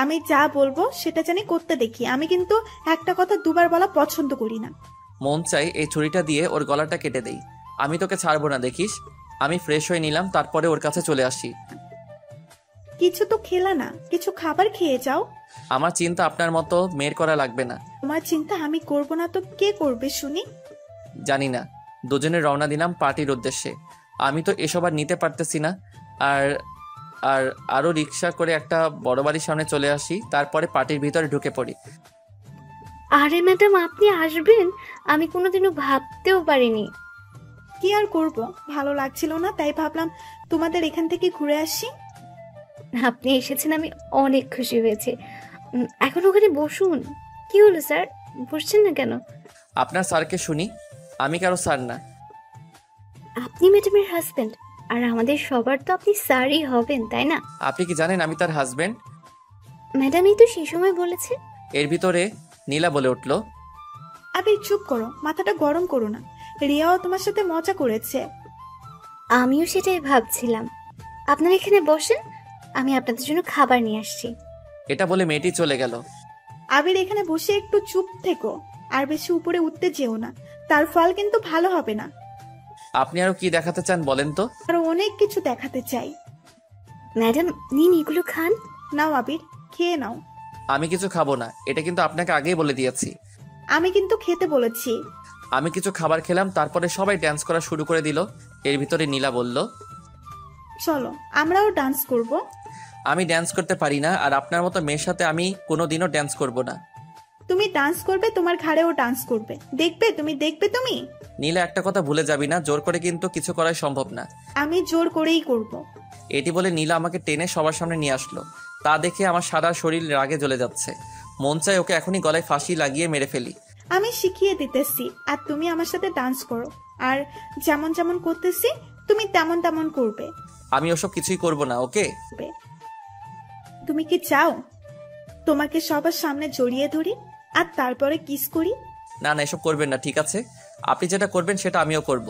আমি যা বলবো সেটা জানি করতে দেখি। আমি কিন্তু একটা কথা দুবার বলা পছন্দ করি না। মন চাই এই ছুরিটা দিয়ে ওর গলাটা কেটে দেই। আমি তোকে ছাড়বো না, দেখিস। আমি ফ্রেশ হয়ে নিলাম, তারপরে ওর কাছে চলে আসি। কিছু তো খেলা না, কিছু খাবার খেয়ে যাও। আমার চিন্তা আপনার মতো মেয়ের করা লাগবে না। তোমার চিন্তা আমি করব না তো কে করবে শুনি? জানি না। দুজনে রওনা দিলাম পার্টির উদ্দেশ্যে। আমি তো এসব আর নিতে পারতেছি না। আর আর আরও রিক্সা করে একটা বড় বাড়ির সামনে চলে আসি, তারপরে পার্টির ভিতরে ঢুকে পড়ি। আরে ম্যাডাম, আপনি আসবেন আমি কোনোদিনও ভাবতেও পারিনি। কি আর করব, ভালো লাগছিল না, তাই ভাবলাম তোমাদের এখান থেকে ঘুরে আসি। আপনি এসেছেন, আমি অনেক খুশি হয়েছি। এখন ওখানে বসুন। কি হলো স্যার, বসছেন না কেন? আপনার স্যারকে শুনি, আমি কারো স্যার না। আপনি ম্যাডামের হাজবেন্ড, আর আমাদের সবার তো আপনি স্যারই হবেন, তাই না? আপনি কি জানেন আমি তার হাজবেন্ড? ম্যাডামই তো সেই সময় বলেছে। এর ভিতরে নীলা বলে উঠল। আবির, চুপ করো, মাথাটা গরম করো না। রিয়াও তোমার সাথে মজা করেছে। আমিও সেটাই ভাবছিলাম। আপনারা এখানে বসেন, আমি আপনাদের জন্য খাবার নিয়ে আসছি। এটা বলে মেয়েটি চলে গেল। আবির, এখানে বসে একটু চুপ থেকো, আর বেশি উপরে উঠতে যেও না, তার ফল কিন্তু ভালো হবে না। আপনি আরো কি দেখাতে চান বলেন তো? আরো অনেক কিছু দেখাতে চাই। ম্যাডাম নিন, এগুলো খান। নাও আবির, খেয়ে নাও। আমি কিছু খাবো না, এটা কিন্তু আপনাকে আগেই বলে দিয়েছি। আমি কিন্তু খেতে বলেছি। আমি কিছু খাবার খেলাম, তারপরে সবাই ডান্স করা শুরু করে দিল। এর ভিতরে নীলা বলল, চলো আমরাও ডান্স করব। আমি ডান্স করতে পারি না, আর আপনার মতো মেয়ের সাথে আমি কোনোদিনও ডান্স করব না। তুমি ডান্স করবে, তোমার ঘাড়েও ডান্স করবে, দেখবে তুমি, দেখবে তুমি। নীলা, একটা কথা ভুলে যাবি না, জোর করে কিন্তু কিছু করাই সম্ভব না। আমি জোর করেই করব। এটি বলে নীলা আমাকে টেনে সবার সামনে নিয়ে আসলো। তা দেখে আমার সারা শরীর রাগে জ্বলে যাচ্ছে। মন চায় ওকে এখনই গলায় ফাঁসি লাগিয়ে মেরে ফেলি। আমি শিখিয়ে দিতেছি, আর তুমি আমার সাথে ডান্স করো, আর যেমন যেমন করতেছি তুমি তেমন তেমন করবে। আমি ওসব কিছুই করব না, ওকে? তুমি কি চাও তোমাকে সবার সামনে জড়িয়ে ধরি আর তারপরে কিস করি? না না, এসব করবেন না, ঠিক আছে? আপনি যেটা করবেন সেটা আমিও করব।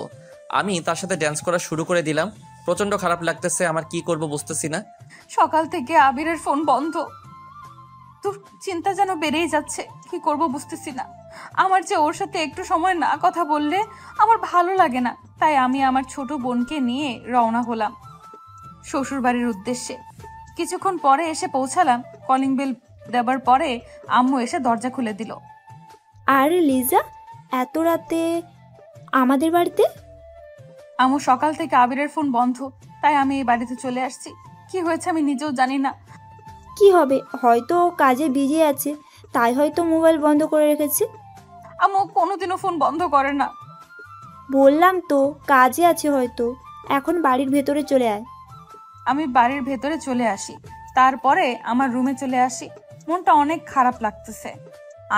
আমি তার সাথে ডান্স করা শুরু করে দিলাম। প্রচন্ড খারাপ লাগতেছে আমার, কি করব বুঝতেছি না। সকাল থেকে আবিরের ফোন বন্ধ, তোর চিন্তা যেন বেড়েই যাচ্ছে, কি করব বুঝতেছি না। আমার যে ওর সাথে একটু সময় না কথা বললে আমার ভালো লাগে না, তাই আমি আমার ছোট বোনকে নিয়ে রওনা হলাম শ্বশুর বাড়ির উদ্দেশ্যে। কিছুক্ষণ পরে এসে পৌঁছালাম। কলিং বেল দেবার পরে আম্মু এসে দরজা খুলে দিল। আরে লিজা, এত রাতে আমাদের বাড়িতে? আম্মু সকাল থেকে আবিরের ফোন বন্ধ, তাই আমি এই বাড়িতে চলে আসছি। কি হয়েছে আমি নিজেও জানি না। কি হবে, হয়তো ও কাজে বিজি আছে, তাই হয়তো মোবাইল বন্ধ করে রেখেছে। আম্মু কোনোদিনও ফোন বন্ধ করে না। বললাম তো কাজে আছে হয়তো। এখন বাড়ির ভেতরে চলে আয়। আমি বাড়ির ভেতরে চলে আসি, তারপরে আমার রুমে চলে আসি। মনটা অনেক খারাপ লাগতেছে।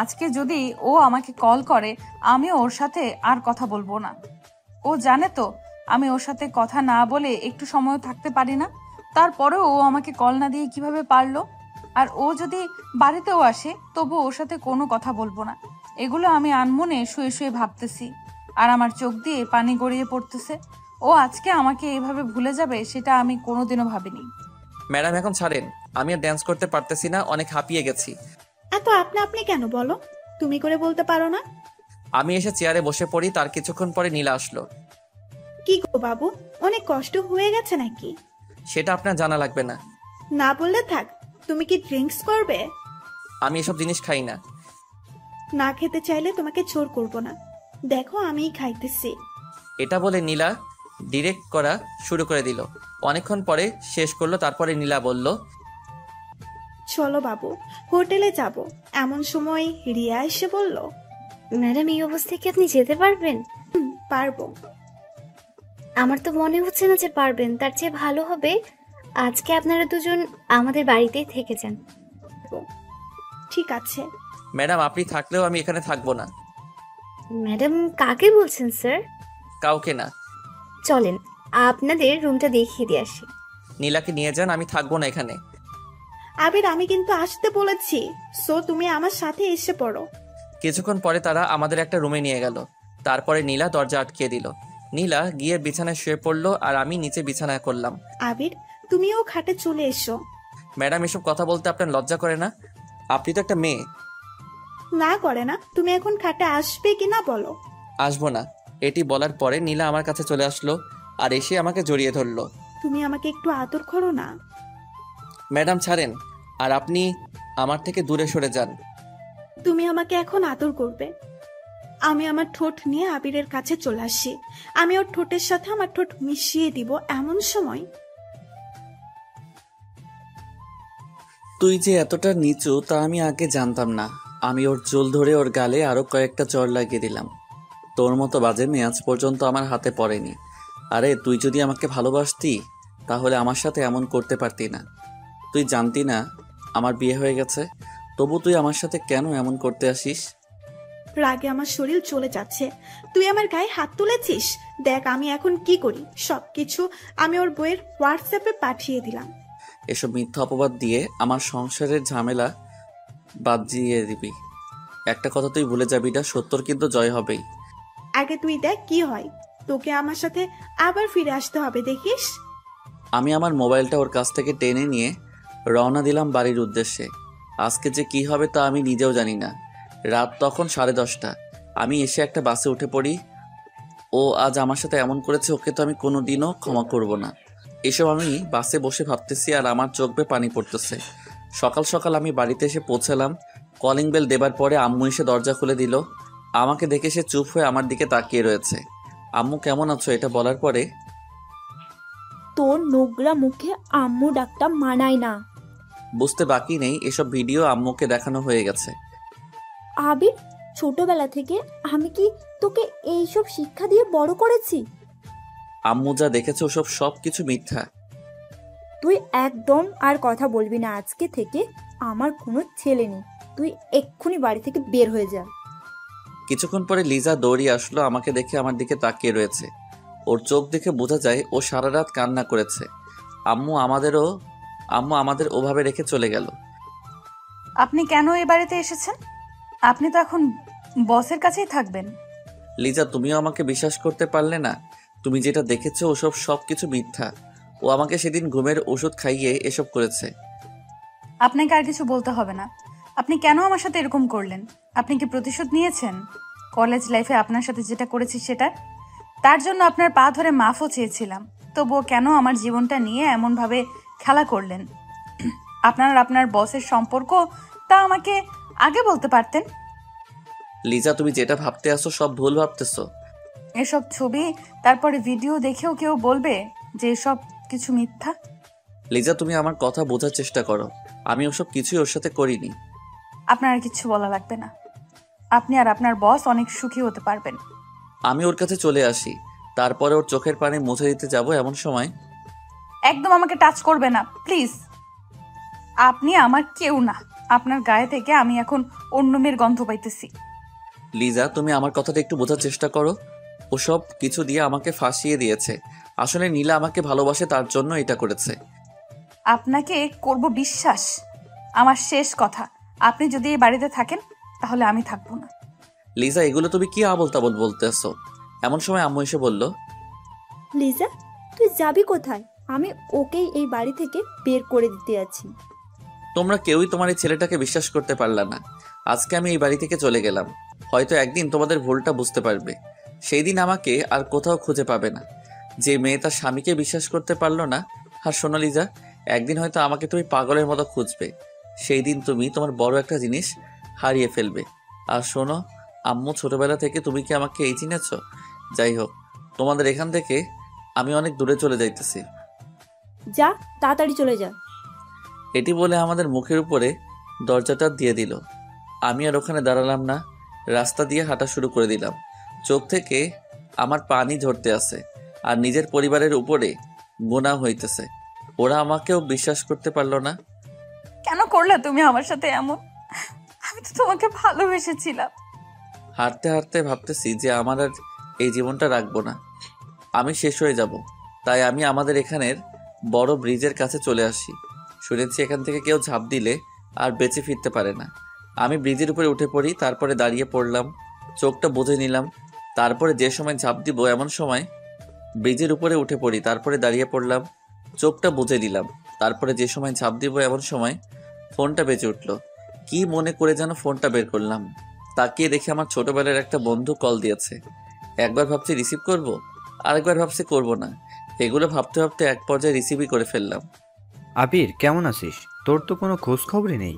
আজকে যদি ও আমাকে কল করে, আমি ওর সাথে আর কথা বলবো না। ও জানে তো আমি ওর সাথে কথা না বলে একটু সময় থাকতে পারি না। তারপরেও ও আমাকে কল না দিয়ে কিভাবে পারলো? আর ও যদি বাড়িতেও আসে, তবু ওর সাথে কোনো কথা বলবো না। এগুলো আমি আনমনে শুয়ে শুয়ে ভাবতেছি, আর আমার চোখ দিয়ে পানি গড়িয়ে পড়তেছে। ও আজকে আমাকে এভাবে ভুলে যাবে, সেটা আমি কোনোদিনও ভাবিনি। ম্যাডাম এখন ছাড়েন, আমি আর ড্যান্স করতে পারতেছি না, অনেক হাঁপিয়ে গেছি। এত আপনি আপনি কেন বলো? তুমি করে বলতে পারো না? আমি এসে চেয়ারে বসে পড়ি, তার কিছুক্ষণ পরে নীলা আসলো। কি গো বাবু, অনেক কষ্ট হয়ে গেছে নাকি? সেটা আপনার জানা লাগবে না। না বললে থাক। তুমি কি ড্রিঙ্কস করবে? আমি এসব জিনিস খাই না। না খেতে চাইলে তোমাকে জোর করব না। দেখো আমিই খাইতেছি। এটা বলে নীলা ডিরেক্ট করা শুরু করে দিল। অনেকক্ষণ পরে শেষ করলো, তারপরে নীলা বলল, চলো বাবু, হোটেলে যাব। এমন সময় রিয়া এসে বলল, ম্যাডাম এই অবস্থায় কি আপনি যেতে পারবেন? পারবো। আমার তো মনে হচ্ছে না যে পারবেন। তার চেয়ে ভালো হবে আজকে আপনারা দুজন আমাদের বাড়িতেই থেকে যান। ঠিক আছে। ম্যাডাম আপনি থাকলেও আমি এখানে থাকবো না। ম্যাডাম কাকে বলছেন স্যার? কাউকে না। চলেন আপনাদের রুমটা দেখিয়ে দিয়ে আসি। নীলাকে নিয়ে যান, আমি থাকবো না এখানে। আবির, আমি কিন্তু আসতে বলেছি, সো তুমি আমার সাথে এসে পড়ো। কিছুক্ষণ পরে তারা আমাদের একটা রুমে নিয়ে গেল। তারপরে নীলা দরজা আটকিয়ে দিল। নীলা গিয়ে বিছানায় শুয়ে পড়লো, আর আমি নিচে বিছানায় করলাম। আবির, তুমিও খাটে চলে এসো। ম্যাডাম এসব কথা বলতে আপনার লজ্জা করে না? আপনি তো একটা মেয়ে। না করে না। তুমি এখন খাটে আসবে কিনা বলো? আসবো না। এটি বলার পরে নীলা আমার কাছে চলে আসলো আর এসে আমাকে জড়িয়ে ধরলো। তুমি আমাকে একটু আদর করো না। ম্যাডাম ছাড়েন, আর আপনি আমার থেকে দূরে সরে যান। তুমি আমাকে এখন আদর করবে। আমি আমার ঠোঁট নিয়ে আবিরের কাছে চলে আসি। আমি ওর ঠোঁটের সাথে আমার ঠোঁট মিশিয়ে দিব। এমন সময় তুই যে এতটা নিচু তা আমি আগে জানতাম না। আমি ওর চুল ধরে ওর গালে আরো কয়েকটা চড় লাগিয়ে দিলাম। তোর মতো বাজে মেয়ে আজ পর্যন্ত আমার হাতে পড়েনি। আরে তুই যদি আমাকে ভালোবাসতি তাহলে আমার সাথে এমন করতে পারতি না। তুই জানতি না আমার বিয়ে হয়ে গেছে, তবু তুই আমার সাথে কেন এমন করতে আসিস? রাগে আমার শরীর চলে যাচ্ছে। তুই আমার গায়ে হাত তুলেছিস। দেখ আমি এখন কি করি। সবকিছু আমি ওর বইয়ের হোয়াটসঅ্যাপে পাঠিয়ে দিলাম। এসব মিথ্যা অপবাদ দিয়ে আমার সংসারের ঝামেলা বাদ দিয়ে দিবি। একটা কথা তুই ভুলে যাবি না, সত্যর কিন্তু জয় হবেই। আগে তুই দেখ কি হয়। তোকে আমার সাথে আবার ফিরে আসতে হবে, দেখিস। আমি আমার মোবাইলটা ওর কাছ থেকে টেনে নিয়ে রওনা দিলাম বাড়ির উদ্দেশ্যে। আজকে যে কি হবে তা আমি নিজেও জানি না। রাত তখন 10:30। আমি এসে একটা বাসে উঠে পড়ি। ও আজ আমার সাথে এমন করেছে, ওকে তো আমি কোনোদিনও ক্ষমা করব না। এসব আমি বাসে বসে ভাবতেছি আর আমার চোখ বেয়ে পানি পড়তেছে। সকাল সকাল আমি বাড়িতে এসে পৌঁছালাম। কলিং বেল দেবার পরে আম্মু এসে দরজা খুলে দিল। আমাকে দেখে সে চুপ হয়ে আমার দিকে তাকিয়ে রয়েছে। আম্মু কেমন আছো এটা বলার পরে, তোর নোংরা মুখে আম্মু ডাকটা মানায় না। বুঝতে বাকি নেই এসব ভিডিও আম্মুকে দেখানো হয়ে গেছে। আবির, ছোটবেলা থেকে আমি কি তোকে এইসব শিক্ষা দিয়ে বড় করেছি? আম্মু যা দেখেছে ওসব সব কিছু মিথ্যা। তুই একদম আর কথা বলবি না। আজকে থেকে আমার কোনো ছেলে নেই। তুই এক্ষুনি বাড়ি থেকে বের হয়ে যা। কিছুক্ষণ পরে লিজা দৌড়িয়ে আসলো। আমাকে দেখে আমার দিকে তাকিয়ে রয়েছে। ওর চোখ দেখে বোঝা যায় ও সারা রাত কান্না করেছে। আম্মু আমাদের ওভাবে রেখে চলে গেল। আপনি কেন এই বাড়িতে এসেছেন? আপনি তো এখন বসের কাছেই থাকবেন। লিজা তুমিও আমাকে বিশ্বাস করতে পারলে না? তুমি যেটা দেখেছো ওসব সব কিছু মিথ্যা। ও আমাকে সেদিন ঘুমের ওষুধ খাইয়ে এসব করেছে। আপনাকে আর কিছু বলতে হবে না। আপনি কেন আমার সাথে এরকম করলেন? আপনি কি প্রতিশোধ নিয়েছেন কলেজ লাইফে আপনার সাথে যেটা করেছি সেটা? তার জন্য আপনার পা ধরে মাফও চেয়েছিলাম, তবুও কেন আমার জীবনটা নিয়ে এমনভাবে খেলা করলেন? আপনার আর আপনার বসের সম্পর্ক তা আমাকে আগে বলতে পারতেন। লিজা, তুমি যেটা ভাবতে আসো সব ভুল ভাবতেছো। এসব ছবি তারপরে ভিডিও দেখেও কেউ বলবে যে এসব কিছু মিথ্যা? লিজা, তুমি আমার কথা বোঝার চেষ্টা করো। আমি ওসব কিছুই ওর সাথে করিনি। আপনার আর কিছু বলা লাগবে না। আপনি আর আপনার বস অনেক সুখী হতে পারবেন। আমি ওর কাছে চলে আসি, তারপরে ওর চোখের পানি মুছে দিতে যাব, এমন সময় একদম আমাকে টাচ করবে না প্লিজ। আপনি আমার কেউ না। আপনার গায়ে থেকে আমি এখন অন্য মেয়ের গন্ধ পাইতেছি। লিজা, তুমি আমার কথাটা একটু বোঝার চেষ্টা করো। ওসব কিছু দিয়ে আমাকে ফাঁসিয়ে দিয়েছে। আসলে নীলা আমাকে ভালোবাসে, তার জন্য এটা করেছে। আপনাকে করব বিশ্বাস? আমার শেষ কথা, আপনি যদি এই বাড়িতে থাকেন তাহলে আমি থাকবো না। লিজা, এগুলো তুমি কি আবোল তাবোল বলতেছো? এমন সময় আম্মু এসে বলল, লিজা, তুই যাবি কোথায়? আমি ওকেই এই বাড়ি থেকে বের করে দিতে আছি। তোমরা কেউই তোমার এই ছেলেটাকে বিশ্বাস করতে পারলা না। আজকে আমি এই বাড়ি থেকে চলে গেলাম। হয়তো একদিন তোমাদের ভুলটা বুঝতে পারবে। সেই দিন আমাকে আর কোথাও খুঁজে পাবে না। যে মেয়ে তার স্বামীকে বিশ্বাস করতে পারলো না। আর শোনো লিজা, একদিন হয়তো আমাকে তুমি পাগলের মতো খুঁজবে। সেই দিন তুমি তোমার বড় একটা জিনিস হারিয়ে ফেলবে। আর শোনো আম্মু, ছোটবেলা থেকে তুমি কি আমাকে এই চিনেছ? যাই হোক, তোমাদের এখান থেকে আমি অনেক দূরে চলে যাইতেছি। যা, তাড়াতাড়ি চলে যা। এটি বলে আমাদের মুখের উপরে দরজাটা দিয়ে দিল। আমি আর ওখানে দাঁড়ালাম না, রাস্তা দিয়ে হাঁটা শুরু করে দিলাম। চোখ থেকে আমার পানি ঝরতে আছে, আর নিজের পরিবারের উপরে গুনাহ হইতেছে। ওরা আমাকেও বিশ্বাস করতে পারলো না। কেন করলে তুমি আমার সাথে এমন? আমি তো তোমাকে ভালোবেসেছিলাম। হাঁটতে হাঁটতে ভাবতেছি যে আমার আর এই জীবনটা রাখবো না, আমি শেষ হয়ে যাব। তাই আমি আমাদের এখানের বড় ব্রিজের কাছে চলে আসি। শুনেছি এখান থেকে কেউ ঝাঁপ দিলে আর বেঁচে ফিরতে পারে না। আমি ব্রিজের উপরে উঠে পড়ি, তারপরে দাঁড়িয়ে পড়লাম, চোখটা বুঝে নিলাম। তারপরে যে সময় ঝাঁপ দিব এমন সময় ব্রিজের উপরে উঠে পড়ি, তারপরে দাঁড়িয়ে পড়লাম, চোখটা বুঝে নিলাম। তারপরে যে সময় ঝাঁপ দিব এমন সময় ফোনটা বেজে উঠল। কি মনে করে যেন ফোনটা বের করলাম, তাকিয়ে দেখে আমার ছোটবেলার একটা বন্ধু কল দিয়েছে। একবার ভাবছি রিসিভ করব, আরেকবার ভাবছি করব না। এগুলো ভাবতে ভাবতে এক পর্যায়ে রিসিভই করে ফেললাম। আবির, কেমন আছিস? তোর তো কোনো খোঁজ খবরই নেই।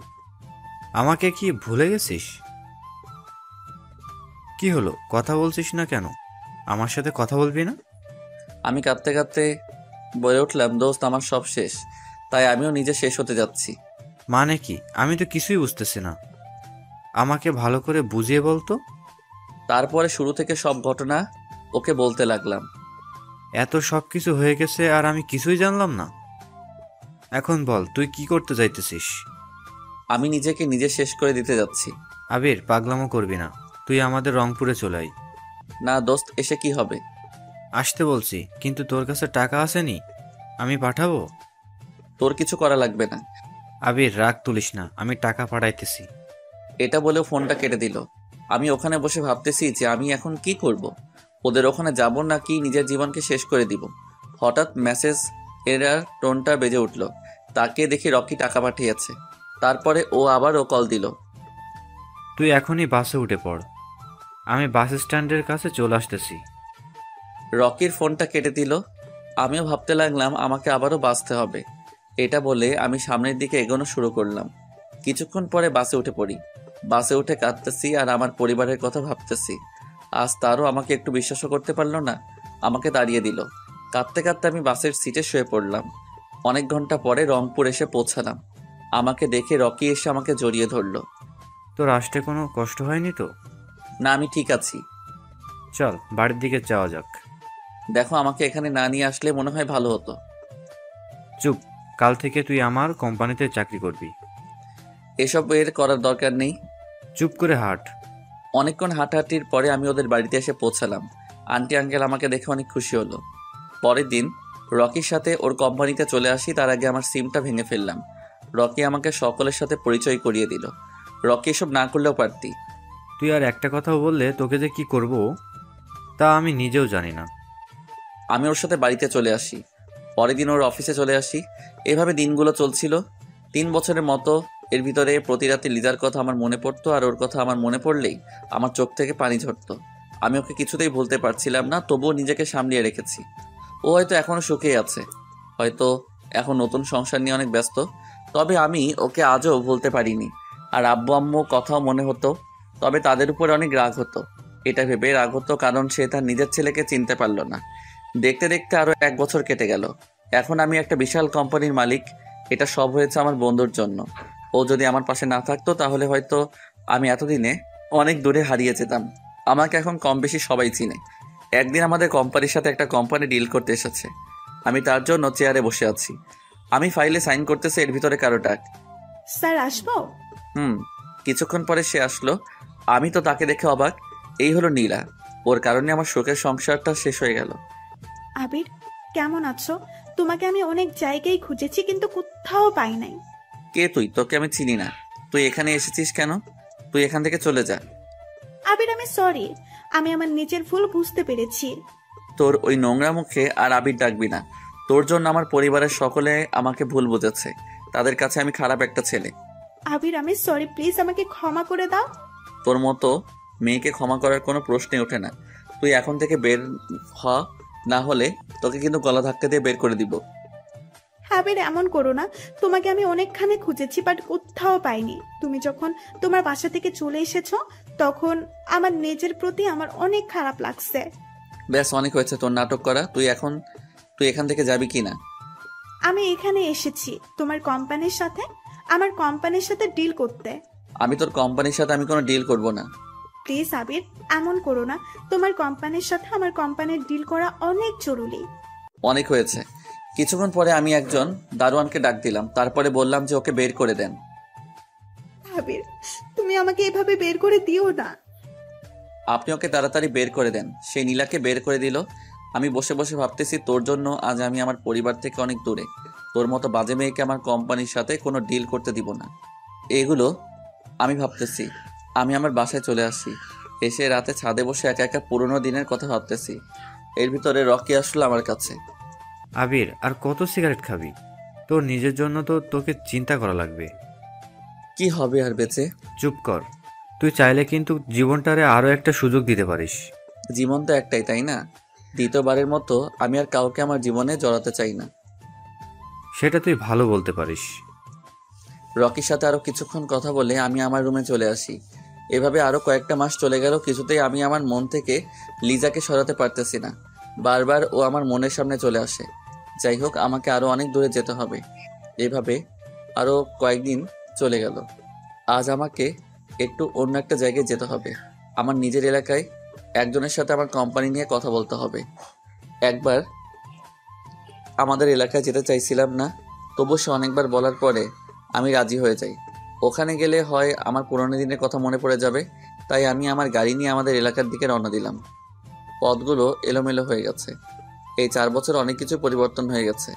আমাকে কি ভুলে গেছিস? কি হলো, কথা বলছিস না কেন? আমার সাথে কথা বলবি না? আমি কাঁদতে কাঁদতে বলে উঠলাম, দোস্ত আমার সব শেষ, তাই আমিও নিজে শেষ হতে যাচ্ছি। মানে কি? আমি তো কিছুই বুঝতেছি না। আমাকে ভালো করে বুঝিয়ে বলতো। তারপরে শুরু থেকে সব ঘটনা ওকে বলতে লাগলাম। এত সব কিছু হয়ে গেছে আর আমি কিছুই জানলাম না। এখন বল, তুই কি করতে চাইতেছিস? আমি নিজেকে নিজে শেষ করে দিতে যাচ্ছি। আবির, পাগলামো করবি না। তুই আমাদের রংপুরে চলে আয়। না দোস্ত, এসে কি হবে? আসতে বলছি, কিন্তু তোর কাছে টাকা আসেনি, আমি পাঠাবো। তোর কিছু করা লাগবে না। আবির, রাগ তুলিস না, আমি টাকা পাঠাইতেছি। এটা বলেও ফোনটা কেটে দিল। আমি ওখানে বসে ভাবতেছি যে আমি এখন কি করব। ওদের ওখানে যাব নাকি নিজের জীবনকে শেষ করে দিব। হঠাৎ মেসেজ এর টোনটা বেজে উঠল। তাকে দেখি রকি টাকা পাঠিয়েছে। তারপরে ও আবারও কল দিল। তুই এখনই বাসে উঠে পড়, আমি বাস স্ট্যান্ডের কাছে চলে আসতেছি। রকির ফোনটা কেটে দিল। আমিও ভাবতে লাগলাম আমাকে আবারও বাঁচতে হবে। এটা বলে আমি সামনের দিকে এগোনো শুরু করলাম। কিছুক্ষণ পরে বাসে উঠে পড়ি। বাসে উঠে কাঁদতেছি আর আমার পরিবারের কথা ভাবতেছি। আজ তারও আমাকে একটু বিশ্বাসও করতে পারলো না, আমাকে তাড়িয়ে দিল। কাঁদতে কাঁদতে আমি বাসের সিটে শুয়ে পড়লাম। অনেক ঘন্টা পরে রংপুর এসে পৌঁছালাম। আমাকে দেখে রকি এসে আমাকে জড়িয়ে ধরলো। তোর আসতে কোনো কষ্ট হয়নি তো? না, আমি ঠিক আছি। চল বাড়ির দিকে যাওয়া যাক। দেখো, আমাকে এখানে না নিয়ে আসলে মনে হয় ভালো হতো। চুপ, কাল থেকে তুই আমার কোম্পানিতে চাকরি করবি। এসব এর করার দরকার নেই। চুপ করে হাঁট। অনেকক্ষণ হাঁটাহাঁটির পরে আমি ওদের বাড়িতে এসে পৌঁছালাম। আন্টি আঙ্কেল আমাকে দেখে অনেক খুশি হলো। পরের দিন রকির সাথে ওর কোম্পানিতে চলে আসি। তার আগে আমার সিমটা ভেঙে ফেললাম। রকি আমাকে সকলের সাথে পরিচয় করিয়ে দিল। রকি এসব না করলেও পারতি। তুই আর একটা কথাও বললে তোকে যে কি করব তা আমি নিজেও জানি না। আমি ওর সাথে বাড়িতে চলে আসি। পরের দিন ওর অফিসে চলে আসি। এভাবে দিনগুলো চলছিল। 3 বছরের মতো এর ভিতরে প্রতি রাতে লিজার কথা আমার মনে পড়তো, আর ওর কথা আমার মনে পড়লেই আমার চোখ থেকে পানি ঝরতো। আমি ওকে কিছুতেই ভুলতে পারছিলাম না, তবুও নিজেকে সামলিয়ে রেখেছি। ও হয়তো এখনও সুখেই আছে, হয়তো এখন নতুন সংসার নিয়ে অনেক ব্যস্ত, তবে আমি ওকে আজও ভুলতে পারিনি। আর আব্বু আম্মু কথাও মনে হতো, তবে তাদের উপর অনেক রাগ হতো। এটা ভেবে রাগ হতো কারণ সে তার নিজের ছেলেকে চিনতে পারল না। দেখতে দেখতে আরও 1 বছর কেটে গেল। এখন আমি একটা বিশাল কোম্পানির মালিক। এটা সব হয়েছে আমার বন্ধুর জন্য। ও যদি আমার পাশে না থাকতো তাহলে হয়তো আমি এতদিনে অনেক দূরে হারিয়ে যেতাম। আমাকে এখন কম বেশি সবাই চিনে। একদিন আমাদের কোম্পানির সাথে একটা কোম্পানি ডিল করতে এসেছে। আমি তার জন্য চেয়ারে বসে আছি। আমি ফাইলে সাইন করতেছি, এর ভিতরে কারো ডাক। স্যার আসবো? কিছুক্ষণ পরে সে আসলো। আমি তো তাকে দেখে অবাক। এই হলো নীলা। ওর কারণে আমার শোকের সংসারটা শেষ হয়ে গেল। আবির, কেমন আছো? তোমাকে আমি অনেক জায়গায় খুঁজেছি কিন্তু কোথাও পাই নাই। কে তুই? তোকে আমি চিনি না। তুই এখানে এসেছিস কেন? তুই এখান থেকে চলে যা। আবির, আমি সরি। আমি আমার নিজের ভুল বুঝতে পেরেছি। তোর ওই নোংরা মুখে আর আবির ডাকবি না। তোর জন্য আমার পরিবারের সকলে আমাকে ভুল বুঝেছে। তাদের কাছে আমি খারাপ একটা ছেলে। আবির, আমি সরি, প্লিজ আমাকে ক্ষমা করে দাও। তোর মতো মেয়েকে ক্ষমা করার কোনো প্রশ্নই ওঠে না। তুই এখন থেকে বের হ, না হলে তোকে কিন্তু গলা ধাক্কা দিয়ে বের করে দিব। আবির, এমন করো না। তোমাকে আমি অনেকখানে খুঁজেছি বাট কোথাও পাইনি। তুমি যখন তোমার বাসা থেকে চলে এসেছো তখন আমার নিজের প্রতি আমার অনেক খারাপ লাগছে। ব্যাস, অনেক হয়েছে তোর নাটক করা। তুই এখান থেকে যাবি কি না? আমি এখানে এসেছি তোমার কোম্পানির সাথে, আমার কোম্পানির সাথে ডিল করতে। আমি তোর কোম্পানির সাথে আমি কোনো ডিল করব না। প্লিজ আবির, এমন করো না। তোমার কোম্পানির সাথে আমার কোম্পানির ডিল করা অনেক জরুরি। অনেক হয়েছে। কিছুক্ষণ পরে আমি একজন দারোয়ানকে ডাক দিলাম। তারপরে বললাম যে ওকে বের করে দেন। আবির, তুমি আমাকে এভাবে বের করে দিও না। আপনি ওকে তাড়াতাড়ি বের করে দেন। সেই নীলাকে বের করে দিল। আমি বসে বসে ভাবতেছি, তোর জন্য আজ আমি আমার পরিবার থেকে অনেক দূরে। তোর মতো বাজে মেয়েকে আমার কোম্পানির সাথে কোনো ডিল করতে দিব না। এগুলো আমি ভাবতেছি। আমি আমার বাসায় চলে আসি। এসে রাতে ছাদে বসে একা একা পুরোনো দিনের কথা ভাবতেছি। এর ভিতরে রকি আসলো আমার কাছে। আবির, আর কত সিগারেট খাবি? তোর নিজের জন্য তো তোকে চিন্তা করা লাগবে। কি হবে আর বেঁচে? চুপ কর। তুই চাইলে কিন্তু জীবনটারে আরও একটা সুযোগ দিতে পারিস। জীবন তো একটাই, তাই না? দ্বিতীয়বারের মতো আমি আর কাউকে আমার জীবনে জড়াতে চাই না। সেটা তুই ভালো বলতে পারিস। রকির সাথে আরো কিছুক্ষণ কথা বলে আমি আমার রুমে চলে আসি। এভাবে আরো কয়েকটা মাস চলে গেল। কিছুতেই আমি আমার মন থেকে লিজাকে সরাতে পারতেছি না। বারবার ও আমার মনের সামনে চলে আসে। যাই হোক, আমাকে আরো অনেক দূরে যেতে হবে। এভাবে আরো কয়েকদিন চলে গেল। আজ আমাকে একটু অন্য একটা জায়গায় যেতে হবে। আমার নিজের এলাকায় একজনের সাথে আমার কোম্পানি নিয়ে কথা বলতে হবে। একবার আমাদের এলাকায় যেতে চাইছিলাম না, তবু সে অনেকবার বলার পরে আমি রাজি হয়ে যাই। ওখানে গেলে হয় আমার পুরনো দিনের কথা মনে পড়ে যাবে। তাই আমি আমার গাড়ি নিয়ে আমাদের এলাকার দিকে রওনা দিলাম। পথগুলো এলোমেলো হয়ে গেছে। এই 4 বছর অনেক কিছু পরিবর্তন হয়ে গেছে।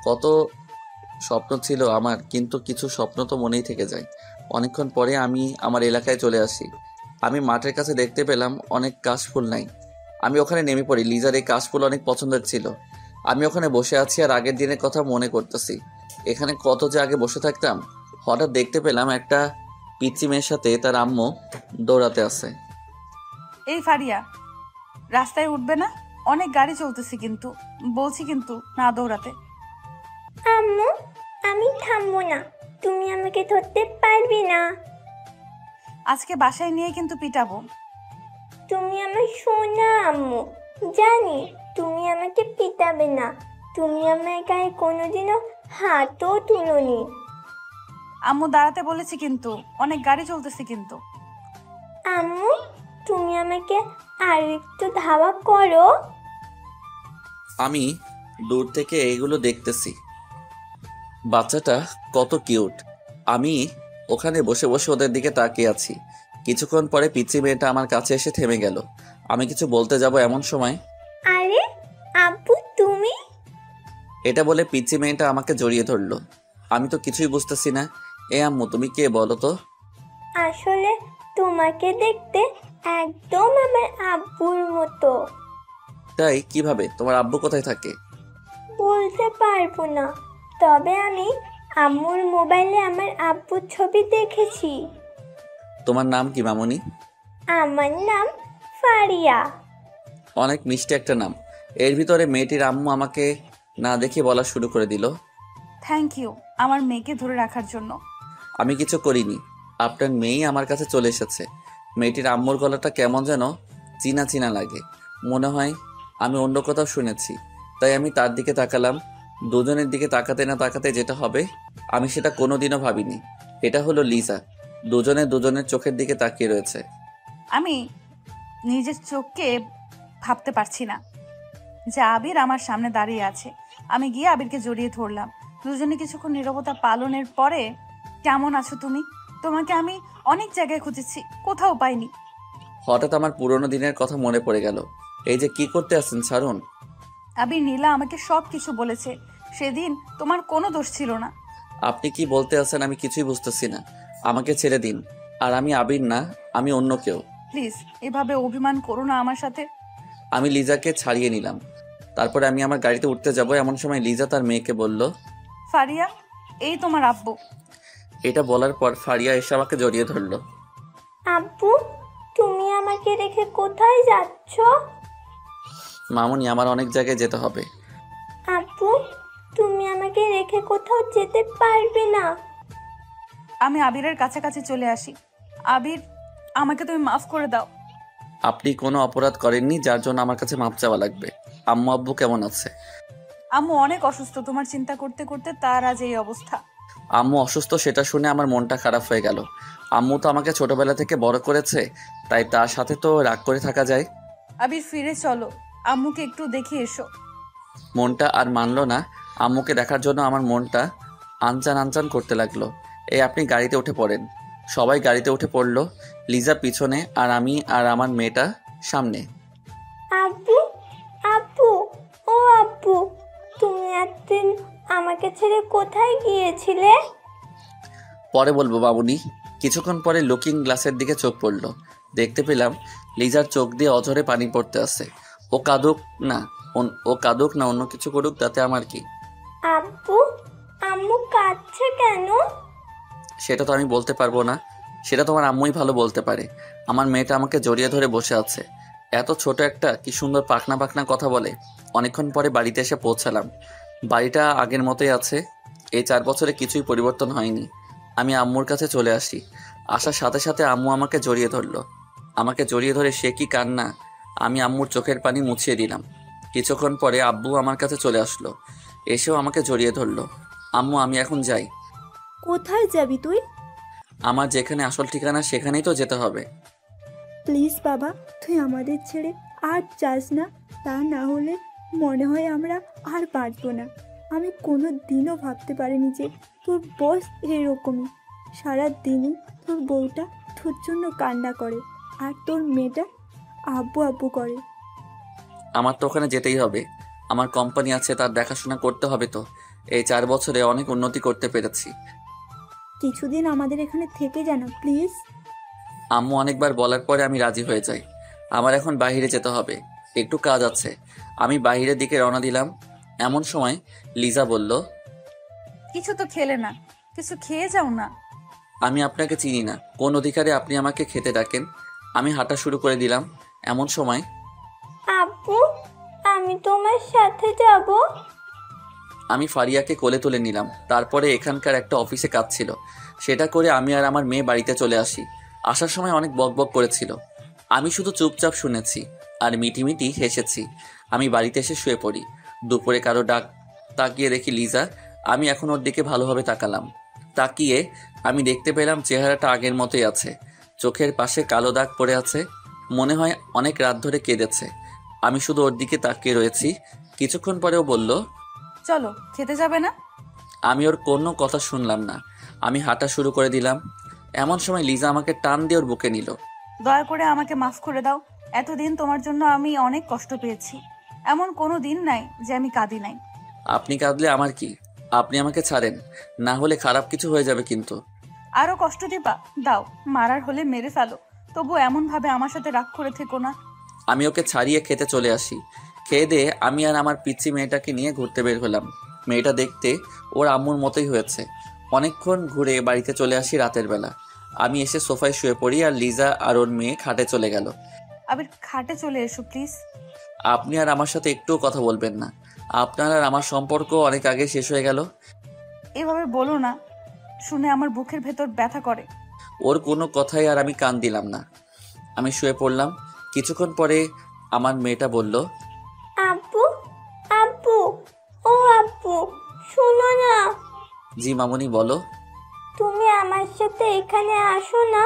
কত স্বপ্ন ছিল আমার, কিন্তু কিছু স্বপ্ন তো মনেই থেকে যায়। অনেকক্ষণ পরে আমি আমার এলাকায় চলে আসি। আমি মাঠের কাছে দেখতে পেলাম অনেক কাশফুল নাই। আমি ওখানে নেমে পড়ি। লিজার এই কাশফুল অনেক পছন্দের ছিল। আমি ওখানে বসে আছি আর আগের দিনের কথা মনে করতেছি। এখানে কত যে আগে বসে থাকতাম। হঠাৎ দেখতে পেলাম একটা পিচ্চি মেয়ের সাথে তার আম্মু দৌড়াতে আছে। এই ফারিয়া, রাস্তায় উঠবে না? অনেক গাড়ি চলতেছে, কিন্তু বলছি কিন্তু না দৌড়াতে। আম্মু, আমি থামবো না। তুমি আমাকে ধরতে পারবে না। আজকে বাসায় নিয়ে কিন্তু পিটাবো। তুমি আমার সোনা আম্মু। জানি তুমি আমাকে পিটাবে না। তুমি আমার গায়ে কোনোদিনও হাতও তুলোনি। আম্মু দাঁড়াতে বলেছি, কিন্তু অনেক গাড়ি চলতেছে কিন্তু। আম্মু, তুমি আমাকে আর একটু ধাওয়া করো। আমি দূর থেকে এগুলো দেখতেছি। বাচ্চাটা কত কিউট। আমি ওখানে বসে বসে ওদের দিকে তাকিয়ে আছি। কিছুক্ষণ পরে পিচ্চি মেয়েটা আমার কাছে এসে থেমে গেল। আমি কিছু বলতে যাব এমন সময়, আরে আব্বু, তুমি? এটা বলে পিচ্চি মেয়েটা আমাকে জড়িয়ে ধরলো। আমি তো কিছুই বুঝতেছি না। এ আম্মু, তুমি কে বলো তো? আসলে তোমাকে দেখতে একদম আমার আব্বুর মতো। তাই? কিভাবে? তোমার আব্বু কোথায় থাকে? বলতে পারবো না, তবে আমি আম্মুর মোবাইলে আমার আব্বুর ছবি দেখেছি। তোমার নাম কি মামুনি? আমার নাম ফারিয়া। অনেক মিষ্টি একটা নাম। এর ভিতরে মেয়েটির আম্মু আমাকে না দেখে বলা শুরু করে দিল, থ্যাংক ইউ আমার মেয়েকে ধরে রাখার জন্য। আমি কিছু করিনি, আপনার মেয়েই আমার কাছে চলে এসেছে। মেয়েটির আম্মুর গলাটা কেমন যেন চিনা চিনা লাগে, মনে হয় আমি অন্য কোথাও শুনেছি। তাই আমি তার দিকে তাকালাম। দুজনের দিকে তাকাতে না তাকাতে যেটা হবে আমি সেটা কোনোদিনও ভাবিনি। এটা হলো লিজা। দুজনে দুজনের চোখের দিকে তাকিয়ে রয়েছে। আমি নিজের চোখকে ভাবতে পারছি না যে আবির আমার সামনে দাঁড়িয়ে আছে। আমি গিয়ে আবিরকে জড়িয়ে ধরলাম। দুজনে কিছুক্ষণ নীরবতা পালনের পরে, কেমন আছো তুমি? তোমাকে আমি অনেক জায়গায় খুঁজেছি, কোথাও পাইনি। হঠাৎ আমার পুরোনো দিনের কথা মনে পড়ে গেল। এই যে কি করতে আসছেন, ছাড়ুন। আবির নীলা আমাকে সব কিছু বলেছে। সেদিন তোমার কোনো দোষ ছিল না। আপনি কি বলতে আছেন আমি কিছুই বুঝতেছি না। আমাকে ছেড়ে দিন। আর আমি আবির না, আমি অন্য কেউ। প্লিজ এভাবে অভিমান করো না আমার সাথে। আমি লিজাকে ছাড়িয়ে নিলাম। তারপরে আমি আমার গাড়িতে উঠতে যাব, এমন সময় লিজা তার মেয়েকে বলল, ফারিয়া, এই তোমার আব্বু। এটা বলার পর ফারিয়া এসে আমাকে জড়িয়ে ধরল। আব্বু, তুমি আমাকে রেখে কোথায় যাচ্ছ? মামুনি, আমার অনেক জায়গায় যেতে হবে। আব্বু, তুমি আমাকে রেখে কোথাও যেতে পারবে না। আমি আবিরের কাছাকাছি চলে আসি। আবির, আমাকে তুমি মাফ করে দাও। আপনি কোনো অপরাধ করেননি যার জন্য আমার কাছে মাপ চাওয়া লাগবে। আম্মু আব্বু কেমন আছে? আম্মু অনেক অসুস্থ, তোমার চিন্তা করতে করতে তার আজ এই অবস্থা। আম্মু অসুস্থ সেটা শুনে আমার মনটা খারাপ হয়ে গেল। আম্মু তো আমাকে ছোটবেলা থেকে বড় করেছে, তাই তার সাথে তো রাগ করে থাকা যায়। আবির, ফিরে চলো, আম্মুকে একটু দেখে এসো। মনটা আর মানলো না। আম্মুকে দেখার জন্য আমার মনটা আনচান আনচান করতে লাগলো। এই আপনি গাড়িতে উঠে পড়েন। সবাই গাড়িতে উঠে পড়লো, লিজা পিছনে আর আমি আর আমার মেয়েটা সামনে। আব্বু, আব্বু, ও আব্বু, তুমি একদিন আমাকে ছেড়ে কোথায় গিয়েছিলে? পরে বলবো মামুনি। কিছুক্ষণ পরে লুকিং গ্লাসের দিকে চোখ পড়লো। দেখতে পেলাম লিজার চোখ দিয়ে অঝরে পানি পড়তে আছে। ও কাঁদুক না অন্য কিছু করুক, তাতে আমার কি? আব্বু, আম্মু কাঁদছে কেন? সেটা তো আমি বলতে পারবো না, সেটা তোমার আম্মুই ভালো বলতে পারে। আমার মেয়েটা আমাকে জড়িয়ে ধরে বসে আছে। এত ছোট একটা, কি সুন্দর পাখনা পাখনা কথা বলে। অনেকক্ষণ পরে বাড়িতে এসে পৌঁছালাম। বাড়িটা আগের মতোই আছে। এই 4 বছরে কিছুই পরিবর্তন হয়নি। আমি আম্মুর কাছে চলে আসি। আসার সাথে সাথে আম্মু আমাকে জড়িয়ে ধরলো। আমাকে জড়িয়ে ধরে সে কি কান্না! আমি আম্মুর চোখের পানি মুছিয়ে দিলাম। কিছুক্ষণ পরে আব্বু আমার কাছে চলে আসলো, এসেও আমাকে জড়িয়ে ধরলো। আম্মু, আমি এখন যাই। কোথায় যাবি তুই? আমার যেখানে আসল ঠিকানা সেখানেই তো যেতে হবে। প্লিজ বাবা, তুই আমাদের ছেড়ে আর যাস না। তা না হলে মনে হয় আমরা আর বাঁচবো না। আমি কোনো দিনও ভাবতে পারিনি যে তোর বস এরকমই। সারা দিনই তোর বউটা তোর জন্য কান্না করে আর তোর মেয়েটা আব্বু আব্বু করে। আমার তো ওখানে যেতেই হবে। আমার কোম্পানি আছে, তার দেখাশোনা করতে হবে তো। এই 4 বছরে অনেক উন্নতি করতে পেরেছি। কিছুদিন আমাদের এখানে থেকে জানা প্লিজ। আম্মু অনেকবার বলার পরে আমি রাজি হয়ে যাই। আমার এখন বাইরে যেতে হবে, একটু কাজ আছে। আমি বাইরের দিকে রওনা দিলাম। এমন সময় লিজা বলল, কিছু তো খেলে না, কিছু খেয়ে যাও না। আমি আপনাকে চিনি না, কোন অধিকারে আপনি আমাকে খেতে ডাকেন? আমি হাঁটা শুরু করে দিলাম। এমন সময়, আব্বু, আমি তোমার সাথে যাব। আমি ফারিয়াকে কোলে তুলে নিলাম। তারপরে এখানকার একটা অফিসে কাজ ছিল, সেটা করে আমি আর আমার মেয়ে বাড়িতে চলে আসি। আসার সময় অনেক বকবক করেছিল, আমি শুধু চুপচাপ শুনেছি আর মিটিমিটি হেসেছি। আমি বাড়িতে এসে শুয়ে পড়ি। দুপুরে কারো ডাক তাকিয়ে দেখি লিজা। আমি এখন ওর দিকে ভালোভাবে তাকালাম। তাকিয়ে আমি দেখতে পেলাম চেহারাটা আগের মতোই আছে। চোখের পাশে কালো দাগ পড়ে আছে, মনে হয় অনেক রাত ধরে কেঁদেছে। আমি শুধু ওর দিকে তাকিয়ে রয়েছি। কিছুক্ষণ পরেও বলল, চলো, খেতে যাবে না? আমি ওর কোনো কথা শুনলাম না। আমি হাঁটা শুরু করে দিলাম। এমন সময় লিজা আমাকে টান দিয়ে ওর বুকে নিল। দয়া করে আমাকে মাফ করে দাও। এতদিন তোমার জন্য আমি অনেক কষ্ট পেয়েছি। এমন কোনো দিন নাই যে আমি কাঁদি নাই। আপনি কাঁদলে আমার কি? আপনি আমাকে ছাড়েন, না হলে খারাপ কিছু হয়ে যাবে কিন্তু। আরো কষ্ট দিবা? দাও, মারার হলে মেরে ফেলো, তবু এমন ভাবে আমার সাথে রাগ করে থেকো না। আমি ওকে ছাড়িয়ে খেতে চলে আসি। খেয়ে দিয়ে আমি আর আমার পিচ্চি মেয়েটাকে নিয়ে ঘুরতে বের হলাম। মেয়েটা দেখতে ওর আম্মুর মতোই হয়েছে। অনেকক্ষণ ঘুরে বাড়িতে চলে আসি রাতের বেলা। আমি এসে সোফায় শুয়ে পড়ি আর লিজা আর ওর মেয়ে খাটে চলে গেল। আবির খাটে চলে এসো প্লিজ। আপনি আর আমার সাথে একটুও কথা বলবেন না? আপনার আর আমার সম্পর্ক অনেক আগে শেষ হয়ে গেল। এভাবে বলো না, শুনে আমার বুকের ভেতর ব্যথা করে। ওর কোনো কথাই আর আমি কান দিলাম না। আমি শুয়ে পড়লাম। কিছুক্ষণ পরে আমার মেয়েটা বলল, আপু, আপু, ও আপু, শোনো না। জি মামুনি বলো। তুমি আমার সাথে এখানে আসো না,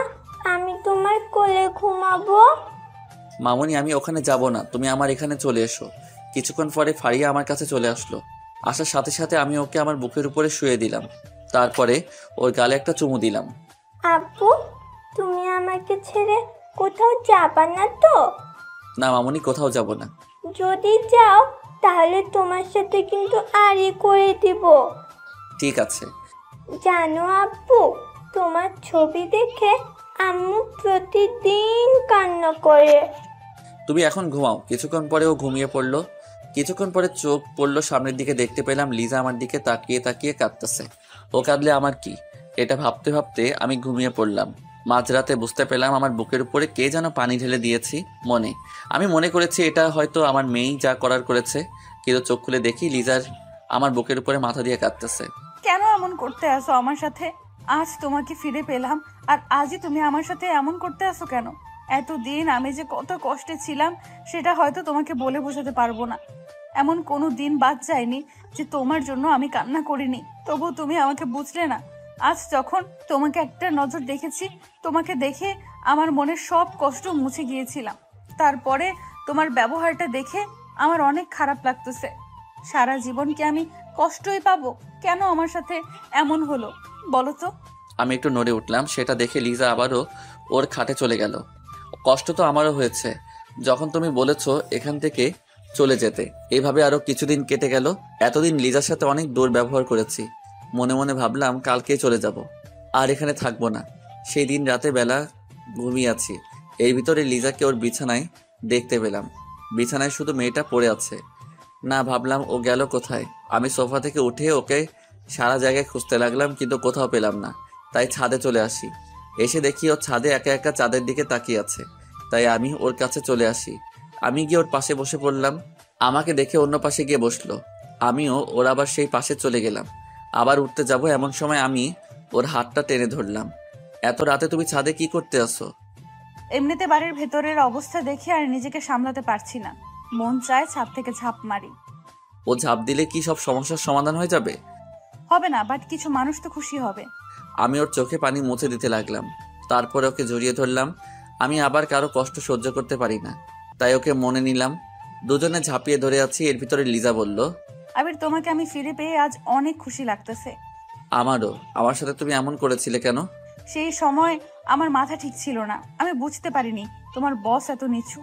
আমি তোমার কোলে ঘুমাবো। মামুনি আমি ওখানে যাব না, তুমি আমার এখানে চলে এসো। কিছুক্ষণ পরে ফারিয়া আমার কাছে চলে আসলো। আসার সাথে সাথে আমি ওকে আমার বুকের উপরে শুয়ে দিলাম। তারপরে ওর গালে একটা চুমু দিলাম। আপু, তুমি আমাকে ছেড়ে কোথাও যাবা না তো? না মামুনি, কোথাও যাব না। যদি যাও তাহলে তোমার সাথে কিন্তু আড়ি করে দিব। ঠিক আছে। জানো আপু, তোমার ছবি দেখে আম্মু প্রতিদিন কান্না করে। তুমি এখন ঘুমাও। কিছুক্ষণ পরে ও ঘুমিয়ে পড়লো। কিছুক্ষণ পরে চোখ পড়লো সামনের দিকে, দেখতে পেলাম লিজা আমার দিকে তাকিয়ে তাকিয়ে কাঁদতেছে। ও কাঁদলে আমার কি, এটা ভাবতে ভাবতে আমি ঘুমিয়ে পড়লাম। মাঝরাতে বুঝতে পেলাম আমার বুকের উপরে কে যেন পানি ঢেলে দিয়েছি। আমি মনে করেছি এটা হয়তো আমার মেয়েই যা করার করেছে, কিন্তু চোখ খুলে দেখি লিজার আমার বুকের উপরে মাথা দিয়ে কাঁদতেছে। কেন এমন করতে আসো আমার সাথে? আজ তোমাকে ফিরে পেলাম আর আজই তুমি আমার সাথে এমন করতে আসো কেন? এতদিন আমি যে কত কষ্টে ছিলাম সেটা হয়তো তোমাকে বলে বোঝাতে পারবো না। এমন কোনো দিন বাদ যায়নি যে তোমার জন্য আমি কান্না করিনি, তবু তুমি আমাকে বুঝলে না। আজ যখন তোমাকে একটা নজর দেখেছি, তোমাকে দেখে আমার মনের সব কষ্ট মুছে গিয়েছিলাম। তারপরে তোমার ব্যবহারটা দেখে আমার অনেক খারাপ লাগতেছে। সারা জীবন কি আমি কষ্টই পাবো? কেন আমার সাথে এমন হলো বলো তো? আমি একটু নড়ে উঠলাম। সেটা দেখে লিজা আবারও ওর খাটে চলে গেল। কষ্ট তো আমারও হয়েছে যখন তুমি বলেছো এখান থেকে চলে যেতে। এইভাবে আরো কিছুদিন কেটে গেল। এতদিন লিজার সাথে অনেক দুর্ব্যবহার করেছি। মনে মনে ভাবলাম কালকেই চলে যাব, আর এখানে থাকবো না। সেই দিন রাতে বেলা ঘুমিয়ে আছি, এর ভিতরে লিজাকে ওর বিছানায় দেখতে পেলাম। বিছানায় শুধু মেয়েটা পড়ে আছে। না, ভাবলাম ও গেল কোথায়। আমি সোফা থেকে উঠে ওকে সারা জায়গায় খুঁজতে লাগলাম, কিন্তু কোথাও পেলাম না। তাই ছাদে চলে আসি। এসে দেখি ও ছাদে একা একা চাঁদের দিকে তাকিয়ে আছে। তাই আমি ওর কাছে চলে আসি। আমি গিয়ে ওর পাশে বসে পড়লাম। আমাকে দেখে অন্য পাশে গিয়ে বসলো। আমিও ওর আবার সেই পাশে চলে গেলাম। আবার উঠতে যাব, এমন সময় আমি ওর হাতটা টেনে ধরলাম। এত রাতে তুমি ছাদে কি করতে আসো? এমনিতে বাড়ির ভেতরের অবস্থা দেখে আর নিজেকে সামলাতে পারছি না, মন চায় ছাদ থেকে ঝাঁপ মারি। ও ঝাঁপ দিলে কি সব সমস্যার সমাধান হয়ে যাবে? হবে না, বাট কিছু মানুষ তো খুশি হবে। আমি ওর চোখে পানি মুছে দিতে লাগলাম। তারপরে ওকে জড়িয়ে ধরলাম। আমি আবার কারো কষ্ট সহ্য করতে পারি না, তাই ওকে মনে নিলাম। দুজনে ঝাঁপিয়ে ধরে আছি। এর ভিতরে লিজা বলল, আবির তোমাকে আমি ফিরে পেয়ে আজ অনেক খুশি লাগতেছে। আমারও। আমার সাথে তুমি এমন করেছিলে কেন? সেই সময় আমার মাথা ঠিক ছিল না, আমি বুঝতে পারিনি তোমার বস এত নিচু।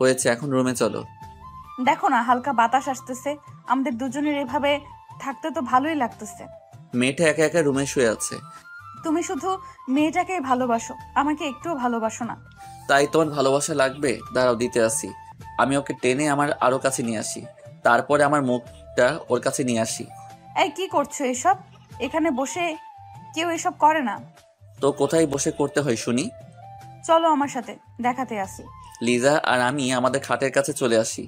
হয়েছে, এখন রুমে চলো। দেখো না, হালকা বাতাস আসতেছে, আমাদের দুজনের এভাবে থাকতে তো ভালোই লাগতেছে। মেয়েটা একা একা রুমে শুয়ে আছে। তুমি শুধু মেয়েটাকে ভালোবাসো, আমাকে একটুও ভালোবাসো না। তাই তোমার ভালোবাসা লাগবে? দাঁড়াও, দিতে আসি। আমি ওকে টেনে আমার আরো কাছে নিয়ে আসি। তারপরে আমার মুখটা ওর কাছে নিয়ে আসি। এই কি করছো এসব? এখানে বসে কেউ এসব করে না। তো কোথায় বসে করতে হয় শুনি? চলো আমার সাথে, দেখাতে আসি। লিজা আর আমি আমাদের খাটের কাছে চলে আসি।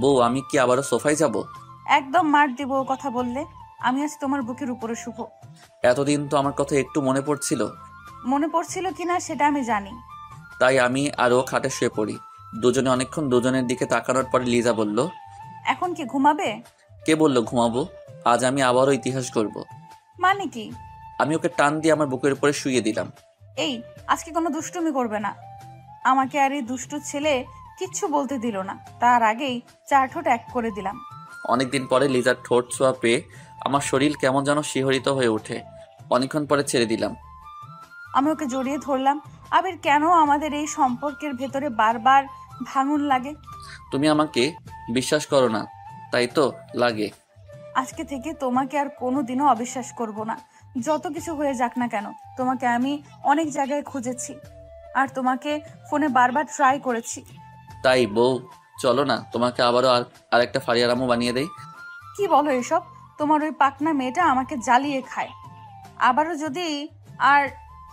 বউ, আমি কি আবারও সোফায় যাব? একদম মার দিব ও কথা বললে। আমি আজ তোমার বুকের উপরে শুভ। এতদিন তো আমার কথা একটু মনে পড়ছিল। মনে পড়ছিল কিনা সেটা আমি জানি। তাই আমি আরও খাটে শুয়ে পড়ি। দুজনে অনেকক্ষণ দুজনের দিকে তাকানোর পরে লিজা বলল, এখন কি ঘুমাবে? কে বলল ঘুমাবো? আজ আমি আবারও ইতিহাস করব। মানে কি? আমি ওকে টান দিয়ে আমার বুকের উপরে শুইয়ে দিলাম। এই, আজকে কোনো দুষ্টুমি করবে না। আমাকে আর এই দুষ্টু ছেলে কিচ্ছু বলতে দিল না, তার আগেই চার ঠোঁট এক করে দিলাম। অনেকদিন পরে লিজার ঠোঁট ছোঁয়া পেয়ে আমার শরীর কেমন যেন শিহরিত হয়ে ওঠে। অনেকক্ষণ পরে ছেড়ে দিলাম। আমি ওকে জড়িয়ে ধরলাম। আবির, কেন আমাদের এই সম্পর্কের ভেতরে বারবার ভাঙন লাগে? তুমি আমাকে বিশ্বাস করো না, তাই তো লাগে। আজকে থেকে তোমাকে আর কোনোদিনও অবিশ্বাস করব না। যত কিছু হয়ে যাক না কেন, তোমাকে আমি অনেক জায়গায় খুঁজেছি আর তোমাকে ফোনে বারবার ট্রাই করেছি। তাই বউ, চলো না, তোমাকে আবারও আরেকটা ফারিয়ার আম্মু বানিয়ে দেই। কি বলো এসব? তোমার ওই পাকনা মেয়েটা আমাকে জ্বালিয়ে খায়। আবারও যদি আর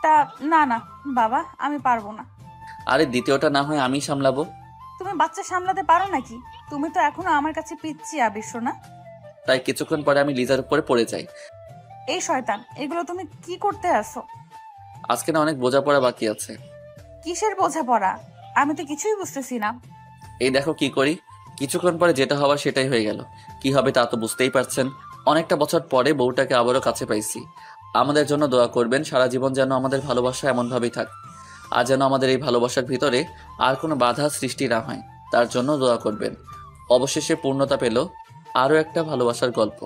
তা না না বাবা, আমি পারবো না। আরে দ্বিতীয়টা না হয় আমি সামলাবো। তুমি বাচ্চা সামলাতে পারো নাকি? তুমি তো এখনো আমার কাছে পিচ্ছি আবির সোনা। তাই কিছুক্ষণ পরে আমি লিজার উপরে পড়ে যাই। এই শয়তান, এগুলো তুমি কি করতে আসো? আজকে না অনেক বোঝাপড়া বাকি আছে। কিসের বোঝাপড়া? আমি তো কিছুই বুঝতেছি না। এই দেখো কি করি। কিছুক্ষণ পরে যেটা হওয়ার সেটাই হয়ে গেল। কি হবে তা তো বুঝতেই পারছেন। অনেকটা বছর পরে বউটাকে আবারও কাছে পাইছি। আমাদের জন্য দোয়া করবেন, সারা জীবন যেন আমাদের ভালোবাসা এমনভাবেই থাক, আর যেন আমাদের এই ভালোবাসার ভিতরে আর কোনো বাধা সৃষ্টি না হয়, তার জন্য দোয়া করবেন। অবশেষে পূর্ণতা পেল আরও একটা ভালোবাসার গল্প।